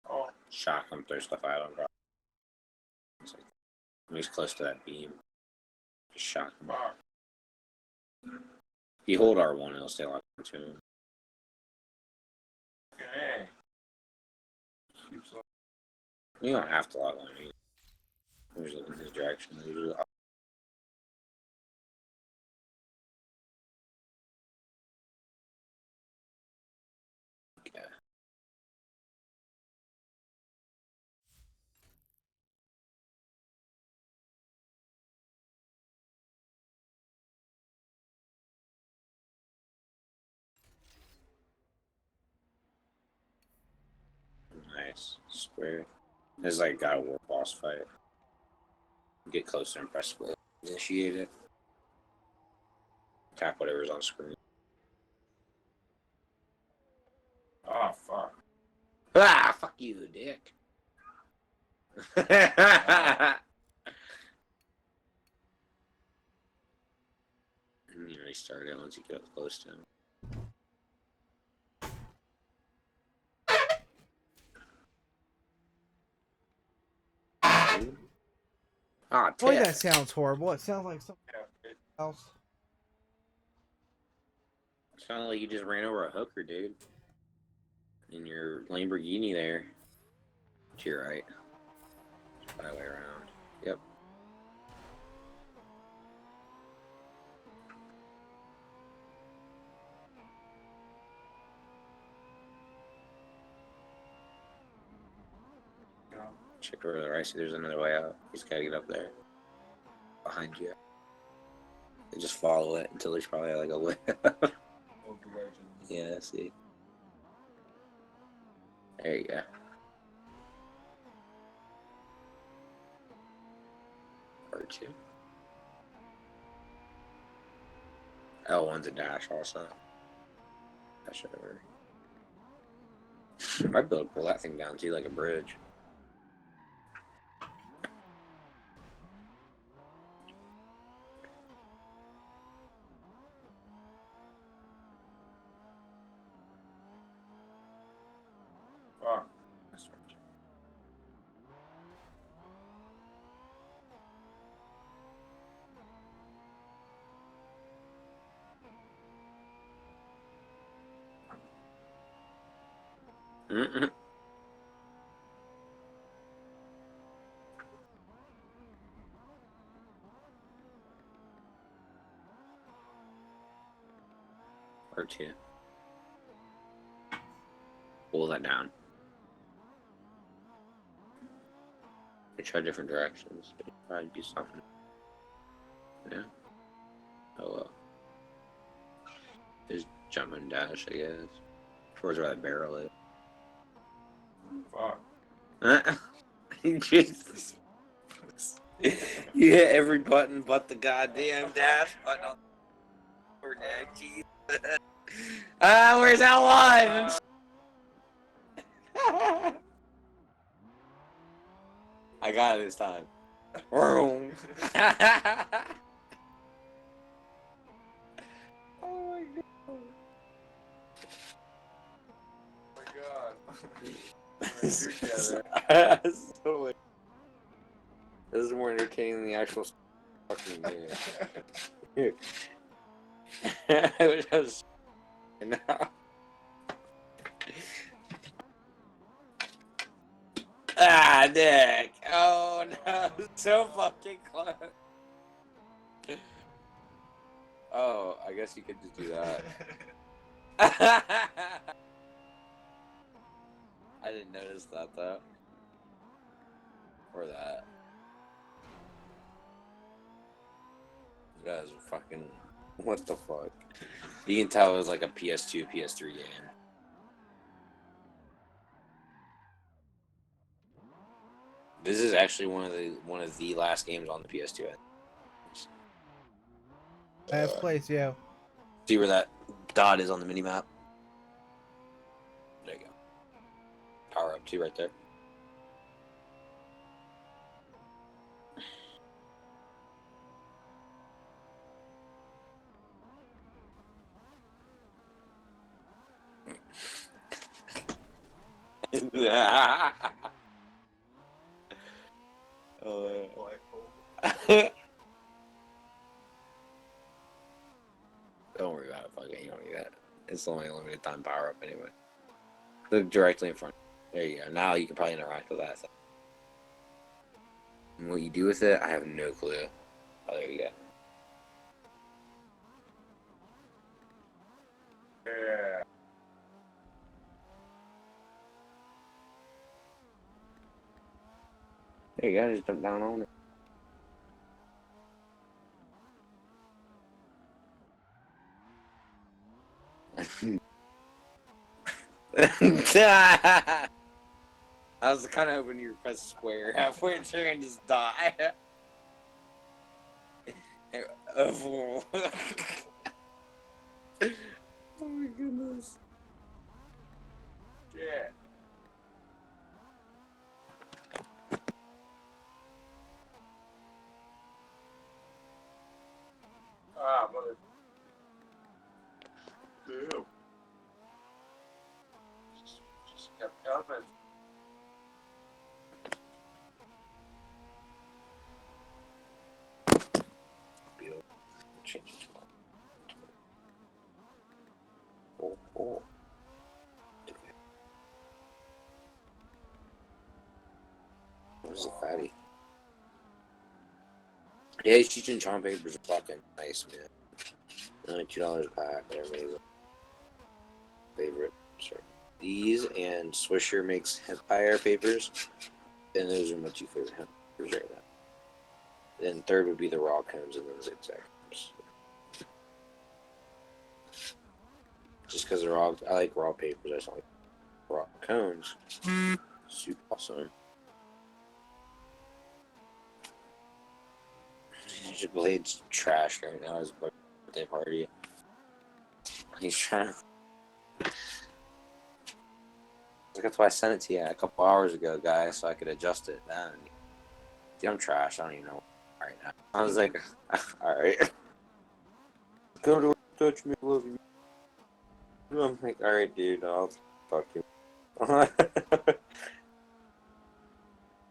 Oh. Shock him, throw stuff at him, bro. It's like, when he's close to that beam, just shock him. Fuck. If you hold R1, it'll stay locked into him. Hey. Keeps on. You don't have to lock on me. I'm just looking in his direction. Yeah. Nice. Square. This is like God of War boss fight. Get closer and press will initiate it. Tap whatever's on screen. Oh, fuck. Ah, fuck you, dick. And you restart it once you get up close to him. Ah, Boy, Tiff. that sounds horrible. It sounds like something else. Sounded like you just ran over a hooker, dude. In your Lamborghini there. To your right. By the way around. Yep. Check over to the right, see there's another way out. You just gotta get up there. Behind you. And just follow it until there's probably like a way out. Yeah, see. There you go. R2. L1's a dash also. Dash over. Might be able to pull that thing down too, like a bridge. Fuck. Mm-mm. R2. Pull that down. We try different directions. Try to do something. Yeah. Oh well. Just jump and dash, I guess. Towards where that barrel is. Fuck. Jesus. You hit every button but the goddamn dash button on the deck. Jesus. Where's that one? I got it this time. Vroom. Oh my god. Oh my god. So, this is more entertaining than the actual fucking game. I wish I was now. Ah, Nick. Oh no, so fucking close. Oh, I guess you could just do that. I didn't notice that though. Or that. That is fucking. What the fuck? You can tell it was like a PS2, PS3 game. This is actually one of the last games on the PS2. Last place, yeah. See where that dot is on the mini map? There you go. Power up 2 right there. Oh, Black hole. don't worry about it. Fuck it. You don't need that. It's only a limited time power up anyway. Look directly in front. There you go. Now you can probably interact with that. And what you do with it, I have no clue. Oh, there you go. Yeah. There you go. Just jump down on it. I was kind of hoping you would press square halfway through and just die. Oh my goodness. Shit. Ah, mother. Damn. Just kept coming. Change it to oh. Where's the fatty? Yeah, these Cheech and Chong papers are fucking nice, man. Only $2 a pack, whatever it is. Favorite. Sorry. These and Swisher makes Hempire papers. And those are my two favorite hemp papers right now. Then third would be the raw cones and then zigzag cones. Just because they're raw, I like raw papers. I just don't like raw cones. Super awesome. Your blade's trash right now. His birthday party. He's trying to. That's why I sent it to you a couple hours ago, guys, so I could adjust it then. Dude, I'm trash. I don't even know right now. I was like, alright. Go to work, touch me, love you. I'm like, alright, dude, I'll fuck you.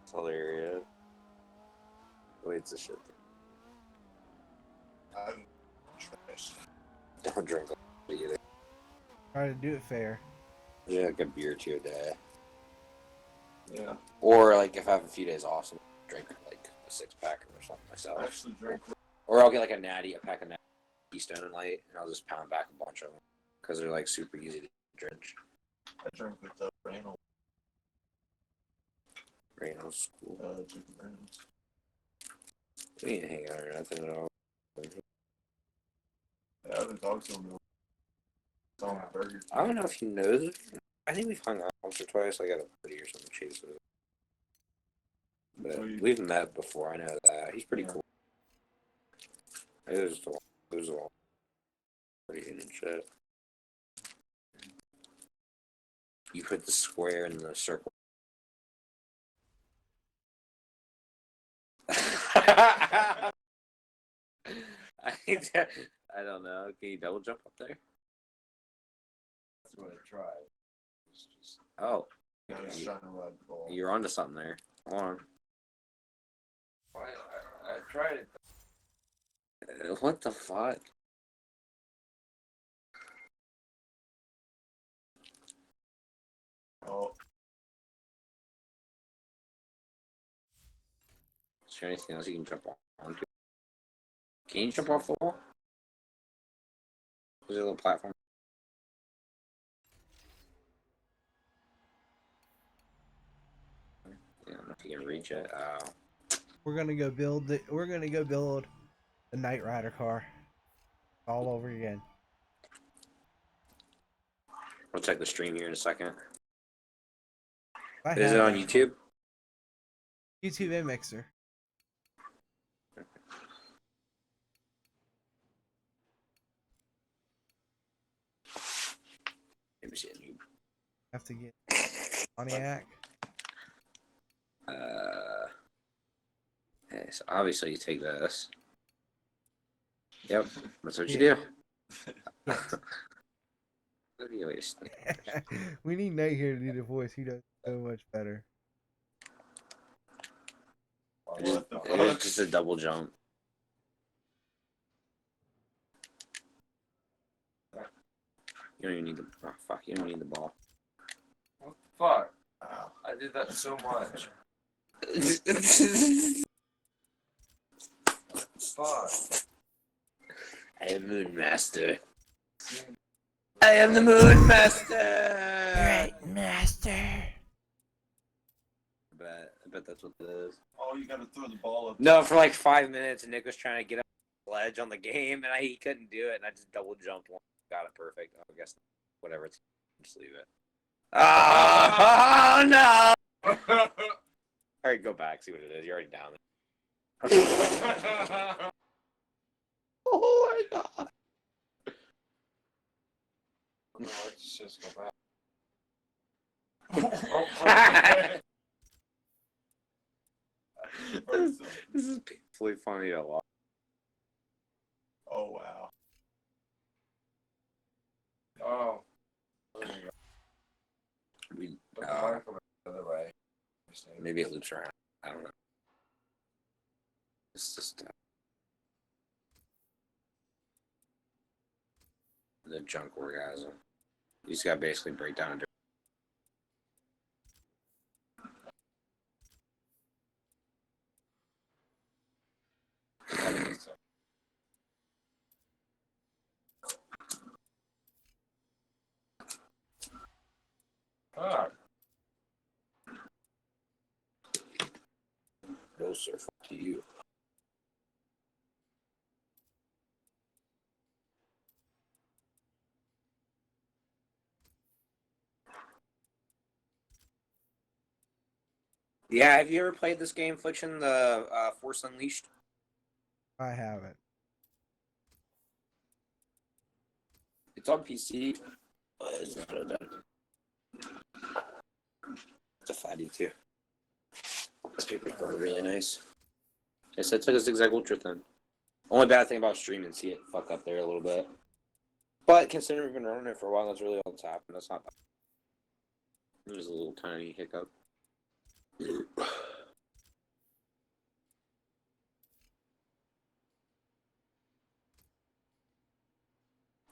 It's hilarious. Wait, it's a shit. I'm trash. Don't drink either. Try to do it fair. Yeah, like a beer or two a day. Yeah. Or, like, if I have a few days off, so drink, like, a 6-pack or something I myself. actually drink. Or I'll get, like, a pack of Natty Keystone and Light, and I'll just pound back a bunch of them. Because they're, like, super easy to drink. I drink with the Reynolds. Reynolds school. Drink Reynolds. We ain't hanging out or nothing at all. Yeah, I've been talking to him. It's on my burger. I don't know if he knows it. I think we've hung out once or twice, like at a party or something. Chase it. But we've met before. I know that he's pretty cool. It was a long party and shit. You put the square in the circle. I don't know. Can you double jump up there? That's what I tried. It's just, Oh, I was trying to ride the ball. you're onto something there. Hold on. I tried it. What the fuck? Oh, Is there anything else you can jump onto? Can you jump off the wall? Is there a little platform? Yeah, I don't know if you can reach it. We're gonna go build the Knight Rider car all over again. We'll check the stream here in a second. I Is it have on YouTube? YouTube and Mixer. Maybe see it. Have to get Pontiac. Okay, so obviously you take this. Yep, that's what you do. What do you waste? We need Nate here to do the voice. He does so much better. It's just a double jump. You don't even need the fuck. You don't need the ball. What the fuck? I did that so much. Fuck. I am Moon Master. I am the Moon Master. Great master. I bet that's what it is. oh, you gotta throw the ball up. No, for like 5 minutes, and Nick was trying to get up the ledge on the game, and he couldn't do it, and I just double jumped one. Got it perfect. I guess whatever. Just leave it. Oh no! All right, go back. See what it is. You're already down there. Oh my god. No, let's just go back. This is painfully funny to watch. Oh wow. Oh. We, But the bike went the other way. maybe it loops around. I don't know. It's just the junk orgasm. You just gotta basically break down a Ah, no sir, fuck you. Yeah, have you ever played this game, Affliction, the Force Unleashed? I haven't. It's on PC. It's not a It's a fatty too. This paper's probably really nice. It's like a Zigzag Ultra thing. Only bad thing about streaming, see it fuck up there a little bit. But considering we've been running it for a while, that's really all that's happened. That's not bad. There's a little tiny hiccup.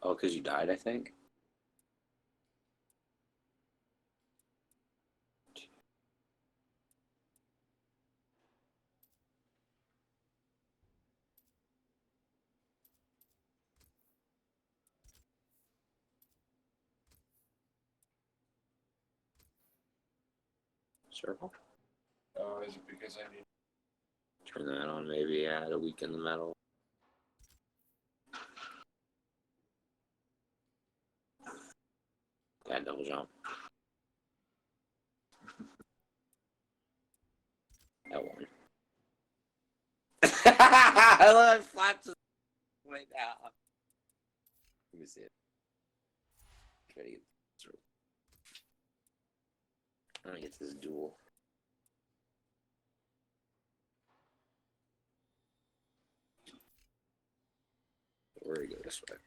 Oh, because you died, I think? Circle? oh, is it because I need? Turn that on, maybe. Yeah, to weaken the metal. Yeah, double jump. That one. I love it flaps right now. Let me see it. Try to get through. I'm gonna get this duel. Where do we go this way?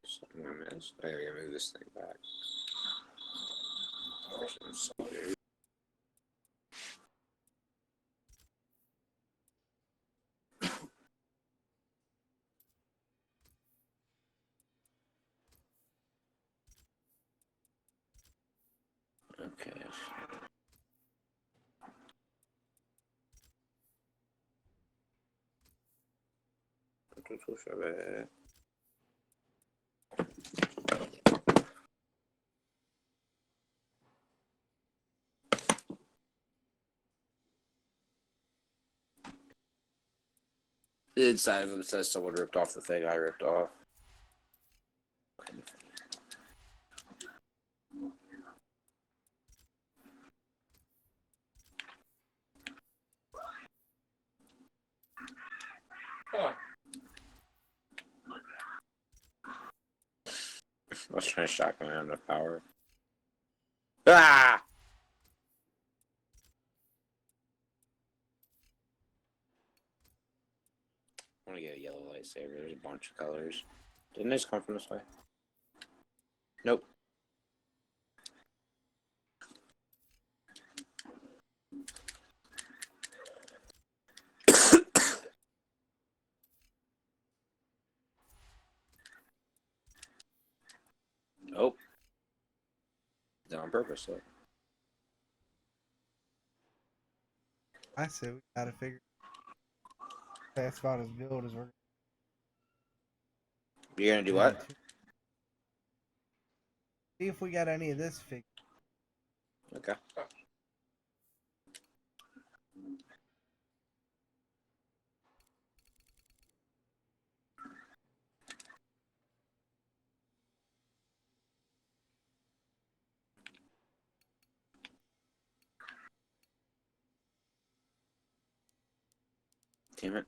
Something I missed. I gotta move this thing back. I'm sorry. Okay. The inside of him says someone ripped off the thing I ripped off. Huh. I was trying to shotgun out enough power. Ah! I want to get a yellow lightsaber. There's a bunch of colors. Didn't this come from this way? Nope. Nope. Done on purpose, though. I said we gotta figure. That's about as build as we're. You're gonna do gonna what? See if we got any of this figured. Okay. Damn it.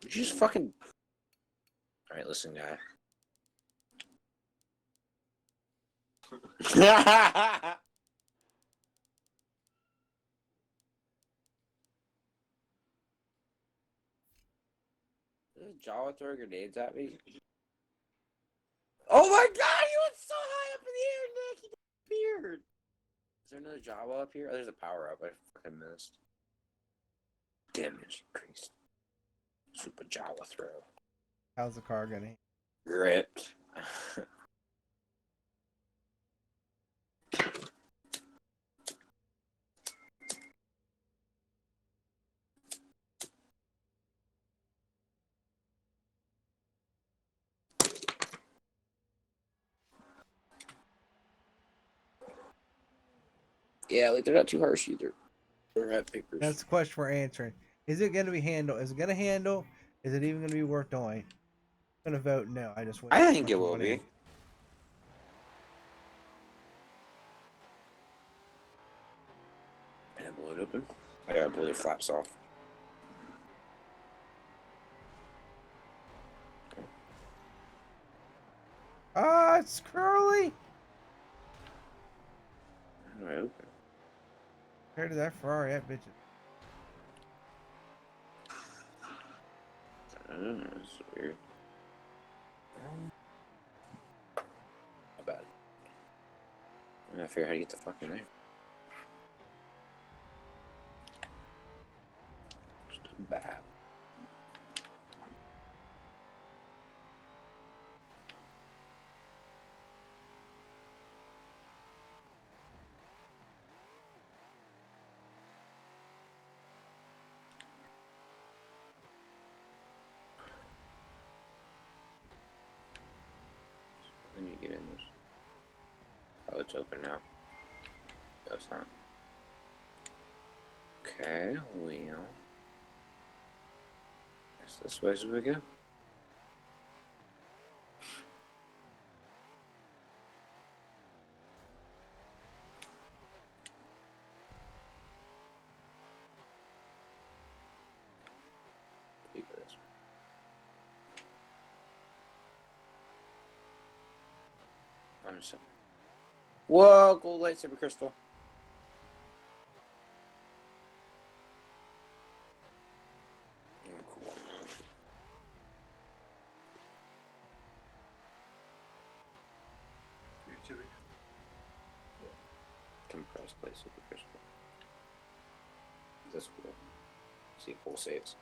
You just fucking. Alright, listen, guy. Does Jawa throw grenades at me? Oh my god, he went so high up in the air, Nick! He disappeared! Is there another Jawa up here? Oh, there's a power up. I fucking missed. Damage increased. Super Jawa throw. How's the car gonna? Ripped. Yeah, like they're not too harsh either. They're red papers. That's the question we're answering. Is it gonna be handle? Is it gonna handle? Is it even gonna be worth doing? I'm gonna vote no. I just. I think it will be. I blow it open. I gotta blow the flaps off. Ah, it's curly. How do I open? Compared to that Ferrari, that bitch. That's weird. Not bad. I gotta figure out how to get the fuck in there. Just bad. Then you get in this. Oh, it's open now. No, it's not. Okay, well. Guess this way as we go. I'm just. Whoa, gold lightsaber crystal. Cool. Compressed lightsaber crystal. That's cool. See full saves.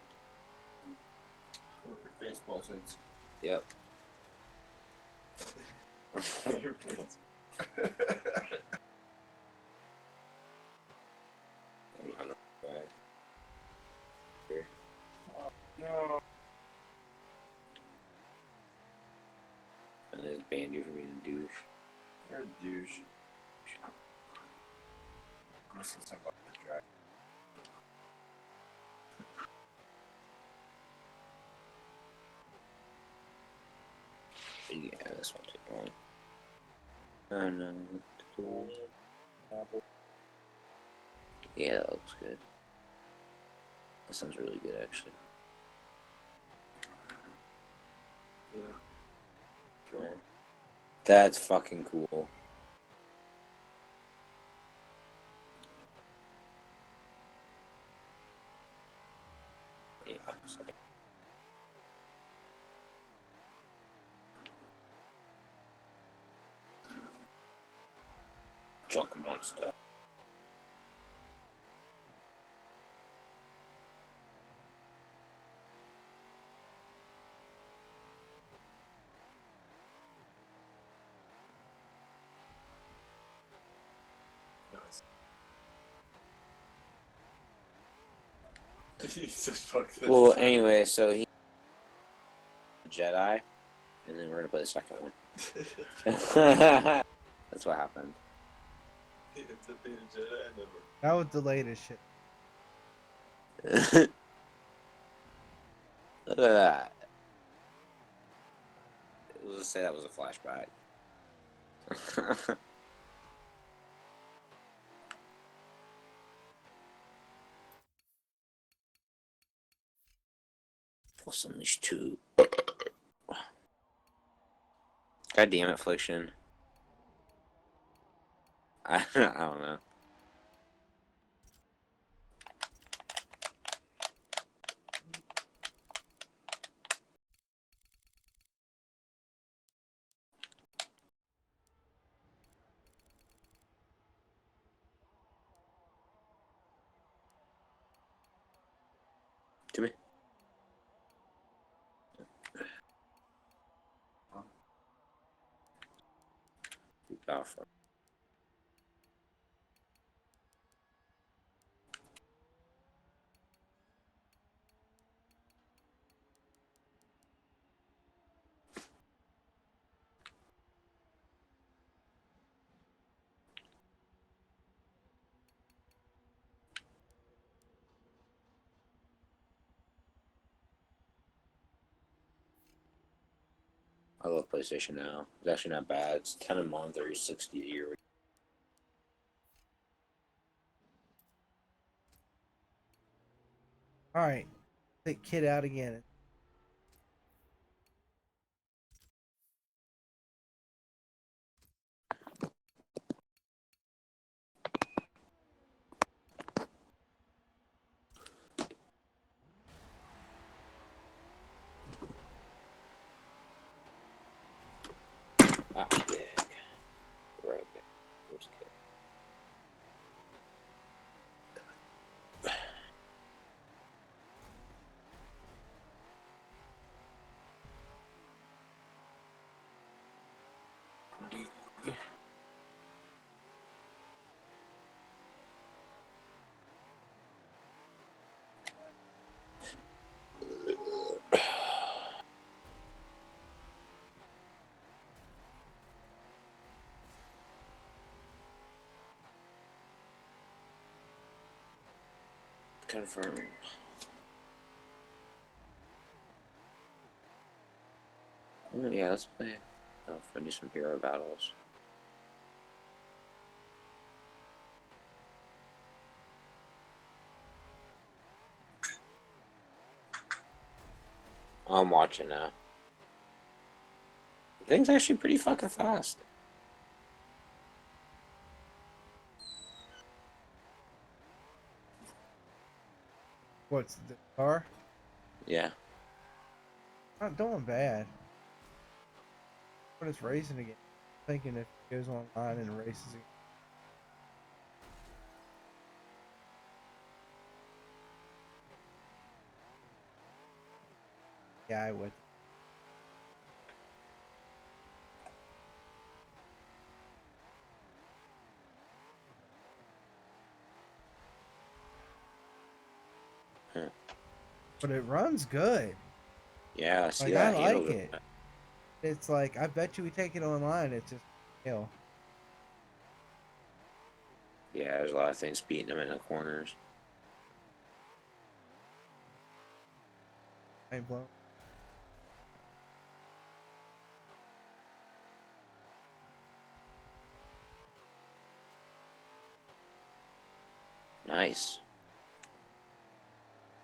Baseball sense. Yep. No. And there's banned you for being a douche. You're a douche. Missing somebody to drive. Yeah, this won't take long. Oh no. Cool. Yeah, that looks good. That sounds really good, actually. Yeah. Cool. That's fucking cool. Yeah. Junk monster. He said, fuck this. Well, anyway, so he Jedi, and then we're gonna play the second one. That's what happened. It's a thing of Jedi and then That was the latest shit. Look at that. Let's say that was a flashback. What's on these two? God damn it, Affliction. I don't know. To me. Powerful. I love PlayStation now. It's actually not bad. It's 10 a month or 60 a year. All right, take Kid out again. Ah, big. Right there. Where's Kid? Confirm. Oh, yeah, let's play. Oh, do some hero battles. I'm watching now. The thing's actually pretty fucking fast. What's the car? Yeah. Not doing bad. But it's racing again. Thinking if it goes online and races again. Yeah, I would. Huh. But it runs good. Yeah, I see Like, that I handle. like it. It's like, I bet you we take it online, it's just hell. Yeah, there's a lot of things beating them in the corners. Mind blown. Nice.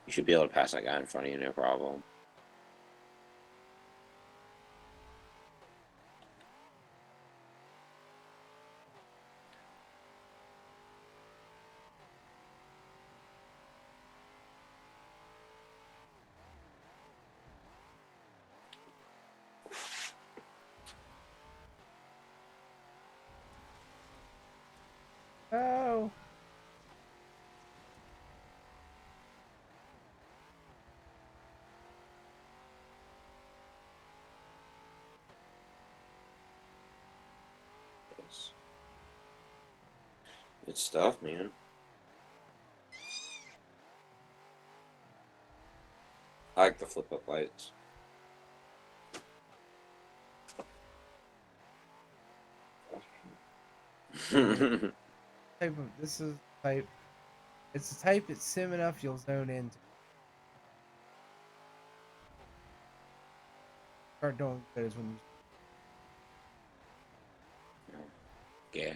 You should be able to pass that guy in front of you, no problem. Oh. Yes. Good stuff, man. I like the flip up lights. This is type. It's a type that's sim enough you'll zone into. Start doing good is when you. Yeah.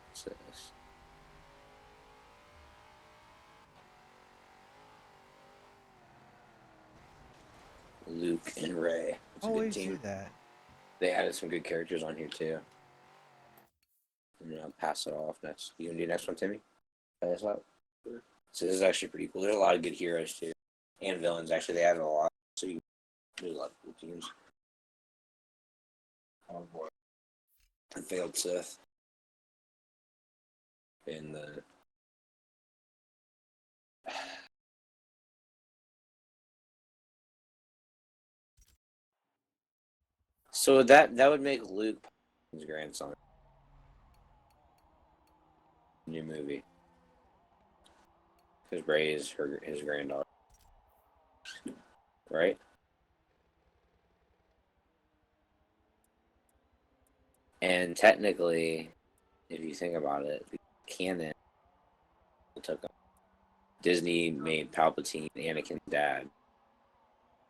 What's this? Luke and Ray. It's a good Always do team. that. They added some good characters on here too. I'm gonna pass it off next. You gonna do next one, Timmy? Pass out. So this is actually pretty cool. There's a lot of good heroes too, and villains. Actually, they added a lot. So you there's a lot of cool teams. Oh boy. And failed Sith. And the so that would make Luke his grandson. New movie. Because Ray is his granddaughter. Right? And technically, if you think about it, the canon took him. Disney made Palpatine Anakin's dad,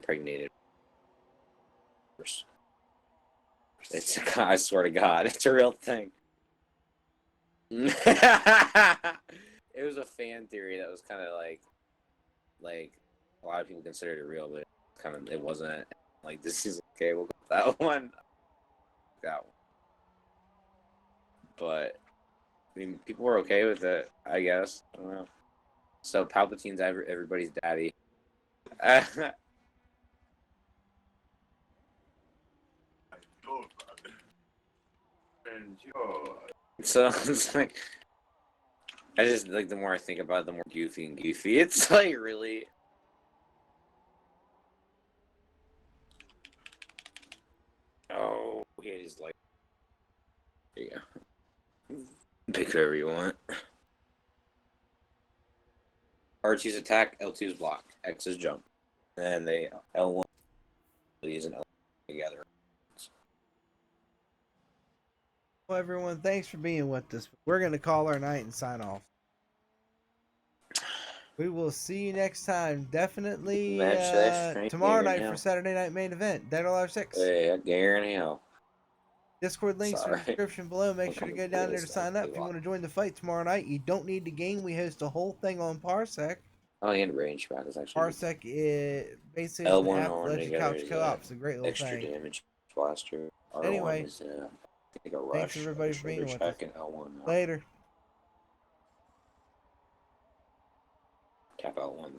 impregnated. It's I swear to God, it's a real thing. It was a fan theory that was kind of like a lot of people considered it real, but it wasn't. Like this is okay. We'll go with that one. That one. But I mean, people were okay with it. I guess I don't know. So Palpatine's everybody's daddy. So it's like I just like the more I think about it, the more goofy and goofy. It's like really. Oh, he had his like. There you go. Pick whoever you want. R2's attack, L2's block, X is jump, and they L1 use an L together. Well, everyone, thanks for being with us. We're gonna call our night and sign off. We will see you next time. Definitely tomorrow night for Saturday Night Main Event, Dead or Alive 6. Yeah, Gary and hell. Discord links in the Sorry. description below. Make sure to go down there to sign up if you want to join the fight tomorrow night. You don't need to game. We host the whole thing on Parsec. Oh, and range back is actually Parsec is basically an L1 app on lets you together couch is co-op. It's a great little extra thing. damage blaster. R1 Anyway, is I think a rush. thanks everybody for being with us. And L1 Later. tap L1.